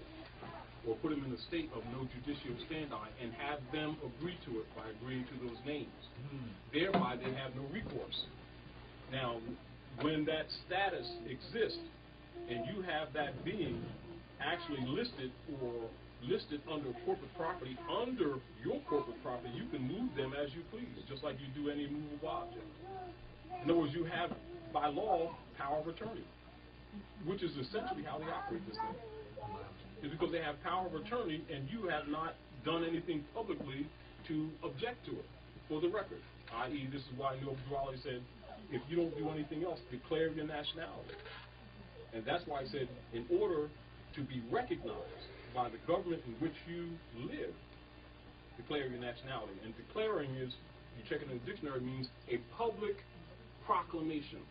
or put them in a state of no judicial standi and have them agree to it by agreeing to those names. Thereby, they have no recourse. Now, when that status exists and you have that being actually listed under corporate property, under your corporate property, you can move them as you please, just like you do any movable object. In other words, you have, by law, power of attorney, which is essentially how they operate this thing. It's because they have power of attorney, and you have not done anything publicly to object to it, for the record. I.e., this is why Neil Abdullah said, if you don't do anything else, declare your nationality. And that's why I said, in order to be recognized by the government in which you live, declare your nationality. And declaring is, you check it in the dictionary, means a public proclamation.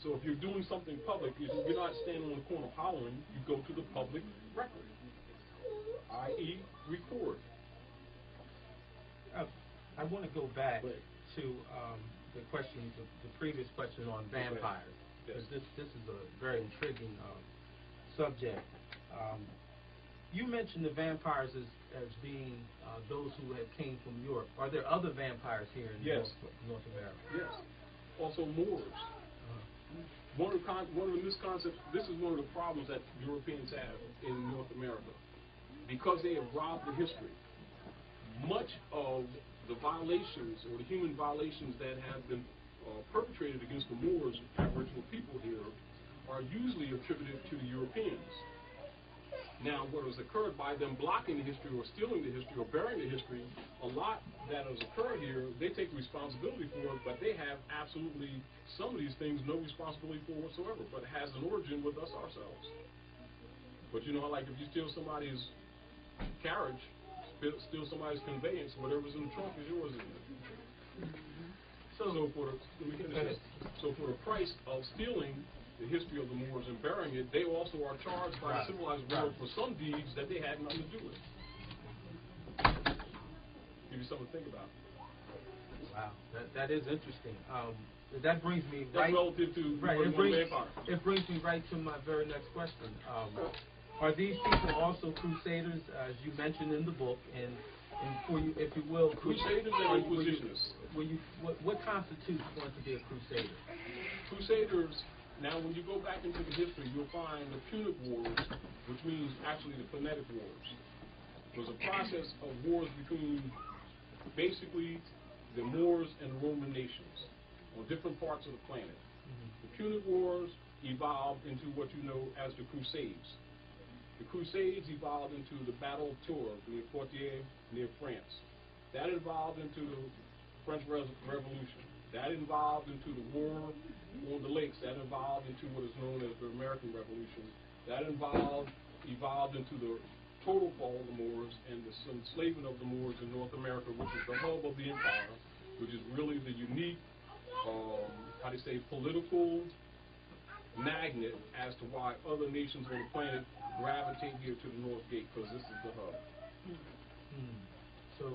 So if you're doing something public, you're not standing on the corner hollering, you go to the public record, i.e. record. I want to go back to the questions, the previous question on vampires. Yes. This is a very intriguing subject. You mentioned the vampires as being those who had came from Europe. Are there other vampires here in North America? Yes. Also Moors. One of the misconceptions, this is one of the problems that Europeans have in North America. Because they have robbed the history, much of the violations or the human violations that have been perpetrated against the Moors, Aboriginal people here, are usually attributed to the Europeans. Now, what has occurred by them blocking the history or stealing the history or burying the history, a lot that has occurred here, they take responsibility for it, but they have absolutely, some of these things, no responsibility for whatsoever, but it has an origin with us ourselves. But you know, like if you steal somebody's carriage, steal somebody's conveyance, whatever's in the trunk is yours, isn't it? So for the price of stealing the history of the Moors and burying it, they also are charged by the civilized world for some deeds that they had nothing to do with. Give you something to think about. Wow, that is interesting. That brings me That's relative to vampire. It brings me right to my very next question. Are these people also crusaders, as you mentioned in the book, and for you, if you will, Crusaders and Inquisitionists. What constitutes one to be a crusader? Crusaders, now when you go back into the history, you'll find the Punic Wars, which means actually the Phonetic Wars, was a process of wars between basically the Moors and the Roman nations on different parts of the planet. The Punic Wars evolved into what you know as the Crusades. The Crusades evolved into the Battle of Tours near Poitiers, near France. That evolved into the French Revolution. That evolved into the War on the Lakes. That evolved into what is known as the American Revolution. That evolved into the total fall of the Moors and the enslavement of the Moors in North America, which is the hub of the empire, which is really the unique, political magnet as to why other nations on the planet gravitate here to the North Gate, because this is the hub. So,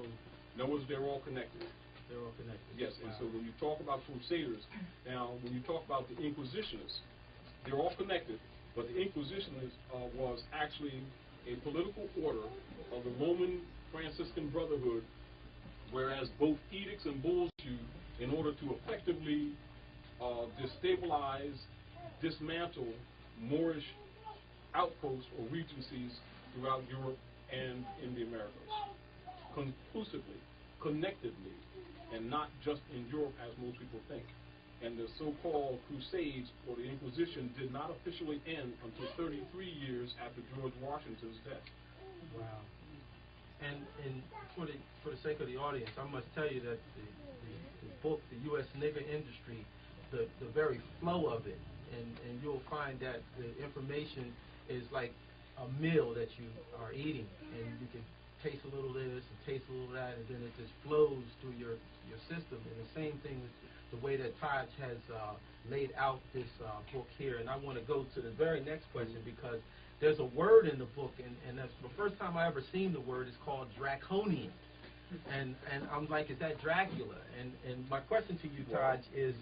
in other words, they're all connected. They're all connected. Yes, and so when you talk about Crusaders, now when you talk about the Inquisitionists, they're all connected, but the Inquisitionists was actually a political order of the Roman Franciscan Brotherhood, whereas both edicts and bulls issued in order to effectively destabilize, dismantle Moorish outposts or regencies throughout Europe and in the Americas, conclusively, connectedly, and not just in Europe as most people think. And the so-called Crusades or the Inquisition did not officially end until 33 years after George Washington's death. Wow. And for the sake of the audience, I must tell you that the book, The U.S. Nigger Industry, the very flow of it, and you'll find that the information is like a meal that you are eating, and you can taste a little of this and taste a little of that, and then it just flows through your system. And the same thing with the way that Taj has laid out this book here. And I want to go to the very next question, because there's a word in the book, and that's the first time I ever seen the word. It's called draconian. And I'm like, is that Dracula? And my question to you, Taj, is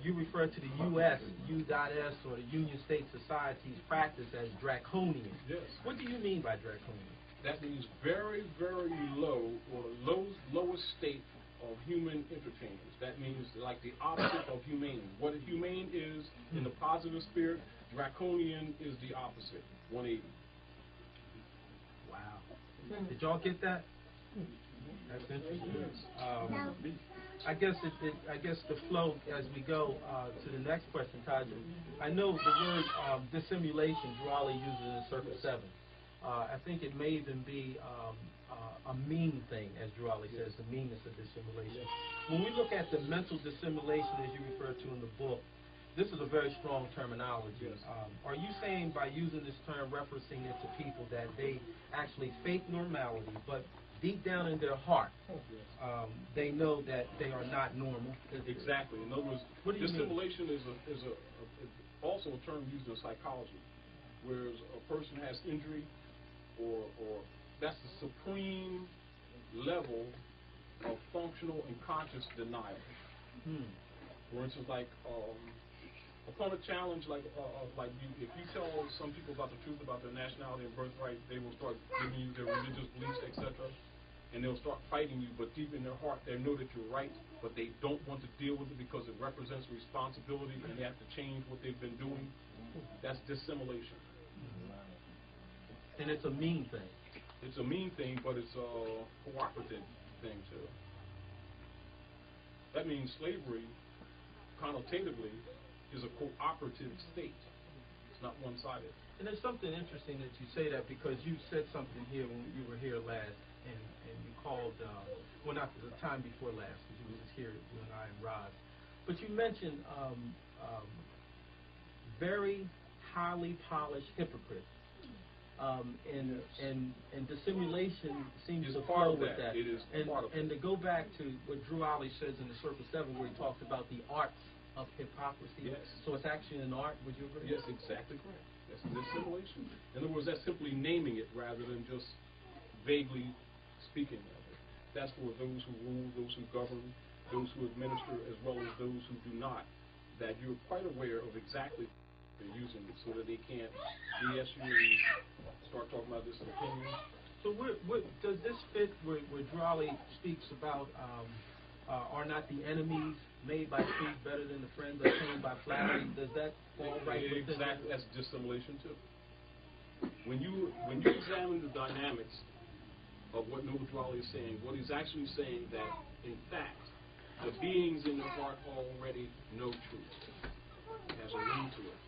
you refer to the U.S., U.S. or the Union State Society's practice as draconian. Yes. What do you mean by draconian? That means very, very low, or lowest state of human entertainers. That means like the opposite of humane. What humane is in the positive spirit, draconian is the opposite, 180. Wow. Did y'all get that? That's interesting. I guess the flow as we go to the next question, Taja. I know the word dissimulation Raleigh uses in Circle 7. I think it may even be a mean thing, as Raleigh says, the meanness of dissimulation. When we look at the mental dissimulation, as you refer to in the book, this is a very strong terminology. Are you saying by using this term, referencing it to people, that they actually fake normality, but deep down in their heart, they know that they are not normal? Exactly. In other words, dissimulation is also a term used in psychology, whereas a person has injury, or that's the supreme level of functional and conscious denial. For instance, like upon a challenge, if you tell some people about the truth about their nationality and birthright, they will start giving you their religious beliefs, etc., and they'll start fighting you. But deep in their heart, they know that you're right, but they don't want to deal with it because it represents responsibility, and they have to change what they've been doing. That's dissimulation. And it's a mean thing. It's a mean thing, but it's a cooperative thing too. That means slavery, connotatively, is a cooperative state. It's not one-sided. And there's something interesting that you say that, because you said something here when you were here last, and you called, well, not the time before last, because you were just here, you and I and Rod. But you mentioned very highly polished hypocrites. And dissimulation seems to flow with that. It is part of it. And to go back to what Drew Ollie says in the Circle 7, where he talks about the arts of hypocrisy. Yes. So it's actually an art, would you agree? Yes, exactly correct. That's dissimulation. In other words, that's simply naming it rather than just vaguely speaking of it. That's for those who rule, those who govern, those who administer, as well as those who do not, that you're quite aware of exactly they're using it, so that they can't BS you and start talking about this opinion. So what does this fit where Drawley speaks about are not the enemies made by truth better than the friends obtained by flattery? Does that fall right within? Exactly, that's dissimulation too. When you examine the dynamics of what Noble Drawley is saying, what he's actually saying that, in fact, the beings in their heart already know truth. It has a ring to it.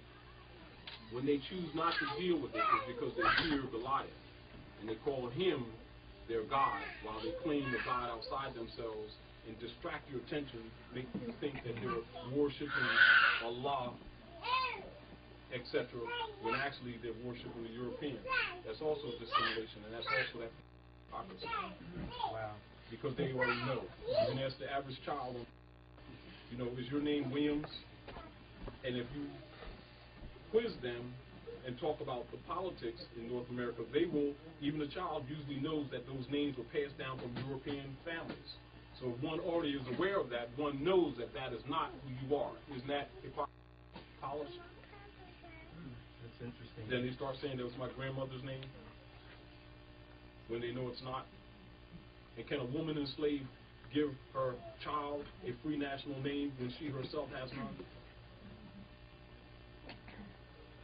When they choose not to deal with it, it's because they fear Goliath, and they call him their God, while they claim a God outside themselves and distract your attention, make you think that they're worshiping Allah, etc., when actually they're worshiping the European. That's also dissimulation, and that's also that hypocrisy. Wow. Because they already know. You can ask the average child, is your name Williams? And if you quiz them and talk about the politics in North America, they will, even a child usually knows that those names were passed down from European families. So if one already is aware of that, one knows that that is not who you are. Isn't that polished? That's interesting. Then they start saying that was my grandmother's name when they know it's not. And can a woman enslaved give her child a free national name when she herself has none?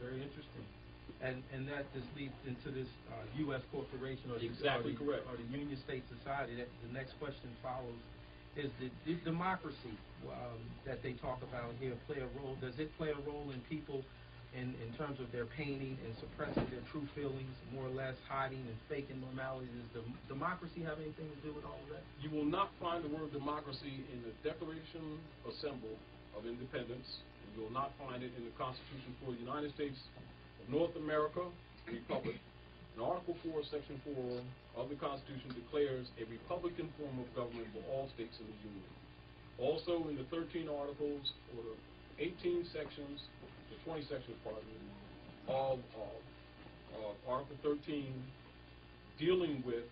Very interesting. And that just leads into this U.S. corporation or exactly correct. Or the Union State Society. That the next question follows is the democracy that they talk about here play a role? Does it play a role in people in terms of their painting and suppressing their true feelings, more or less hiding and faking normality? Does democracy have anything to do with all of that? You will not find the word democracy in the Declaration Assembled of Independence. You will not find it in the Constitution for the United States of North America, Republic. And Article 4, Section 4 of the Constitution declares a Republican form of government for all states in the Union. Also, in the 13 articles, or the 18 sections, the 20 sections, pardon me, of Article 13, dealing with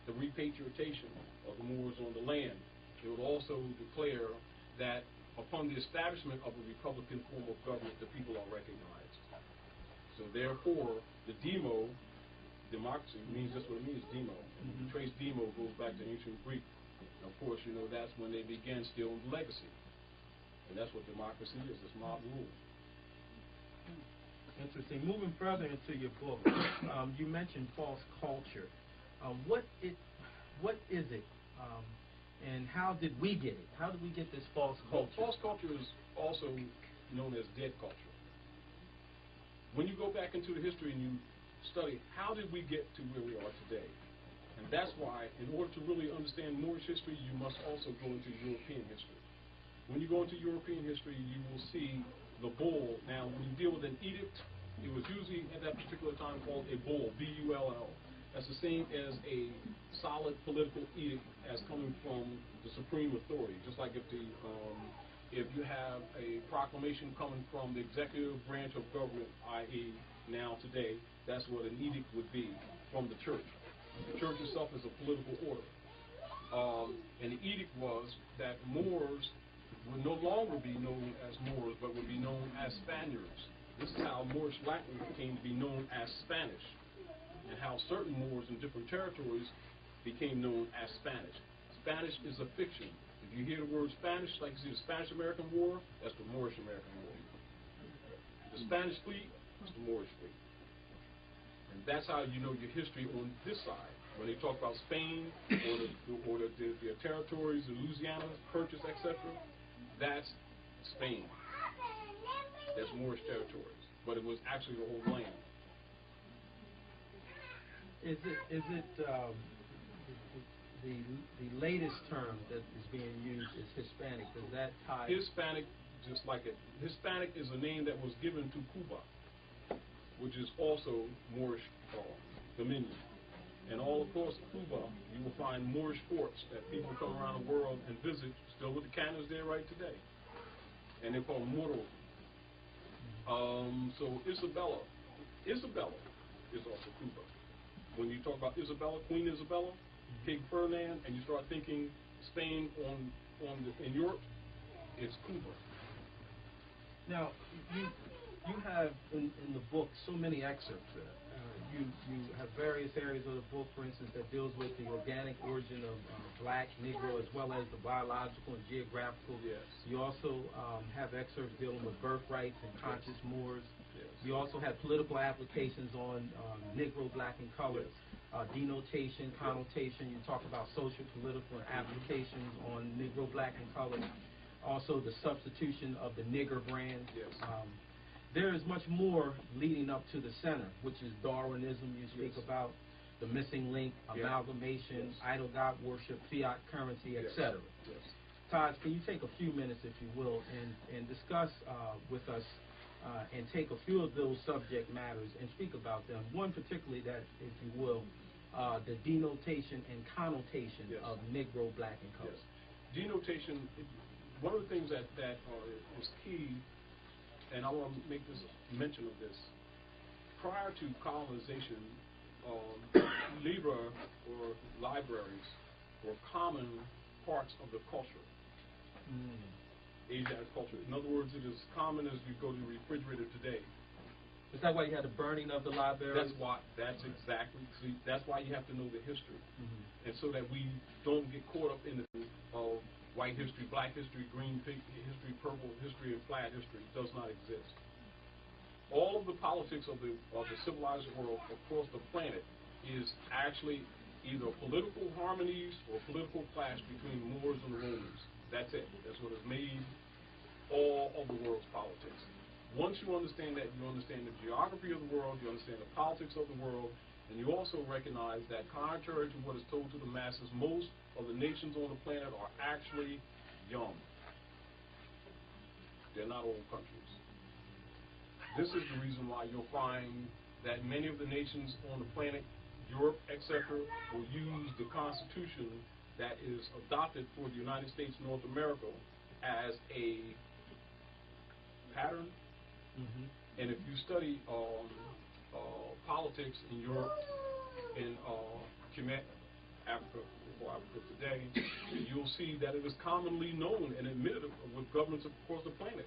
the repatriation of the Moors on the land, it would also declare that upon the establishment of a Republican form of government, the people are recognized. So therefore, the democracy means just what it means, demo. And if you trace demo, it goes back to ancient Greek, And of course, you know, that's when they began stealing the legacy. And that's what democracy is, it's mob rule. Interesting. Moving further into your book, you mentioned false culture. What is it, and how did we get it? How did we get this false culture? Well, false culture is also known as dead culture. When you go back into the history and you study, how did we get to where we are today? And that's why, in order to really understand Moorish history, you must also go into European history. When you go into European history, you will see the bull. Now, when you deal with an edict, it was usually at that particular time called a bull, B-U-L-L. That's the same as a solid political edict as coming from the supreme authority. Just like if you have a proclamation coming from the executive branch of government, i.e. now today, that's what an edict would be from the church. The church itself is a political order. And the edict was that Moors would no longer be known as Moors, but would be known as Spaniards. This is how Moorish Latin came to be known as Spanish, and how certain Moors in different territories became known as Spanish. Spanish is a fiction. If you hear the word Spanish, like you see the Spanish-American War, that's the Moorish-American War. The Spanish fleet is the Moorish fleet. And that's how you know your history on this side. When they talk about Spain or the territories, the Louisiana Purchase, etc., that's Spain. That's Moorish territories. But it was actually the whole land. Is it the latest term that is being used is Hispanic? Does that tie? Hispanic, just like it. Hispanic is a name that was given to Cuba, which is also Moorish dominion. And all across Cuba, you will find Moorish forts that people come around the world and visit, still with the cannons there right today. And they're called Moro. So Isabella is also Cuba. When you talk about Isabella, Queen Isabella, King Ferdinand, and you start thinking Spain in Europe, it's Cuba. Now, you have in the book so many excerpts. You have various areas of the book, for instance, that deals with the organic origin of black, Negro, as well as the biological and geographical. Yes. You also have excerpts dealing with birthrights and conscious Moors. Yes. You also have political applications on Negro, black, and colored. Yes. Denotation, connotation. You talk about social, political, and applications on Negro, black, and colored. Also, the substitution of the nigger brand. Yes. There is much more leading up to the center, which is Darwinism. You speak Yes. about the missing link, amalgamation, Yes. idol god worship, fiat currency, etc. Yes. Taj, can you take a few minutes, if you will, and discuss with us and take a few of those subject matters and speak about them? One particularly that, if you will, the denotation and connotation Yes. of Negro, black, and colored. Yes. Denotation, one of the things that is key, and I want to make this mention of this. Prior to colonization, libra or libraries were common parts of the culture, Asiatic culture. In other words, it is common as you go to the refrigerator today. Is that why you had the burning of the library? That's exactly. See, that's why you have to know the history, and so that we don't get caught up in the white history, black history, green history, purple history, and flat history. It does not exist. All of the politics of the civilized world across the planet is actually either political harmonies or political clash between Moors and the Romans. That's it. That's what has made all of the world's politics. Once you understand that, you understand the geography of the world, you understand the politics of the world, and you also recognize that contrary to what is told to the masses, most of the nations on the planet are actually young. They're not old countries. This is the reason why you'll find that many of the nations on the planet, Europe, etc., will use the Constitution that is adopted for the United States of North America as a pattern. And if you study politics in Europe, in Africa, before Africa today, you'll see that it is commonly known and admitted with governments across the planet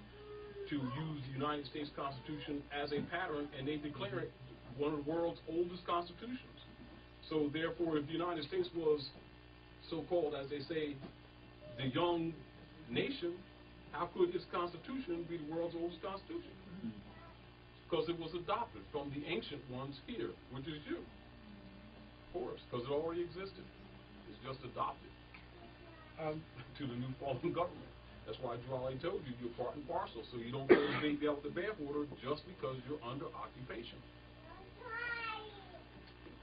to use the United States Constitution as a pattern, and they declare it one of the world's oldest constitutions. So therefore, if the United States was so-called, as they say, the young nation, how could its constitution be the world's oldest constitution? Because it was adopted from the ancient ones here, which is you. Of course, because it already existed. It's just adopted to the new fallen government. That's why Drawley told you you're part and parcel, so you don't throw the baby out with the bathwater just because you're under occupation.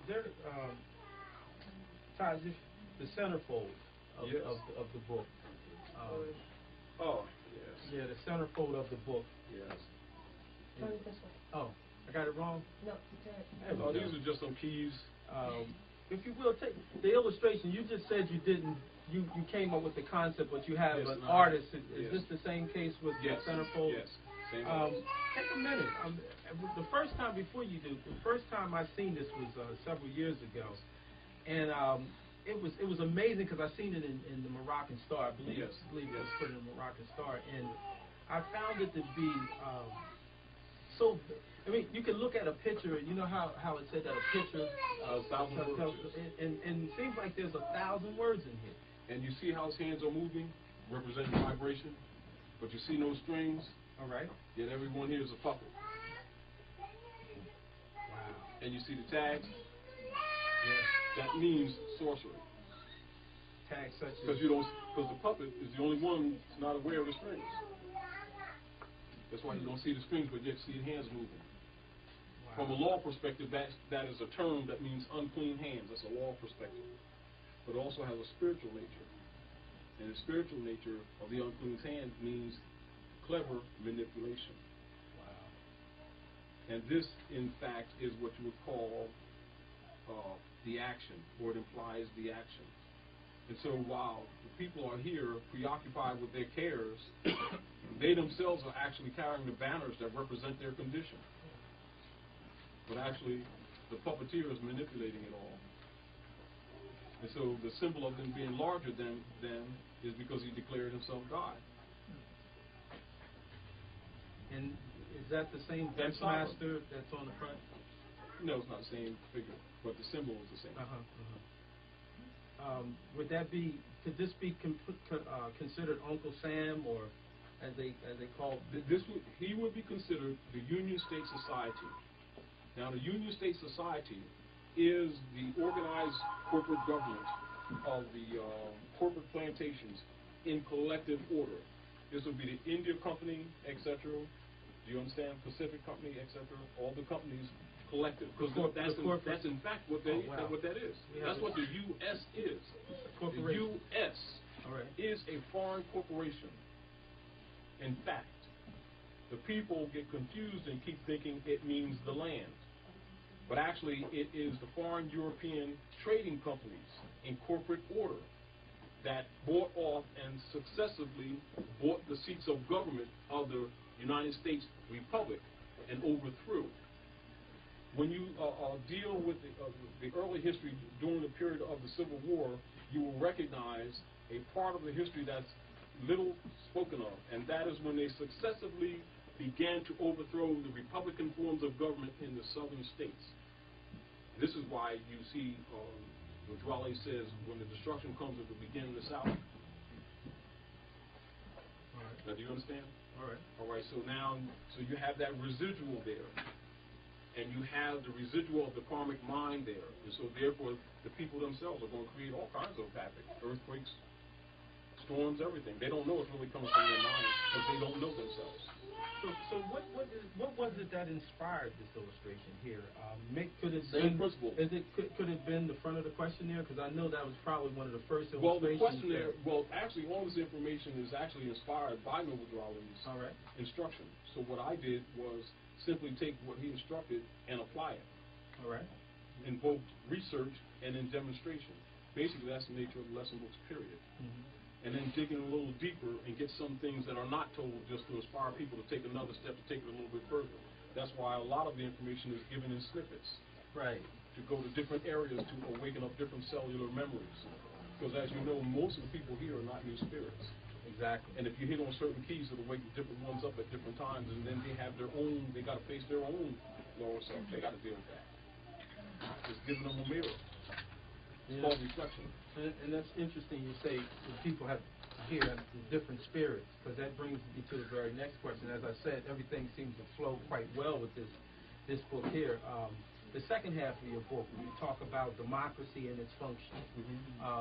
There, Taj, the centerfold of, Yes. of the book. Oh, yes. Yeah, the centerfold of the book. Yes. Turn it this way. Oh, I got it wrong? No, you turn it. There we Oh, go. these are just some keys. If you will, take the illustration. You just said you didn't, you came up with the concept, but you have Yes, an no, artist. Is yes. this the same case with Yes. the centerfold? Yes. Same Take a minute. The first time, before you do, the first time I seen this was several years ago, and it was amazing because I seen it in the Moroccan Star. I believe Yes. it was put in the Moroccan Star, and I found it to be so. I mean, you can look at a picture. You know how it said that a picture. 1,000 words. And it seems like there's 1,000 words in here. And you see how his hands are moving, representing vibration, but you see no strings. All right. Yet everyone here is a puppet. Wow. And you see the tags. Yeah. That means sorcery. Tags such as. Because the puppet is the only one that's not aware of the strings. That's why you don't see the strings, but yet see the hands moving. Wow. From a law perspective, that is a term that means unclean hands. That's a law perspective. But it also has a spiritual nature. And the spiritual nature of the unclean hand means clever manipulation. Wow. And this, in fact, is what you would call the action, or it implies the action. And so while the people are here preoccupied with their cares, they themselves are actually carrying the banners that represent their condition. But actually, the puppeteer is manipulating it all. And so the symbol of him being larger than them is because he declared himself God. And is that the same That's master that's on the front? No, it's not the same figure, but the symbol is the same. Would that be? Could this be considered Uncle Sam, or as they call? He would be considered the Union State Society. Now, the Union State Society is the organized corporate government of the corporate plantations in collective order. This would be the India Company, etc. Do you understand? Pacific Company, etc. All the companies collective, because that's in fact what they what that is. That's what the U.S. is. The U.S. is a foreign corporation. In fact, the people get confused and keep thinking it means the land. But actually, it is the foreign European trading companies in corporate order that bought off and successively bought the seats of government of the United States Republic and overthrew. When you deal with the early history during the period of the Civil War, you will recognize a part of the history that's little spoken of, and that is when they successively began to overthrow the Republican forms of government in the southern states. This is why you see what Dwale says, when the destruction comes, it will begin in the south. All right. Now, do you understand? All right. All right, so you have that residual there. And you have the residual of the karmic mind there. And so therefore, the people themselves are going to create all kinds of havoc. Earthquakes, storms, everything. They don't know it's really coming from their mind because they don't know themselves. So what was it that inspired this illustration here? Could it Same principle. Could it have been the front of the questionnaire? Because I know that was probably one of the first illustrations. Well, the questionnaire, actually all this information is actually inspired by Noble Dwale's instruction. So what I did was simply take what he instructed and apply it. All right. In both research and in demonstration. Basically, that's the nature of the lesson books, period. And then digging a little deeper and get some things that are not told just to inspire people to take another step, to take it a little bit further. That's why a lot of the information is given in snippets. Right. To go to different areas to awaken up different cellular memories. Because as you know, most of the people here are not new spirits. Exactly. And if you hit on certain keys, it'll wake different ones up at different times, and then they have their own, they got to face their own lower self. They got to deal with that. Just giving them a mirror. It's called reflection. And that's interesting you say that people have here the different spirits, because that brings me to the very next question. As I said, everything seems to flow quite well with this book here. The second half of your book, you talk about democracy and its function,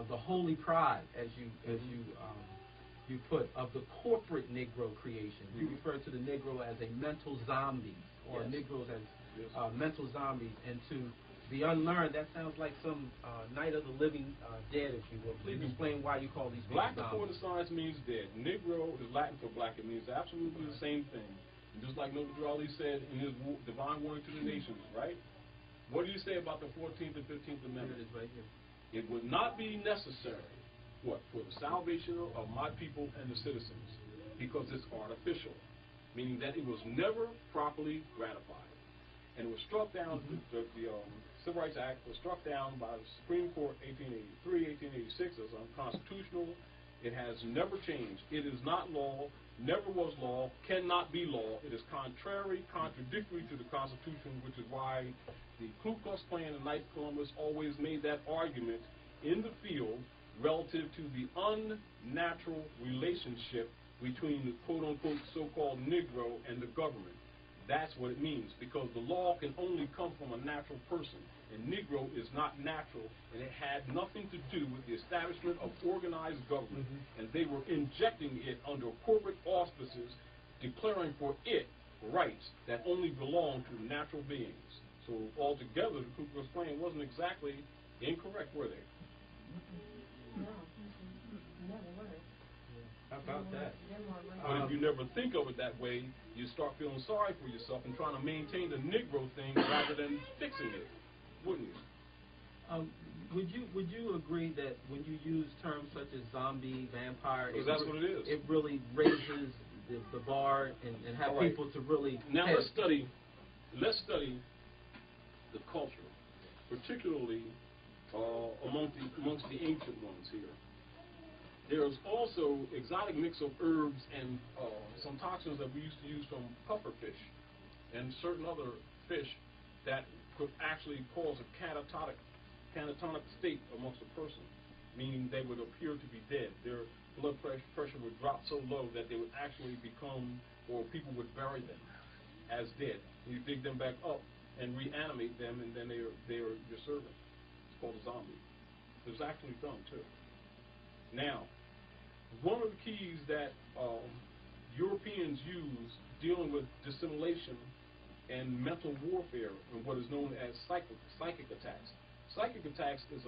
the holy pride, as you put, of the corporate Negro creation. You refer to the Negro as a mental zombie, or Negroes as mental zombies, and to the unlearned, that sounds like some Night of the Living Dead, if you will. Please explain why you call these people Black, zombies. according to science, means dead. Negro is Latin for black. It means absolutely the same thing. And just like Noble Drew Ali said in his Divine Warning to the Nations, right? What do you say about the 14th and 15th Amendment? It is right here. It would not be necessary, what, for the salvation of my people and the citizens, because it's artificial, meaning that it was never properly ratified. And it was struck down, the Civil Rights Act was struck down by the Supreme Court 1883, 1886 as unconstitutional. It has never changed. It is not law, never was law, cannot be law. It is contradictory to the Constitution, which is why the Ku Klux Klan and Knights of Columbus always made that argument in the field relative to the unnatural relationship between the quote-unquote so-called Negro and the government. That's what it means, because the law can only come from a natural person, and Negro is not natural, and it had nothing to do with the establishment of organized government, and they were injecting it under corporate auspices, declaring for it rights that only belong to natural beings. So altogether, the Ku Klux Klan wasn't exactly incorrect, were they? No, never were. How about that? But if you never think of it that way, you start feeling sorry for yourself and trying to maintain the Negro thing rather than fixing it, wouldn't you? Would you agree that when you use terms such as zombie, vampire, That's what it is. It really raises the bar and have people to really now let's study the culture, particularly amongst the ancient ones here. There's also exotic mix of herbs and some toxins that we used to use from pufferfish and certain other fish that could actually cause a catatonic state amongst a person, meaning they would appear to be dead. Their blood pressure would drop so low that they would actually become, or people would bury them as dead. You dig them back up and reanimate them, and then they are your servant. It's called a zombie. It was actually done too. Now, one of the keys that Europeans use dealing with dissimulation and mental warfare and what is known as psychic attacks. Psychic attacks is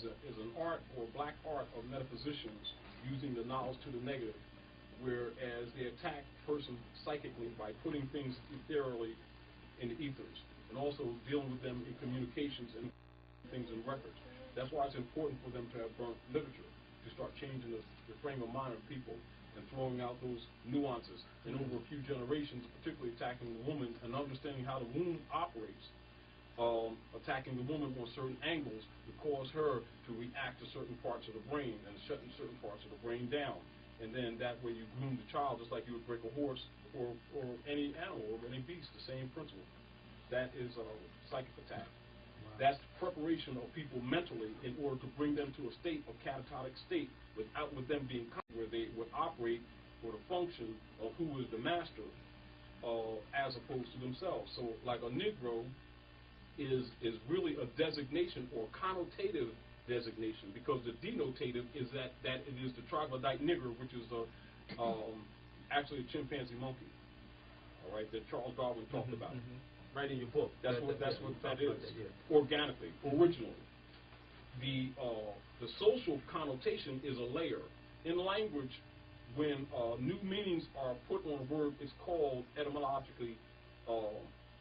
an art or black art of metaphysicians using the knowledge to the negative, whereas they attack a person psychically by putting things ethereally in the ethers and also dealing with them in communications and things in records. That's why it's important for them to have burnt literature, to start changing the frame of mind of people and throwing out those nuances. And over a few generations, particularly attacking the woman and understanding how the womb operates, attacking the woman on certain angles to cause her to react to certain parts of the brain and shutting certain parts of the brain down. And then that way you groom the child just like you would break a horse or any animal or any beast, the same principle. That is a psychic attack. That's preparation of people mentally in order to bring them to a state of catatonic state with them being where they would operate for the function of who is the master as opposed to themselves. So like a Negro is really a designation or connotative designation, because the denotative is that it is the troglodyte nigger, which is actually a chimpanzee monkey, all right, that Charles Darwin talked about. Right in your book. That's what that is. Organically, originally. The social connotation is a layer. In language, when new meanings are put on a word, it's called etymologically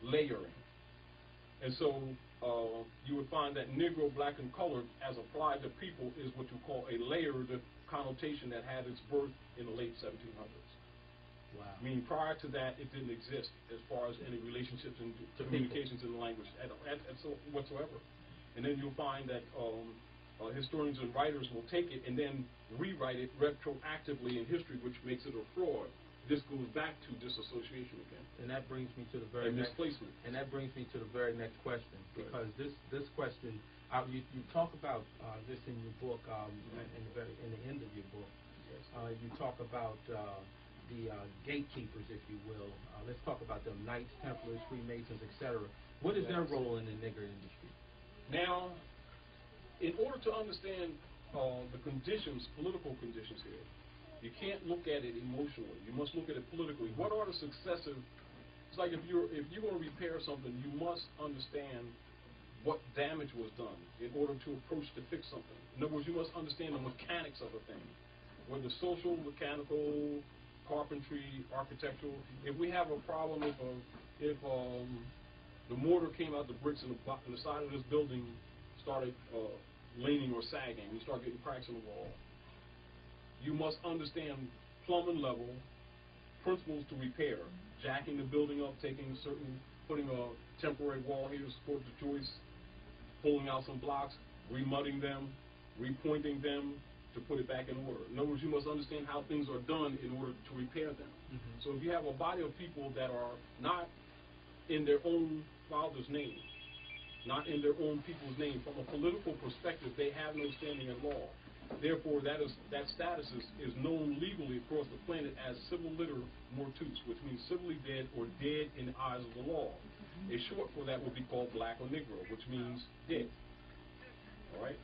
layering. And so you would find that Negro, black, and colored, as applied to people, is what you call a layered connotation that had its birth in the late 1700s. Wow. I mean, prior to that, it didn't exist as far as any relationships and communications in the language whatsoever. And then you'll find that historians and writers will take it and then rewrite it retroactively in history, which makes it a fraud. This goes back to disassociation again. And that brings me to the very and next misplacement. And that brings me to the very next question, because this question You talk about this in your book, in the end of your book. You talk about the gatekeepers, if you will. Let's talk about them: Knights, Templars, Freemasons, etc. What is their role in the nigger industry? Now, in order to understand the conditions, political conditions here, you can't look at it emotionally. You must look at it politically. What are the successive? It's like if you're going to repair something, you must understand what damage was done in order to approach to fix something. In other words, you must understand the mechanics of a thing, whether social, mechanical, carpentry, architectural. If we have a problem, if the mortar came out the bricks in the side of this building started leaning or sagging, you start getting cracks in the wall, you must understand plumbing level principles to repair, jacking the building up, putting a temporary wall here to support the joists, pulling out some blocks, remudding them, repointing them to put it back in order. In other words, you must understand how things are done in order to repair them. So if you have a body of people that are not in their own father's name, not in their own people's name, from a political perspective, they have no standing in law. Therefore, that status is known legally across the planet as civil liter mortuus, which means civilly dead or dead in the eyes of the law. A short for that would be called black or negro, which means dead. All right?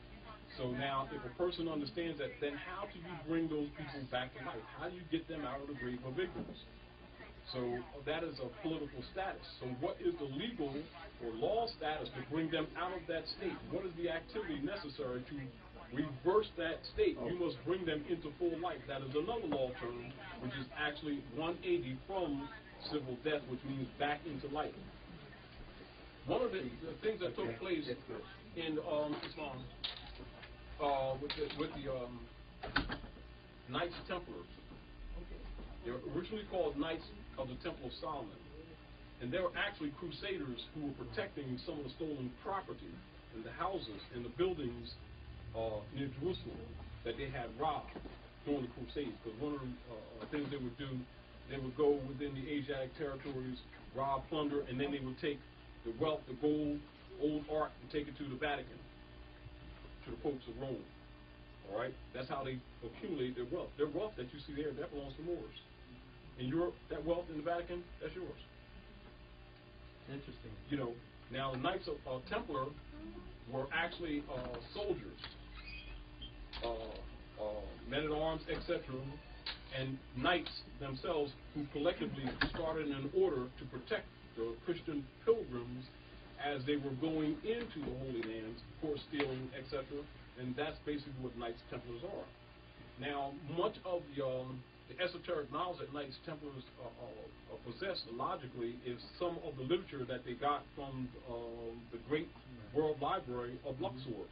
So now, if a person understands that, then how do you bring those people back to life? How do you get them out of the grave of ignorance? So that is a political status. So what is the legal or law status to bring them out of that state? What is the activity necessary to reverse that state? You must bring them into full life. That is another law term, which is actually 180 from civil death, which means back into life. One of the things that took place in Islam with the Knights Templars. They were originally called Knights of the Temple of Solomon, and they were actually crusaders who were protecting some of the stolen property in the houses and the buildings near Jerusalem that they had robbed during the Crusades. Because one of the things they would do, they would go within the Asiatic territories, rob, plunder, and then they would take the wealth, the gold, old art, and take it to the Vatican, to the popes of Rome. All right? That's how they accumulate their wealth. Their wealth that you see there, that belongs to Moors. In Europe, that wealth in the Vatican, that's yours. Interesting. You know, now the Knights of Templar were actually soldiers, men-at-arms, etc., and knights themselves who collectively started an order to protect the Christian pilgrims as they were going into the Holy Lands, horse stealing, etc., and that's basically what Knights Templars are. Now, much of the esoteric knowledge that Knights Templars possess logically is some of the literature that they got from the great world library of Luxor,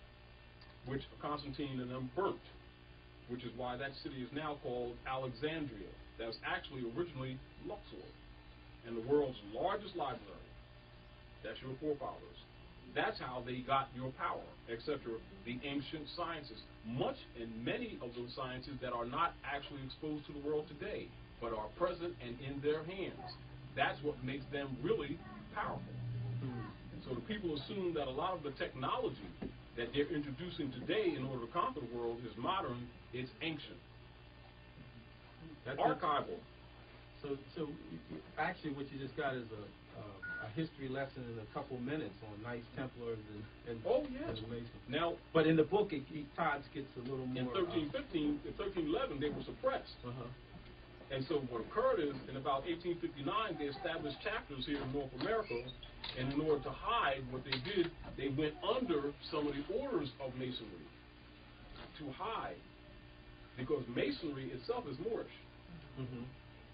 which Constantine and them burnt, which is why that city is now called Alexandria. That was actually originally Luxor, and the world's largest library. That's your forefathers. That's how they got your power, etc. The ancient sciences, many of those sciences that are not actually exposed to the world today, but are present and in their hands. That's what makes them really powerful. And so the people assume that a lot of the technology that they're introducing today in order to conquer the world is modern, it's ancient. That's archival. So actually what you just got is a history lesson in a couple minutes on Knights Templars and Masons. Now, but in the book, Todd gets a little more. In 1315, in 1311, they were suppressed. And so what occurred is, in about 1859, they established chapters here in North America, and in order to hide what they did, they went under some of the orders of Masonry to hide, because Masonry itself is Moorish.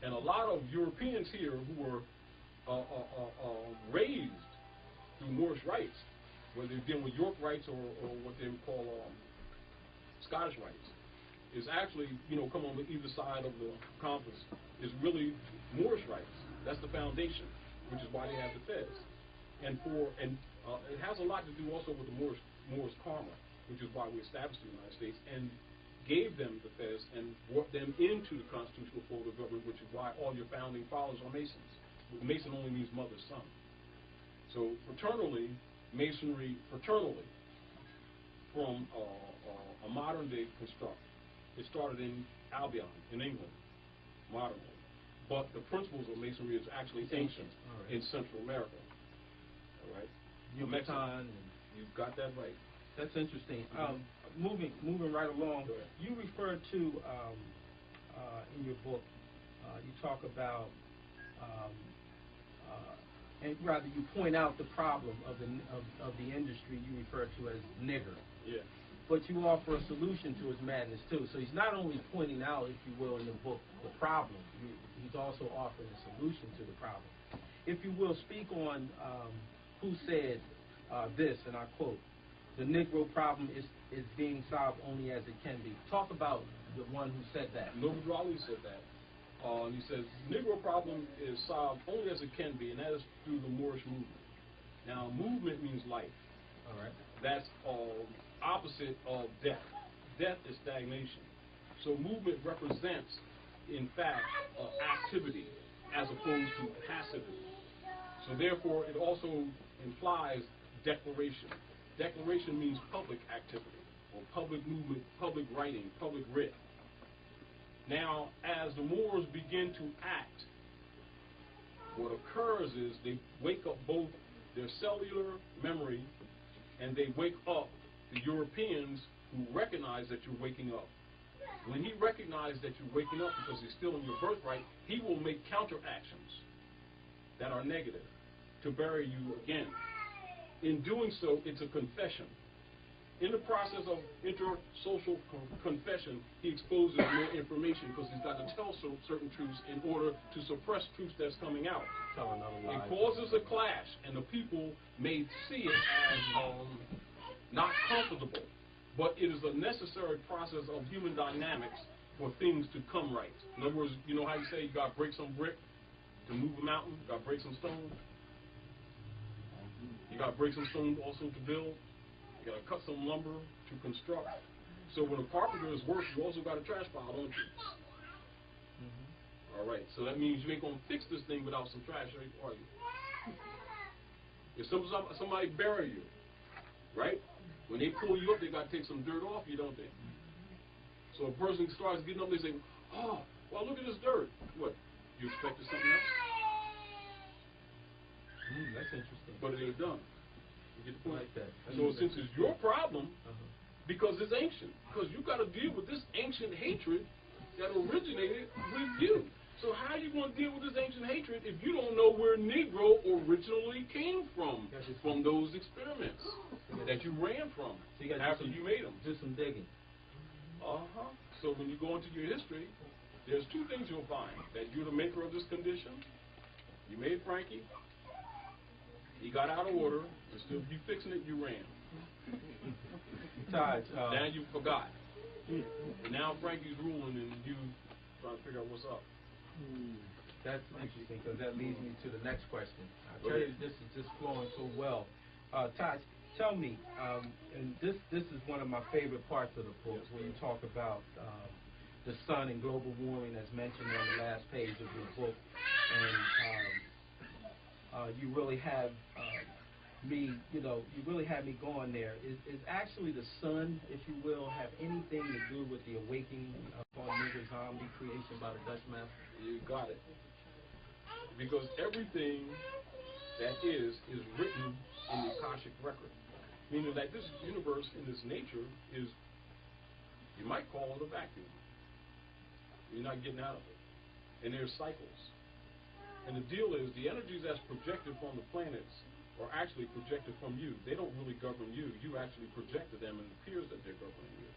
And a lot of Europeans here who were raised through Moorish rites, whether they're dealing with York rites or what they would call Scottish rites, is actually, come on either side of the compass, is really Moorish rites. That's the foundation, which is why they have the fez. And it has a lot to do also with the Moorish karma, which is why we established the United States and gave them the fez and brought them into the constitutional fold of government, which is why all your founding fathers are Masons. Mason only means mother's son. So fraternally, Masonry, from a modern-day construct. It started in Albion, in England, modern. But the principles of masonry is actually ancient in Central America. All right? Yucatan. And you've got that right. That's interesting. Moving right along, you refer to in your book, you talk about, and rather you point out the problem of the industry you refer to as nigger. Yeah. But you offer a solution to his madness too. So he's not only pointing out, if you will, in the book the problem, he's also offering a solution to the problem. If you will, speak on who said this, and I quote, "The Negro problem is being solved only as it can be." Talk about the one who said that. Noble Raleigh said that. He says, the Negro problem is solved only as it can be, and that is through the Moorish movement. Now, movement means life. All right. That's opposite of death. Death is stagnation. So movement represents, in fact, activity as opposed to passivity. So therefore, it also implies declaration. Declaration means public activity, or public movement, public writing, public writ. Now, as the Moors begin to act, what occurs is they wake up both their cellular memory and they wake up the Europeans who recognize that you're waking up. When he recognizes that you're waking up because he's still in your birthright, he will make counteractions that are negative to bury you again. In doing so, it's a confession. In the process of intersocial confession, he exposes more information because he's got to tell certain truths in order to suppress truths that's coming out. Tell another lie. It causes a clash, and the people may see it as not comfortable, but it is a necessary process of human dynamics for things to come right. In other words, you know how you say you got to break some brick to move a mountain? You got to break some stone? You got to break some stone also to build? You got to cut some lumber to construct. So when a carpenter is working, you also got a trash pile, don't you? All right. So that means you ain't gonna fix this thing without some trash, are you? If somebody bury you, right? When they pull you up, they got to take some dirt off you, don't they? So a person starts getting up, they say, "Oh, well, look at this dirt." What? You expected something else? That's interesting. But they're done. You get the point? Like that. So since it's your problem, because it's ancient, because you got to deal with this ancient hatred that originated with you. So how are you going to deal with this ancient hatred if you don't know where Negro originally came from those experiments that you ran from after you made them? Do some digging. So when you go into your history, there's two things you'll find. That you're the maker of this condition. You made Frankie. He got out of order. Instead of you fixing it, you ran. Besides, now you forgot. And now Frankie's ruling and you trying to figure out what's up. That's interesting because that leads me to the next question. I tell you, this is just flowing so well. Todd, tell me, and this is one of my favorite parts of the book, where you talk about the sun and global warming as mentioned on the last page of your book, and you really have me, you really had me going there. Is actually the sun, if you will, have anything to do with the awakening of nigger zombie creation by the Dutch master? You got it. Because everything that is written in the Akashic record. Meaning that this universe and this nature is, you might call it a vacuum. You're not getting out of it. And there's cycles. And the deal is, the energies that's projected from the planets are actually projected from you. They don't really govern you. You actually projected them, and it appears that they're governing you.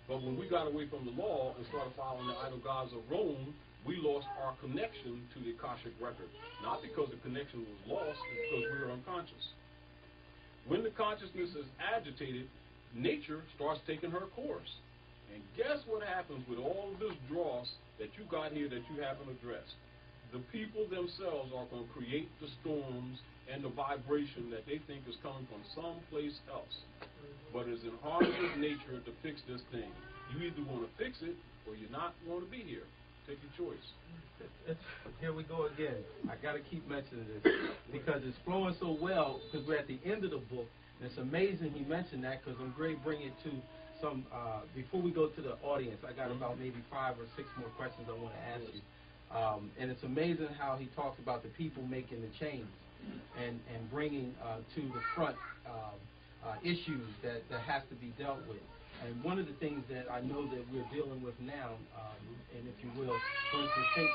But when we got away from the law and started following the idol gods of Rome, we lost our connection to the Akashic record. Not because the connection was lost, it's because we were unconscious. When the consciousness is agitated, nature starts taking her course. And guess what happens with all of this dross that you got here that you haven't addressed? The people themselves are going to create the storms and the vibration that they think is coming from someplace else. But it's in harmony with nature to fix this thing. You either want to fix it or you're not going to be here. Take your choice. Here we go again. I got to keep mentioning this because it's flowing so well, because we're at the end of the book, And it's amazing he mentioned that, because I'm going to bring it to some, before we go to the audience, I got about maybe 5 or 6 more questions I want to ask you. And it's amazing how he talks about the people making the change and bringing to the front issues that has to be dealt with. And one of the things that I know that we're dealing with now, and if you will, for instance,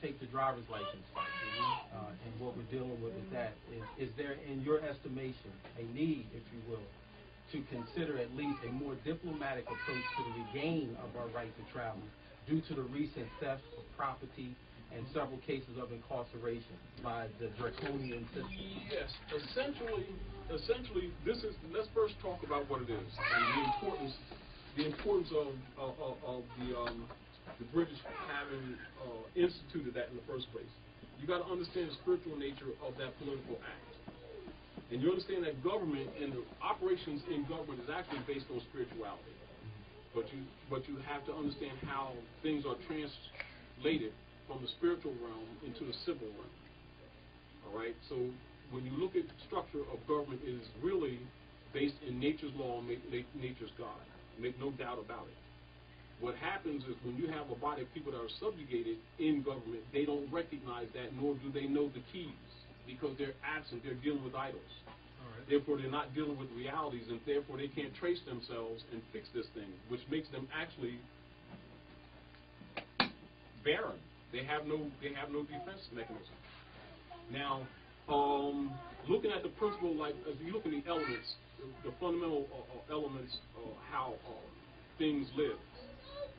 take the driver's license. And what we're dealing with is that. Is there, in your estimation, a need, if you will, to consider at least a more diplomatic approach to the regain of our right to travel due to the recent theft of property and several cases of incarceration by the draconian system? Yes, essentially, this is. Let's first talk about what it is and the importance of the British having instituted that in the first place. You got to understand the spiritual nature of that political act, and you understand that government and the operations in government is actually based on spirituality. But you have to understand how things are translated from the spiritual realm into the civil realm. All right. So when you look at the structure of government, it is really based in nature's law and nature's God. Make no doubt about it. What happens is when you have a body of people that are subjugated in government, they don't recognize that, nor do they know the keys, because they're absent. They're dealing with idols. Right. Therefore, they're not dealing with realities, and therefore they can't trace themselves and fix this thing, which makes them actually barren. They have no defense mechanism. Now, looking at the principle, like if you look at the elements, the fundamental elements of how things live.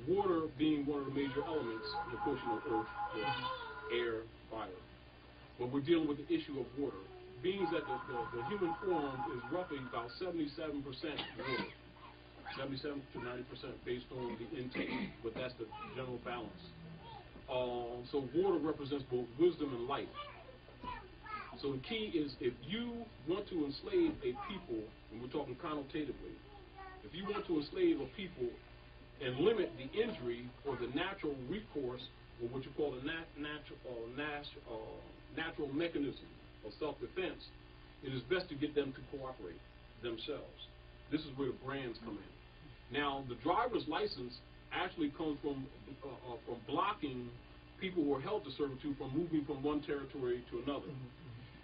Water being one of the major elements, of course, earth, air, fire. But we're dealing with the issue of water. Being that the human form is roughly about 77% water, 77 to 90% based on the intake, but that's the general balance. So water represents both wisdom and life. So the key is, if you want to enslave a people, and we're talking connotatively, if you want to enslave a people and limit the injury or the natural recourse, or what you call the natural mechanism of self-defense, it is best to get them to cooperate themselves. This is where the brands come in. Now, the driver's license actually comes from blocking people who are held to servitude from moving from one territory to another.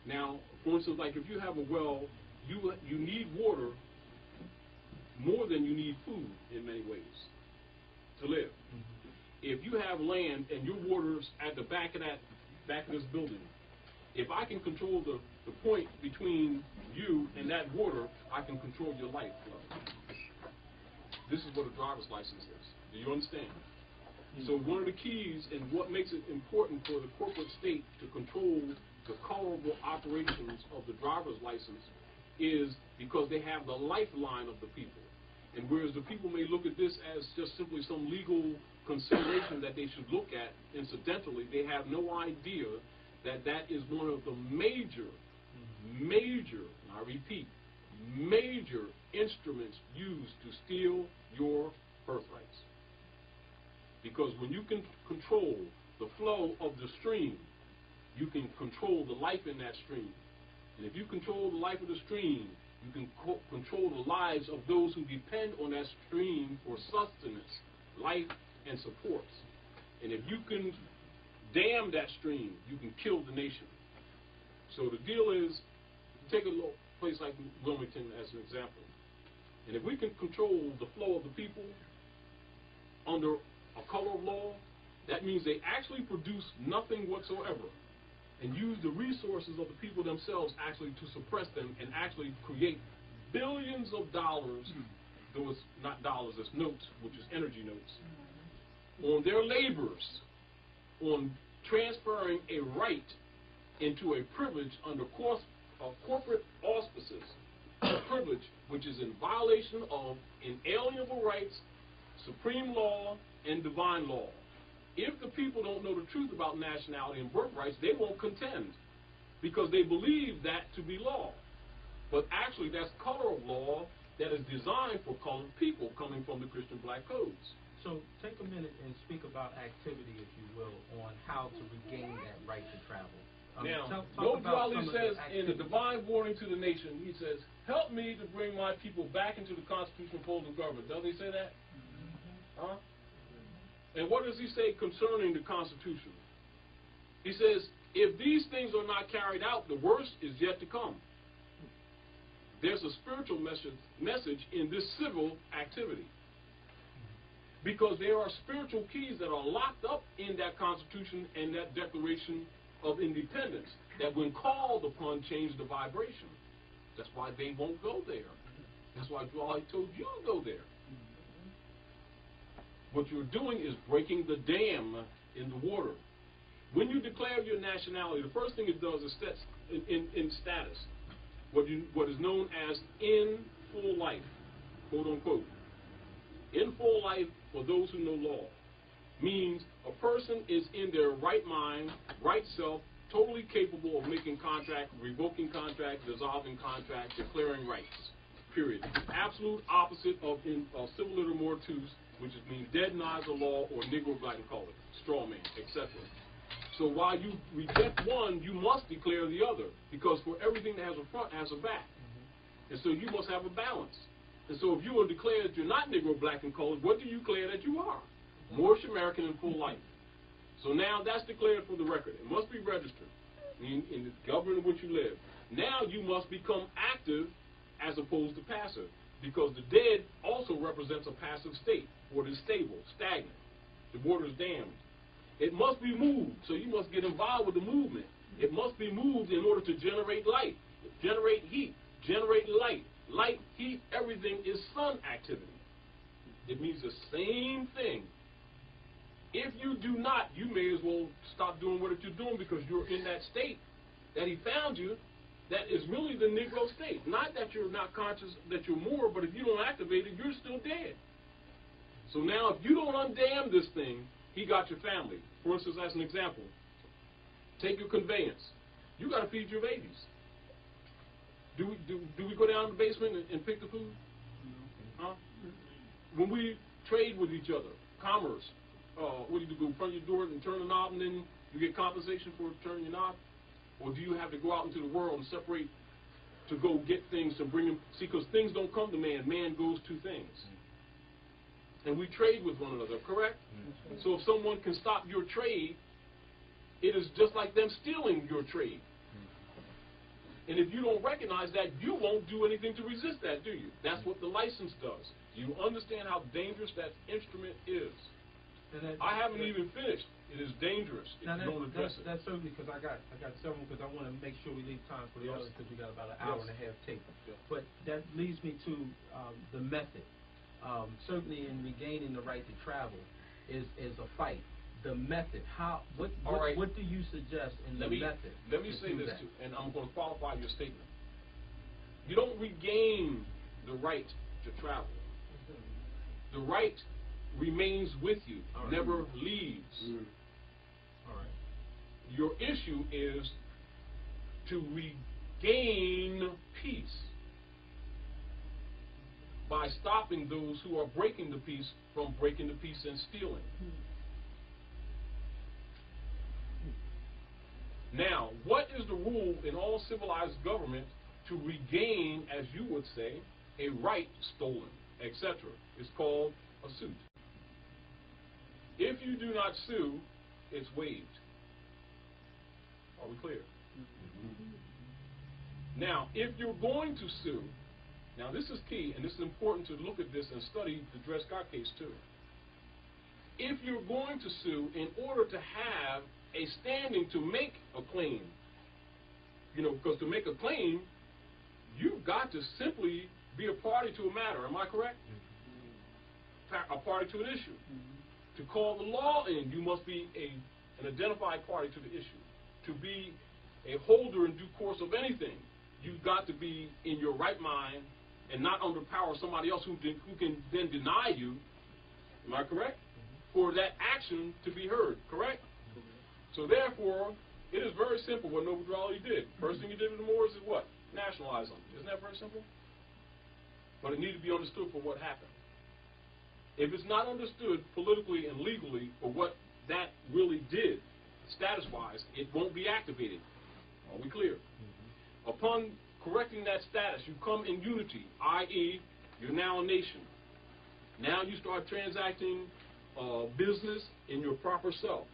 Now, for instance, like if you have a well, you need water more than you need food in many ways to live. If you have land and your water's at the back of this building, if I can control the point between you and that water, I can control your life flow. This is what a driver's license is. Do you understand? So one of the keys and what makes it important for the corporate state to control the colorable operations of the driver's license is because they have the lifeline of the people. And whereas the people may look at this as just simply some legal consideration that they should look at incidentally, they have no idea that that is one of the major, I repeat, major instruments used to steal your birthrights. Because when you can control the flow of the stream, you can control the life in that stream. And if you control the life of the stream, you can control the lives of those who depend on that stream for sustenance, life, and supports. And if you can dam that stream, you can kill the nation. So the deal is, take a little place like Wilmington as an example. And if we can control the flow of the people under a color of law, that means they actually produce nothing whatsoever and use the resources of the people themselves actually to suppress them and actually create billions of dollars, though it's not dollars, it's notes, which is energy notes, on their labors, on transferring a right into a privilege under corporate auspices, a privilege which is in violation of inalienable rights, supreme law, and divine law. If the people don't know the truth about nationality and birthrights, they won't contend because they believe that to be law. But actually, that's color of law that is designed for colored people coming from the Christian black codes. So take a minute and speak about activity, if you will, on how to regain that right to travel Now, talk Noble about some Ali of the says in the activities. divine warning to the nation, he says, help me to bring my people back into the constitutional fold of government. Doesn't he say that? Huh? And what does he say concerning the Constitution? He says, if these things are not carried out, the worst is yet to come. There's a spiritual message in this civil activity. Because there are spiritual keys that are locked up in that Constitution and that Declaration of Independence that when called upon change the vibration. That's why they won't go there. That's why I told you to go there. What you're doing is breaking the dam in the water. When you declare your nationality, the first thing it does is sets in status what is known as in full life, quote unquote. In full life, for those who know law, means a person is in their right mind, right self, totally capable of making contract, revoking contract, dissolving contract, declaring rights. Period. Absolute opposite of civil little more twos, which means dead knives of law or Negro black and colored, straw man, etc. So while you reject one, you must declare the other, because for everything that has a front has a back. And so you must have a balance. And so if you will declare that you're not Negro, black, and colored, what do you declare that you are? Moorish American in full life. So now that's declared for the record. It must be registered in the government in which you live. Now you must become active as opposed to passive, because the dead also represents a passive state, or it is stable, stagnant. The water is dammed. It must be moved, so you must get involved with the movement. It must be moved in order to generate light, generate heat, generate light. Light, heat, everything is sun activity. It means the same thing. If you do not, you may as well stop doing what you're doing, because you're in that state that he found you, that is really the Negro state. Not that you're not conscious that you're more, but if you don't activate it, you're still dead. So now if you don't undam this thing, he got your family. For instance, as an example, take your conveyance. You got to feed your babies. Do we go down to the basement and pick the food? Huh? When we trade with each other, commerce, what do you do? Go in front of your door and turn the knob, and then you get compensation for turning your knob? Or do you have to go out into the world and separate to go get things to bring them? See, because things don't come to man. Man goes to things. And we trade with one another, correct? So if someone can stop your trade, it is just like them stealing your trade. And if you don't recognize that, you won't do anything to resist that, do you? That's what the license does. You understand how dangerous that instrument is. I haven't even finished. It is dangerous if you don't address it. That's certainly, because I got several, because I want to make sure we leave time for the others, because we got about an hour and a half tape. But that leads me to the method. Certainly in regaining the right to travel is a fight. The method, what do you suggest in the method? Let me say this too, and I'm going to qualify your statement. You don't regain the right to travel. The right remains with you, never leaves. All right. Your issue is to regain peace by stopping those who are breaking the peace from breaking the peace and stealing. Now, what is the rule in all civilized government to regain, as you would say, a right stolen, etc.? It's called a suit. If you do not sue, it's waived. Are we clear? Now, if you're going to sue, now this is key, and this is important to look at this and study the Dred Scott case too. If you're going to sue, in order to have a standing to make a claim, because to make a claim, you've got to simply be a party to a matter. Am I correct? A party to an issue. To call the law in, you must be an identified party to the issue. To be a holder in due course of anything, you've got to be in your right mind and not under power of somebody else who can then deny you. Am I correct? For that action to be heard, correct? So therefore, it is very simple what Noble Ali did. First thing he did with the Moors is what? Nationalize them. Isn't that very simple? But it needs to be understood for what happened. If it's not understood politically and legally for what that really did, status-wise, it won't be activated. Are we clear? Upon correcting that status, you come in unity, i.e., you're now a nation. Now you start transacting business in your proper self,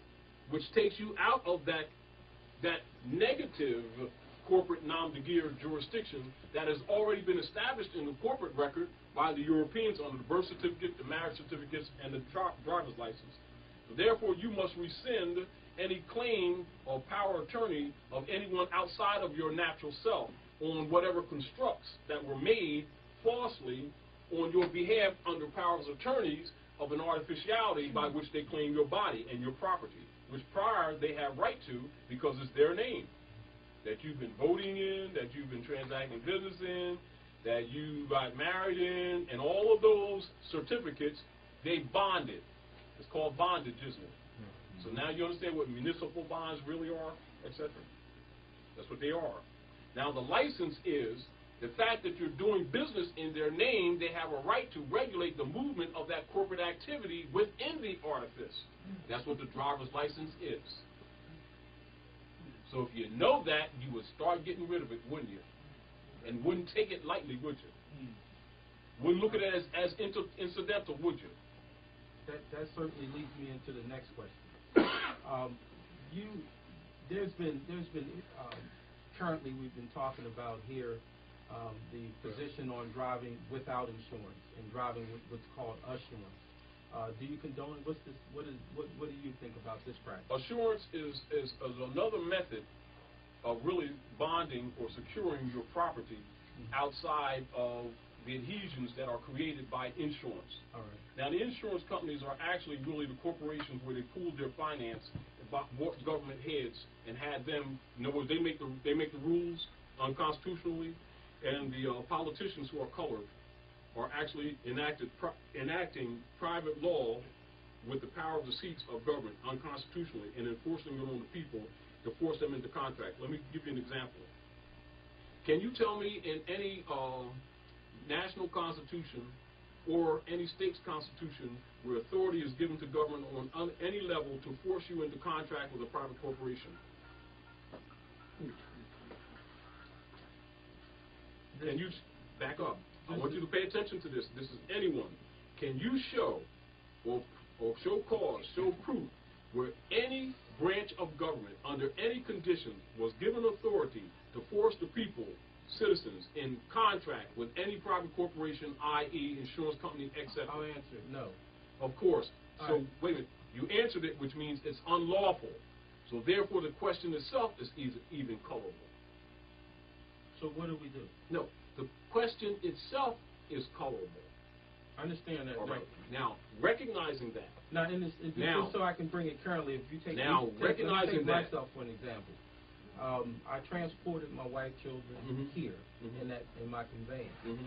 which takes you out of that negative corporate nom de guerre jurisdiction that has already been established in the corporate record by the Europeans under the birth certificate, the marriage certificates, and the driver's license. Therefore, you must rescind any claim or power of attorney of anyone outside of your natural self on whatever constructs that were made falsely on your behalf under powers of attorneys of an artificiality by which they claim your body and your property, which prior they have right to because it's their name, that you've been voting in, that you've been transacting business in, that you got married in, and all of those certificates, they bonded. It's called bondage, isn't it? So now you understand what municipal bonds really are, etc. That's what they are. Now the license is the fact that you're doing business in their name. They have a right to regulate the movement of that corporate activity within the artifice. That's what the driver's license is. So if you know that, you would start getting rid of it, wouldn't you? And wouldn't take it lightly, would you? Wouldn't look at it as incidental, would you? That certainly leads me into the next question. There's been currently we've been talking about here the position on driving without insurance and driving with what's called assurance. Do you condone it? What do you think about this practice? Assurance is another method of really bonding or securing your property outside of the adhesions that are created by insurance. All right. Now, the insurance companies are actually really the corporations where they pooled their finance, bought government heads, and had them. In other words, they make the rules unconstitutionally, and the politicians who are colored are actually enacting private law with the power of the seats of government unconstitutionally and enforcing it on the people to force them into contract. Let me give you an example. Can you tell me in any national constitution or any state's constitution where authority is given to government on any level to force you into contract with a private corporation? Can you back up? I want you to pay attention to this. This is anyone. Can you show or show cause, show proof where any branch of government under any condition was given authority to force the people, citizens, in contract with any private corporation, i.e. insurance company, etc.? I'll answer it, no. Of course. All So, right. wait a minute. You answered it, which means it's unlawful. So, therefore, the question itself is even colorable. So what do we do? No, the question itself is colorable. I understand that. All right. Now, recognizing that. Now, just so I can bring it currently, if you take recognizing let me take that myself for an example. I transported my wife, children here in my conveyance.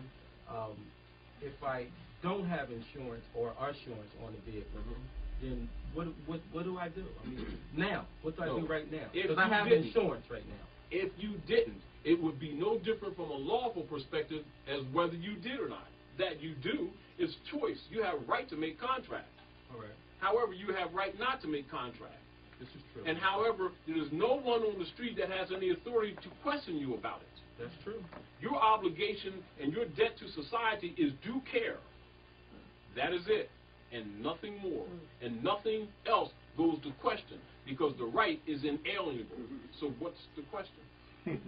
If I don't have insurance or assurance on the vehicle, then what do I do? I mean, now, what do I do right now? Because I have insurance right now. If you didn't, it would be no different from a lawful perspective as whether you did or not. That you do is choice. You have right to make contract. All right. However, you have right not to make contract. This is true. And however, there is no one on the street that has any authority to question you about it. That's true. Your obligation and your debt to society is due care. That is it. And nothing more. And nothing else goes to question because the right is inalienable. So what's the question?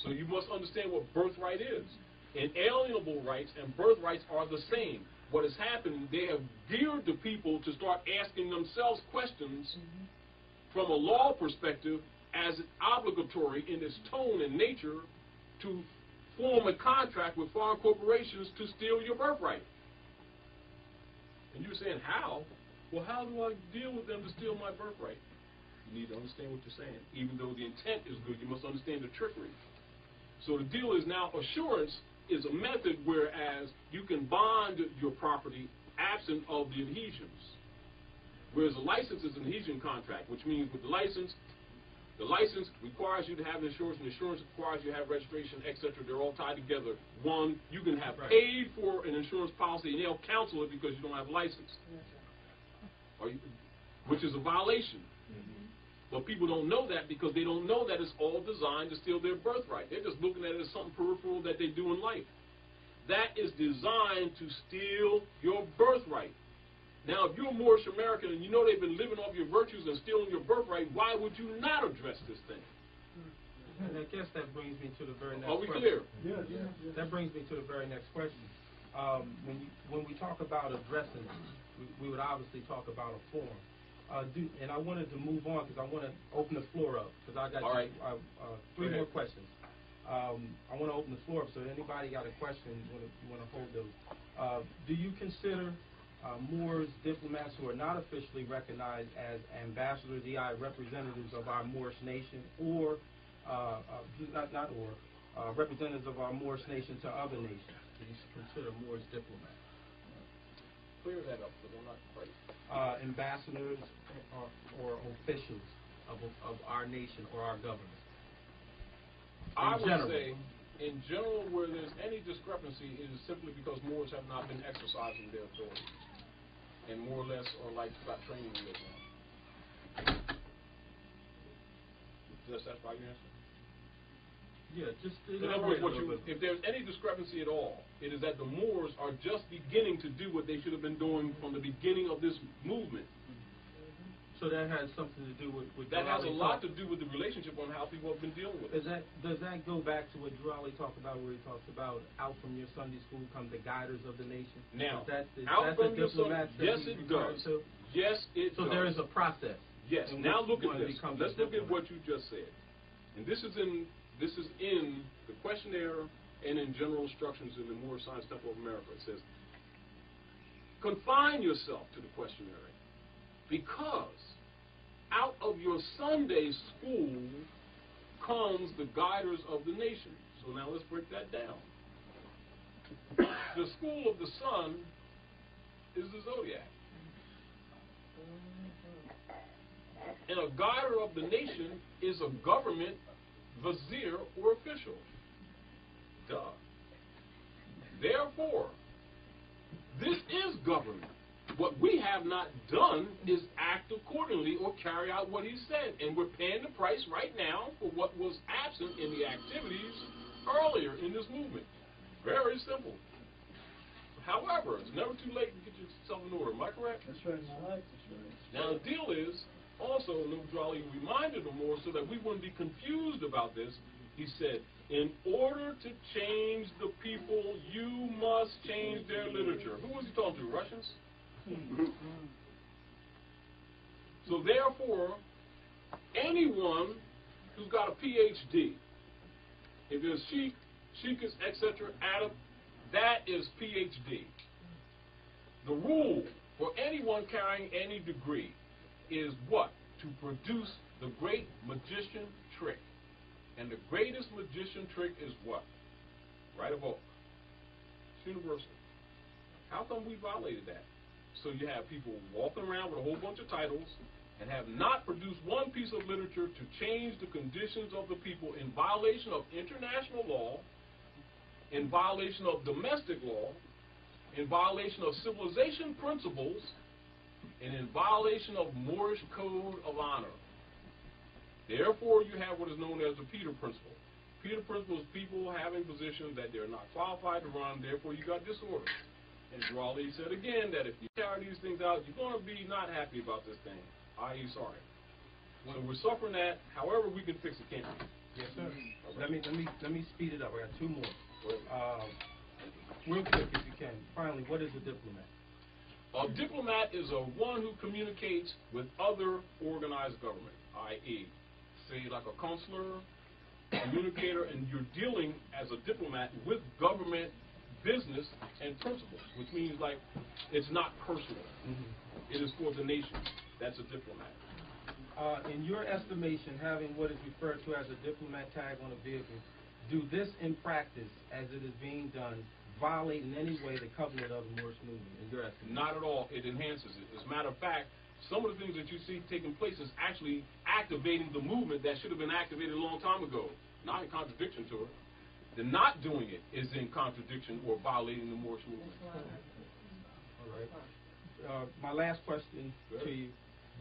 So you must understand what birthright is. Inalienable rights and birthrights are the same. What has happened, they have geared the people to start asking themselves questions from a law perspective as obligatory in its tone and nature to form a contract with foreign corporations to steal your birthright. And you're saying, how? Well, how do I deal with them to steal my birthright? You need to understand what you're saying. Even though the intent is good, you must understand the trickery. So the deal is now assurance is a method whereas you can bond your property absent of the adhesions. Whereas a license is an adhesion contract, which means with the license requires you to have insurance, and insurance requires you to have registration, etc. They're all tied together. One, you can have paid for an insurance policy, and they'll cancel it because you don't have a license, which is a violation. But people don't know that because they don't know that it's all designed to steal their birthright. They're just looking at it as something peripheral that they do in life. That is designed to steal your birthright. Now, if you're a Moorish American and you know they've been living off your virtues and stealing your birthright, why would you not address this thing? And I guess that brings me to the very next Are we question. clear? Yeah. That brings me to the very next question. When we talk about addressing, we would obviously talk about a forum. And I wanted to move on because I want to open the floor up because I got All right. three Go more ahead. questions. I want to open the floor up, so if anybody got a question, you want to hold those. Do you consider Moors diplomats who are not officially recognized as ambassadors, EI representatives of our Moorish nation, or representatives of our Moorish nation to other nations? Do you consider Moors diplomats? Clear that up because I'm not quite. Ambassadors or officials of our nation or our government? I would general. say, in general, where there's any discrepancy, it is simply because Moors have not been exercising their authority, and more or less are like got training wheels on. Does that satisfy your answer? Yeah, just In other words, if there's any discrepancy at all, it is that the Moors are just beginning to do what they should have been doing from the beginning of this movement. So that has something to do with That has a Drew Ali lot to do with the relationship on how people have been dealing with it. Does that go back to what Drew Ali talked about, where he talks about out from your Sunday school come the guiders of the nation? Now, is out that from the your diplomats that yes, he's it referring does. to? Yes, it So does. there is a process. Yes. in Now which look at one this. becomes Let's a look at diplomat. what you just said. And this is in the questionnaire and in general instructions in the Moorish Science Temple of America. It says, confine yourself to the questionnaire because out of your Sunday school comes the guiders of the nation. So now let's break that down. The school of the sun is the zodiac. And a guider of the nation is a government vizier or official. Duh. Therefore, this is government. What we have not done is act accordingly or carry out what he said. And we're paying the price right now for what was absent in the activities earlier in this movement. Very simple. However, it's never too late to get yourself in order. Am I correct? That's right, my life. That's right. Now, the deal is, also, Nudrali reminded them more so that we wouldn't be confused about this. He said, in order to change the people, you must change their literature. Who was he talking to? Russians? So therefore, anyone who's got a PhD, if there's Sheikh, Sheikhs, etc., Arab, that is PhD. The rule for anyone carrying any degree is what? To produce the great magician trick. And the greatest magician trick is what? Write a book. It's universal. How come we violated that? So you have people walking around with a whole bunch of titles and have not produced one piece of literature to change the conditions of the people in violation of international law, in violation of domestic law, in violation of civilization principles, and in violation of Moorish code of honor. Therefore, you have what is known as the Peter Principle. Peter Principle is people having positions that they're not qualified to run, therefore you got disorder. And Raleigh said again that if you carry these things out, you're going to be not happy about this thing, i.e. sorry. So we're suffering that. However, we can fix it, can't we? Yes, sir. Right. Let me speed it up. I got two more. Real quick, if you can. Finally, what is a diplomat? A diplomat is a one who communicates with other organized government, i.e., say like a consular, communicator, and you're dealing as a diplomat with government business and principles, which means like it's not personal. It is for the nation. That's a diplomat. In your estimation, having what is referred to as a diplomat tag on a vehicle, do this in practice, as it is being done, violate in any way the covenant of the Moorish movement, in your estimation? Not at all. It enhances it. As a matter of fact, some of the things that you see taking place is actually activating the movement that should have been activated a long time ago. Not in contradiction to it. The not doing it is in contradiction or violating the Moorish movement. All right. My last question to you.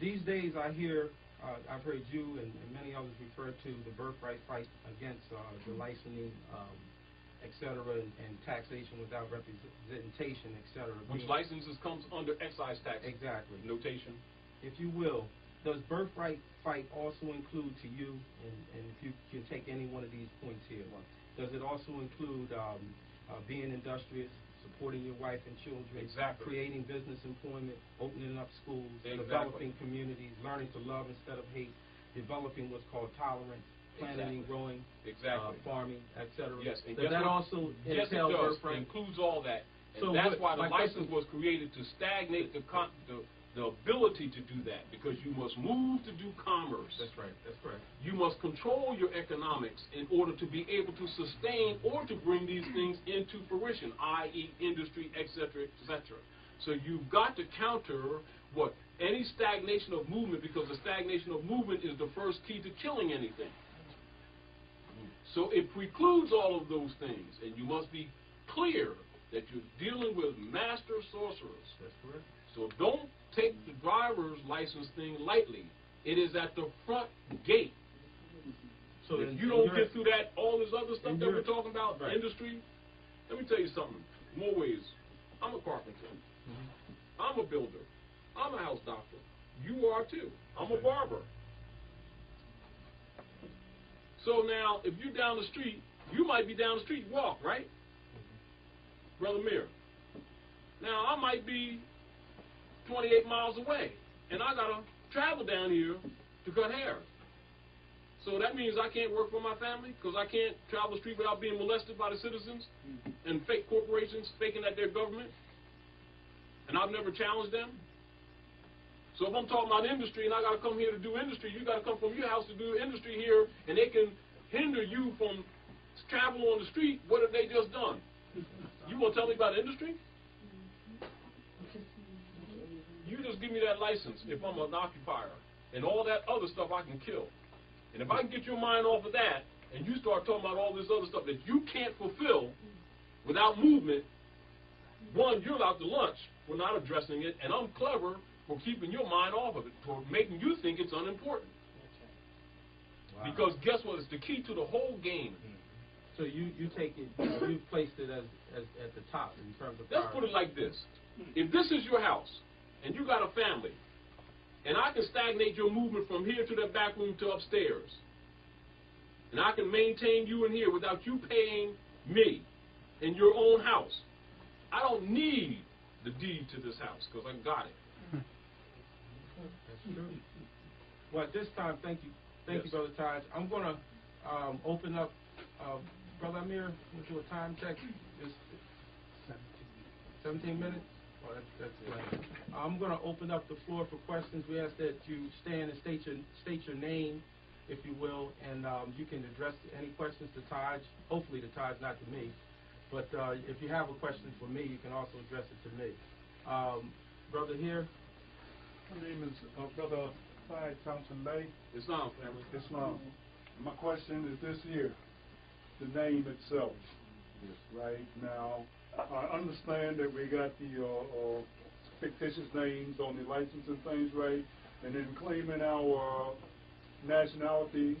These days I hear I've heard you and many others refer to the birthright fight against the licensing, et cetera, and taxation without representation, et cetera. Which licenses comes under excise tax Exactly. notation. If you will, does birthright fight also include to you, and if you can take any one of these points here, does it also include being industrious, supporting your wife and children, Exactly. creating business employment, opening up schools, Exactly. developing communities, learning to love instead of hate, developing what's called tolerance, planting and growing, farming, et cetera? Yes. And does that also yes, entail it does. birthright? It includes all that. And So that's what- why the my license question- was created to stagnate the ability to do that, because you must move to do commerce. That's right. That's correct. You must control your economics in order to be able to sustain or to bring these things into fruition, i.e. industry, et cetera, et cetera. So you've got to counter what? Any stagnation of movement, because the stagnation of movement is the first key to killing anything. So it precludes all of those things, and you must be clear that you're dealing with master sorcerers. That's correct. So don't take the driver's license thing lightly. It is at the front gate. So if in- you in don't your- get through that, all this other stuff in that your- we're talking about, right. industry, let me tell you something. More ways. I'm a carpenter. I'm a builder. I'm a house doctor. You are too. I'm a barber. So now, if you're down the street, you might be down the street, walk, right? Brother Mir. Now, I might be 28 miles away, and I got to travel down here to cut hair. So that means I can't work for my family because I can't travel the street without being molested by the citizens and fake corporations faking that they're government. And I've never challenged them. So if I'm talking about industry and I got to come here to do industry, you got to come from your house to do industry here, and they can hinder you from traveling on the street. What have they just done? You want to tell me about industry? You just give me that license if I'm an occupier, and all that other stuff I can kill. And if I can get your mind off of that, and you start talking about all this other stuff that you can't fulfill without movement, one, you're out to lunch for not addressing it, and I'm clever for keeping your mind off of it, for making you think it's unimportant. Wow. Because guess what? It's the key to the whole game. So you take it, you placed it as at the top in terms of Let's put it like this. If this is your house, and you got a family, and I can stagnate your movement from here to the back room to upstairs, and I can maintain you in here without you paying me in your own house, I don't need the deed to this house because I got it. That's true. Well, at this time, thank you, Yes. Brother Taj. I'm going to open up, Brother Amir, into a time check. It's 17 minutes? Well, that's right. I'm going to open up the floor for questions. We ask that you stand and state your name, if you will, and you can address any questions to Taj, hopefully to Taj, not to me. But if you have a question for me, you can also address it to me. Brother here. My name is Brother Clyde Thompson Bay. Islam, family. Islam. My question is this here, the name itself. Right now, I understand that we got the fictitious names on the license and things, right? And then claiming our nationality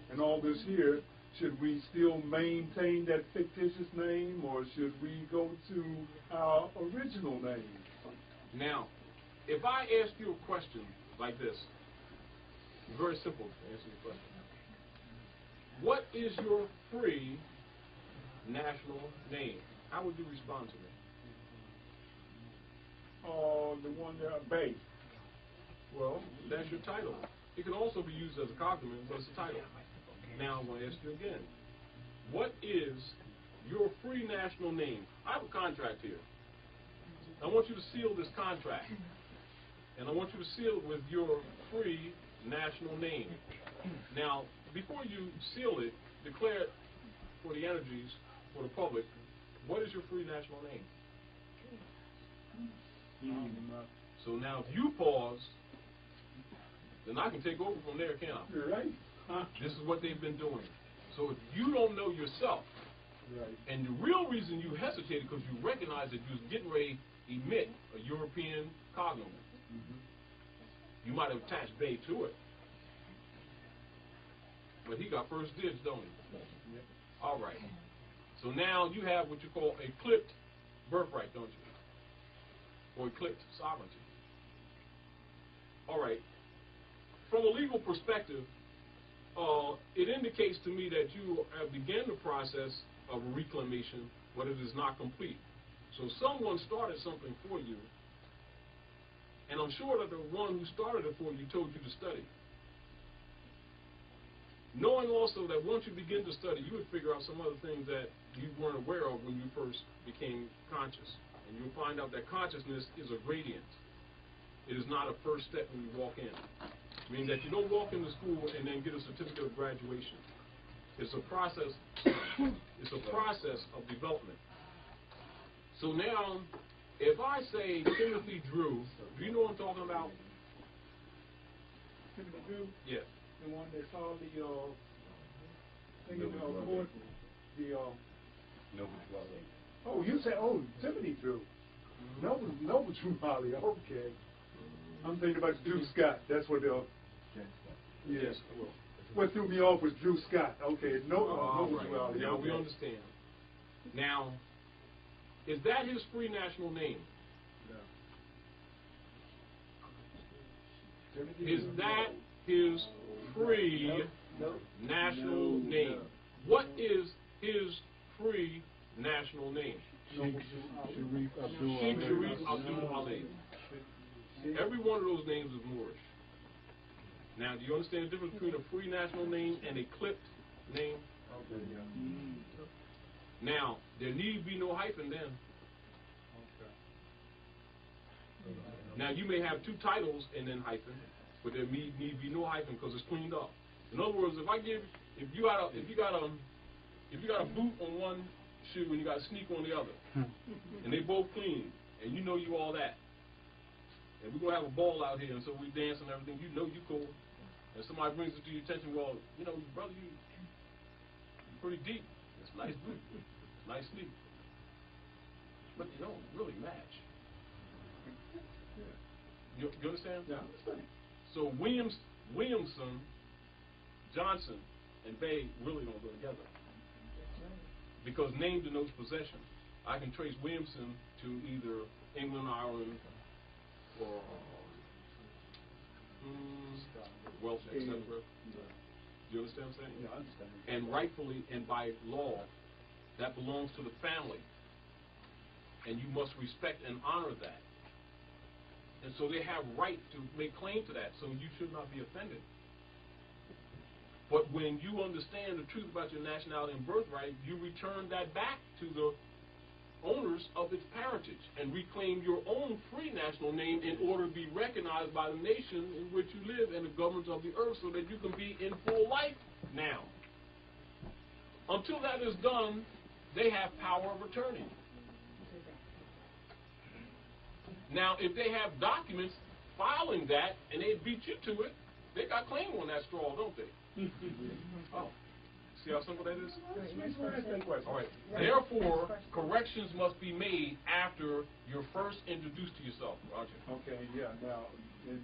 and all this here, should we still maintain that fictitious name, or should we go to our original name? Now, if I ask you a question like this, very simple to answer the question. What is your free national name? How would you respond to me? The one that Bay. Well, that's your title. It can also be used as a cognomen, but it's a title. Now I'm going to ask you again. What is your free national name? I have a contract here. I want you to seal this contract. And I want you to seal it with your free national name. Now, before you seal it, declare it for the energies, for the public, what is your free national name? So now if you pause, then I can take over from there, can't I? You're right. This is what they've been doing. So if you don't know yourself, Right. and the real reason you hesitated because you recognized that you was getting ready to emit a European cognomen. You might have attached Bay to it. But he got first dibs, don't he? All right. So now you have what you call a clipped birthright, don't you? Or eclipsed sovereignty. All right. From a legal perspective, it indicates to me that you have begun the process of reclamation, but it is not complete. So someone started something for you, and I'm sure that the one who started it for you told you to study. Knowing also that once you begin to study, you would figure out some other things that you weren't aware of when you first became conscious. And you'll find out that consciousness is a gradient. It is not a first step when you walk in. Meaning that you don't walk into school and then get a certificate of graduation. It's a process. It's a process of development. So now, if I say Timothy Drew, do you know what I'm talking about? Timothy Drew, Yeah. the one that saw the thing in the court, the oh, you said, oh, Timothy Drew. Noble Drew Holly, okay. I'm thinking about Drew Scott. That's what the yes. What threw me off was Drew Scott. Okay, Noble right. Drew Holly. Now okay. we understand. Now, is that his free national name? Is that his free national name? What is his free national name? Sheikh Sharif Abdul Sheikh Sharif Abdul Ali. Every one of those names is Moorish. Now, do you understand the difference between a free national name and a clipped name? Okay, yeah. Now, there need be no hyphen then. Okay. Now, you may have two titles and then hyphen, but there need be no hyphen because it's cleaned up. In other words, if you got a boot on one shoe and you got a sneaker on the other, and they both clean, and you know you all that, and we're gonna have a ball out here, and so we dance and everything, you know you cool, and somebody brings it to your attention, well, you know, brother, you're pretty deep. It's a nice boot, nice sneaker, but they don't really match. You understand? Yeah, I understand. So Williamson, Johnson, and Bay really don't go together. Because name denotes possession. I can trace Williamson to either England, Ireland, or Welsh, etc. Do you understand what I'm saying? Yeah, I understand. And rightfully and by law, that belongs to the family. And you must respect and honor that. And so they have right to make claim to that, so you should not be offended. But when you understand the truth about your nationality and birthright, you return that back to the owners of its parentage and reclaim your own free national name in order to be recognized by the nation in which you live and the governments of the earth so that you can be in full life now. Until that is done, they have power of attorney. Now, if they have documents filing that and they beat you to it, they got claim on that straw, don't they? Oh, see how simple that is? All right. Therefore, corrections must be made after you're first introduced to yourself, Roger. Okay, yeah. Now, in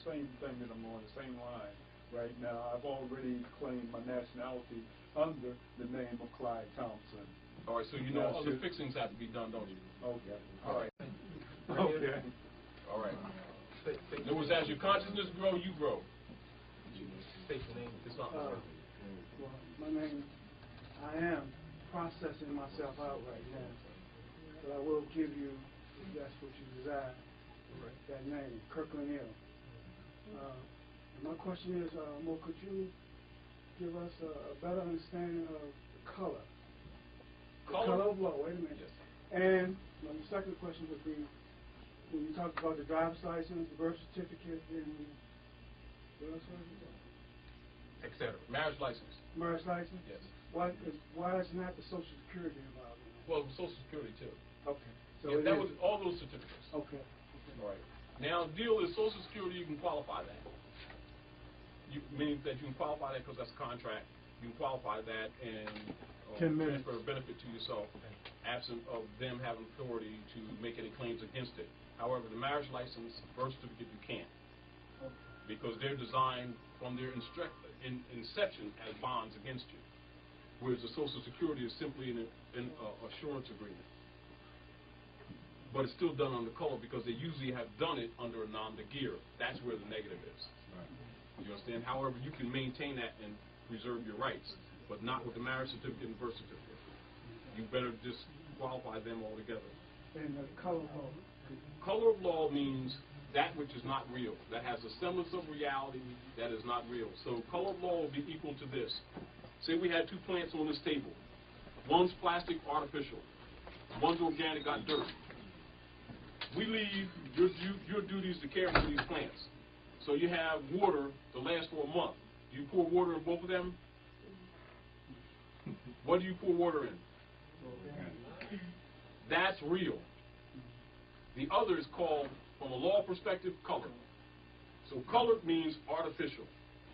same thing that I'm on the same line right now. I've already claimed my nationality under the name of Clyde Thompson. All right. So you know other fixings have to be done, don't you? Okay. All right. Okay. All right. In other words, as your consciousness grow, you grow. State your name. It's not well, my name, I am processing myself out right now, but I will give you, if that's what you desire, that name, Kirkland Hill. And my question is, Mo, could you give us a better understanding of the color? The color of law, wait a minute. Yes. And my second question would be, when you talked about the driver's license, the birth certificate, and what else was it? Etc. Marriage license. Marriage license? Yes. Why is not the Social Security involved in that? Well, Social Security too. Okay. So Yeah, it that is. was all those certificates. Okay. All right. Now, the deal is Social Security, you can qualify that. Meaning that you can qualify that because that's a contract. You can qualify that and transfer a benefit to yourself, absent of them having authority to make any claims against it. However, the marriage license, birth certificate, you can't. Okay. because they're designed from their inception as bonds against you, whereas the Social Security is simply an assurance agreement. But it's still done under color because they usually have done it under a nom de guerre. That's where the negative is. Right. You understand? However, you can maintain that and preserve your rights, but not with the marriage certificate and birth certificate. You better disqualify them altogether. And the color law. Color of law means that which is not real, that has a semblance of reality that is not real. So color of law will be equal to this. Say we had two plants on this table. One's plastic, artificial. One's organic, got dirt. We leave, your duty is to care for these plants. So you have water to last for a month. Do you pour water in both of them? What do you pour water in? That's real. The other is called, from a law perspective, color. So color means artificial,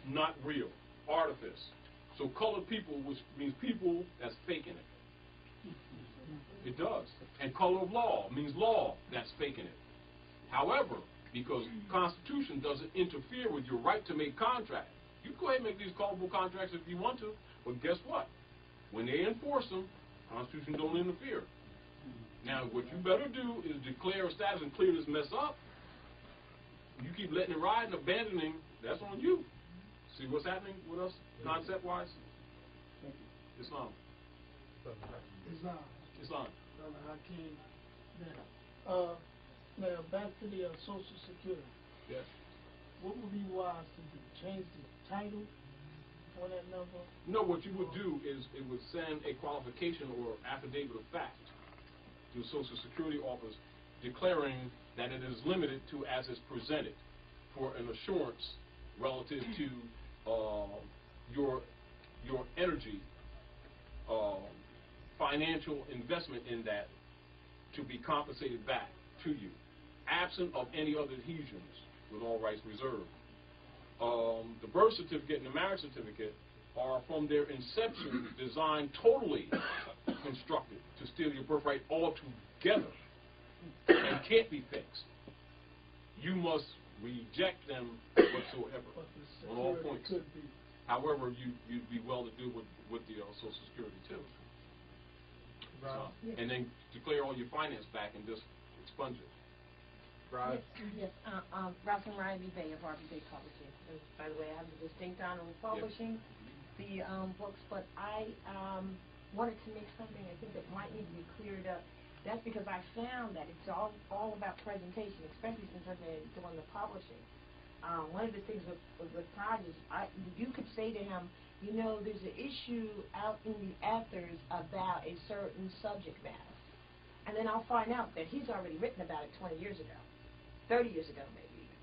not real, artifice. So colored people, which means people that's faking it. It does. And color of law means law that's faking it. However, because Constitution doesn't interfere with your right to make contracts, you can go ahead and make these colorable contracts if you want to, but guess what? When they enforce them, Constitution don't interfere. Now, what you better do is declare a status and clear this mess up. You keep letting it ride and abandoning, that's on you. See what's happening with us, concept-wise? Islam. Islam. Brother Hakeem. Now, back to the Social Security. Yes. What would be wise to do? Change the title on that number? No, what you would do is it would send a qualification or affidavit of fact to the Social Security office declaring that it is limited to as is presented for an assurance relative to your energy, financial investment in that to be compensated back to you, absent of any other adhesions, with all rights reserved. The birth certificate and the marriage certificate are from their inception designed totally constructed to steal your birthright altogether and can't be fixed. You must reject them whatsoever on all points. However, you'd be well to do with the Social Security too. So, and then declare all your finance back and just expunge it. Right. Yes, Ralph Ryan B. Bay of RB Bay Publishing. And by the way, I have the distinct honor of publishing the books, but I wanted to make something I think that might need to be cleared up. That's because I found that it's all about presentation, especially since I've been doing the publishing. One of the things with Todd is you could say to him, you know, there's an issue out in the ethers about a certain subject matter. And then I'll find out that he's already written about it 20 years ago, 30 years ago maybe even.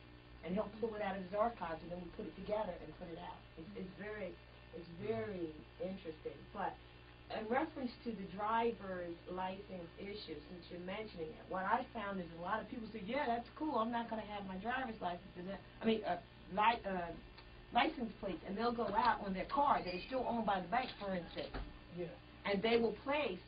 And he'll pull it out of his archives and then we put it together and put it out. It's very interesting. But in reference to the driver's license issue, since you're mentioning it, what I found is a lot of people say, yeah, that's cool, I'm not going to have my driver's license. License plates, and they'll go out on their car that is still owned by the bank, for instance. Yeah. And they will place.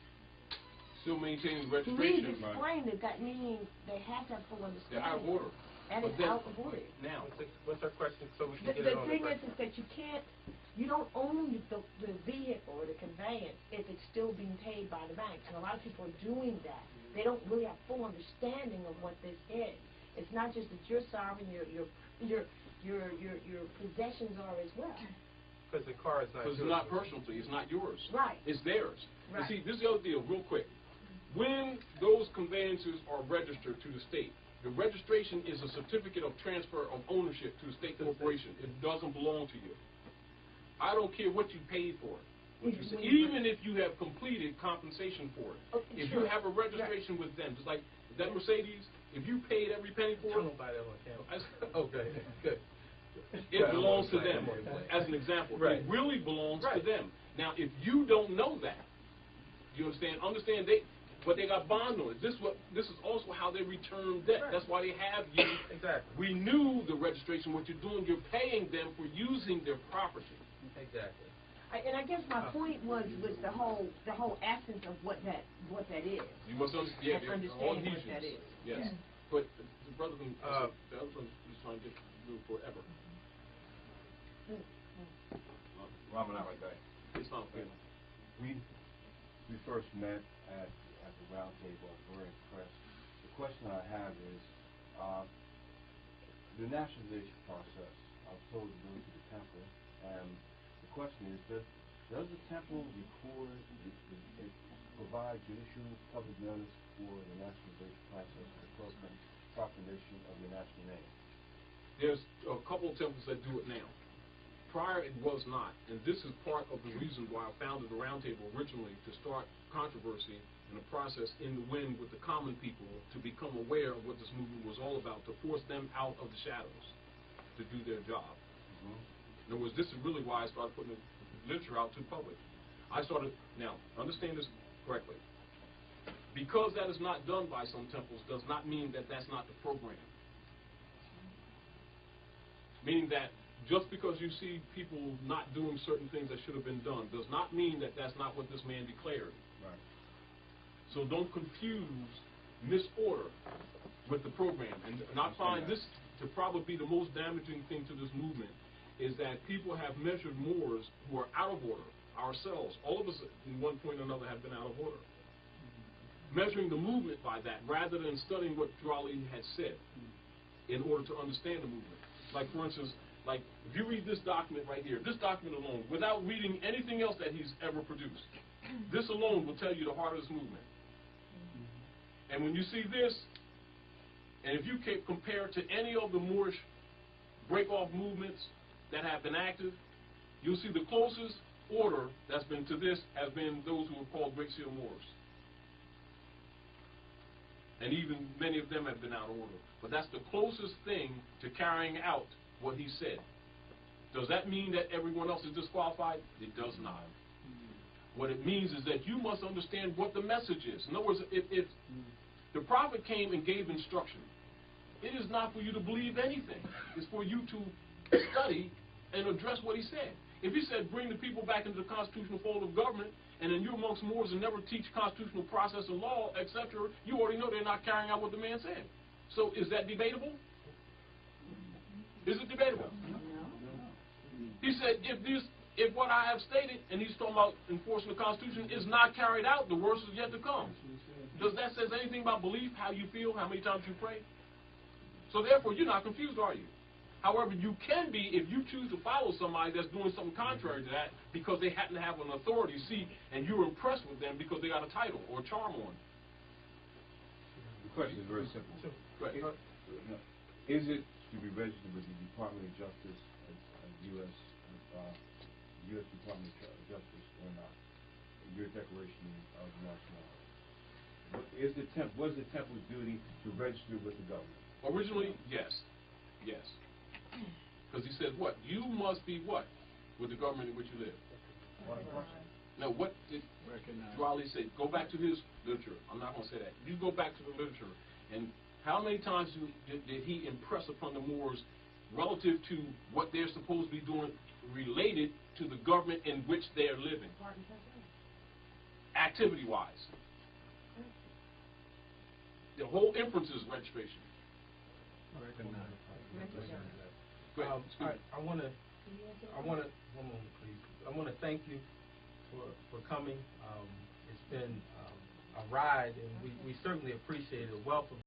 Still maintaining registration. Please explain that means they have to have full understanding. They're out of order. And it's out of order. Now, what's our question so we can get it the on thing the is that you don't own the vehicle or the conveyance if it's still being paid by the bank. And a lot of people are doing that. They don't really have full understanding of what this is. It's not just that you're sovereign, your possessions are as well. Because the car is not yours. Because it's not personal to you, it's not yours. Right. It's theirs. Right. You see, this is the other deal, real quick. When those conveyances are registered to the state, the registration is a certificate of transfer of ownership to the state corporation. It doesn't belong to you. I don't care what you paid for it. Even if you have completed compensation for it. Okay, if sure. you have a registration with them, just like that Mercedes, if you paid every penny for it, okay, good. It belongs to them, as an example. Right. It really belongs to them. Now, if you don't know that, you understand but they got bond on it. This is also how they return debt. Right. That's why they have you. Exactly. Renew the registration. What you're doing, you're paying them for using their property. Exactly. And I guess my point was the whole essence of what that is. You must understand. Yeah, understand all what adhesions. that is. Yes. Yeah. But the brother, the other one is trying to get through forever. Ramanai guy. It's not fair. We first met at the round table. I was very impressed. The question I have is the nationalization process. I was told to go to the temple, and the question is, does the temple record, provide judicial public notice for the nationalization process, for the proclamation of the national name? There's a couple of temples that do it now. Prior, it was not, and this is part of the reason why I founded the Roundtable originally, to start controversy and a process in the wind with the common people to become aware of what this movement was all about, to force them out of the shadows to do their job. In other words, this is really why I started putting the literature out to the public. Now, understand this correctly. Because that is not done by some temples does not mean that that's not the program. Meaning that just because you see people not doing certain things that should have been done does not mean that that's not what this man declared. Right. So don't confuse misorder with the program. And I find this to probably be the most damaging thing to this movement, is that people have measured Moors who are out of order, ourselves. All of us at one point or another have been out of order. Measuring the movement by that rather than studying what Drali had said in order to understand the movement. Like, for instance, like if you read this document right here, this document alone, without reading anything else that he's ever produced, this alone will tell you the heart of this movement. And when you see this, and if you can compare it to any of the Moorish break-off movements that have been active, you'll see the closest order that's been to this has been those who are called Great Seal Moors. And even many of them have been out of order. But that's the closest thing to carrying out what he said. Does that mean that everyone else is disqualified? It does not. What it means is that you must understand what the message is. In other words, if the prophet came and gave instruction, it is not for you to believe anything. It's for you to study and address what he said. If he said, bring the people back into the constitutional fold of government, and then you amongst Moors and never teach constitutional process and law, etc., you already know they're not carrying out what the man said. So is that debatable? Is it debatable? He said, if what I have stated, and he's talking about enforcing the Constitution, is not carried out, the worst is yet to come. Does that say anything about belief, how you feel, how many times you pray? So therefore, you're not confused, are you? However, you can be if you choose to follow somebody that's doing something contrary to that because they happen to have an authority seat and you're impressed with them because they got a title or a charm on. The question is very simple. Right. Is it to be registered with the Department of Justice, U.S. Department of Justice, or not? Your declaration of nationality. What is the temple's duty to register with the government? Originally, yes. Yes. Because he said what? You must be what? With the government in which you live. Now, what did Drali say? Go back to his literature. I'm not going to say that. You go back to the literature. And how many times did he impress upon the Moors relative to what they're supposed to be doing related to the government in which they're living? Activity-wise. The whole inference is registration. I want to, one moment please. I want to thank you for coming. It's been a ride, and we certainly appreciate it. A wealth of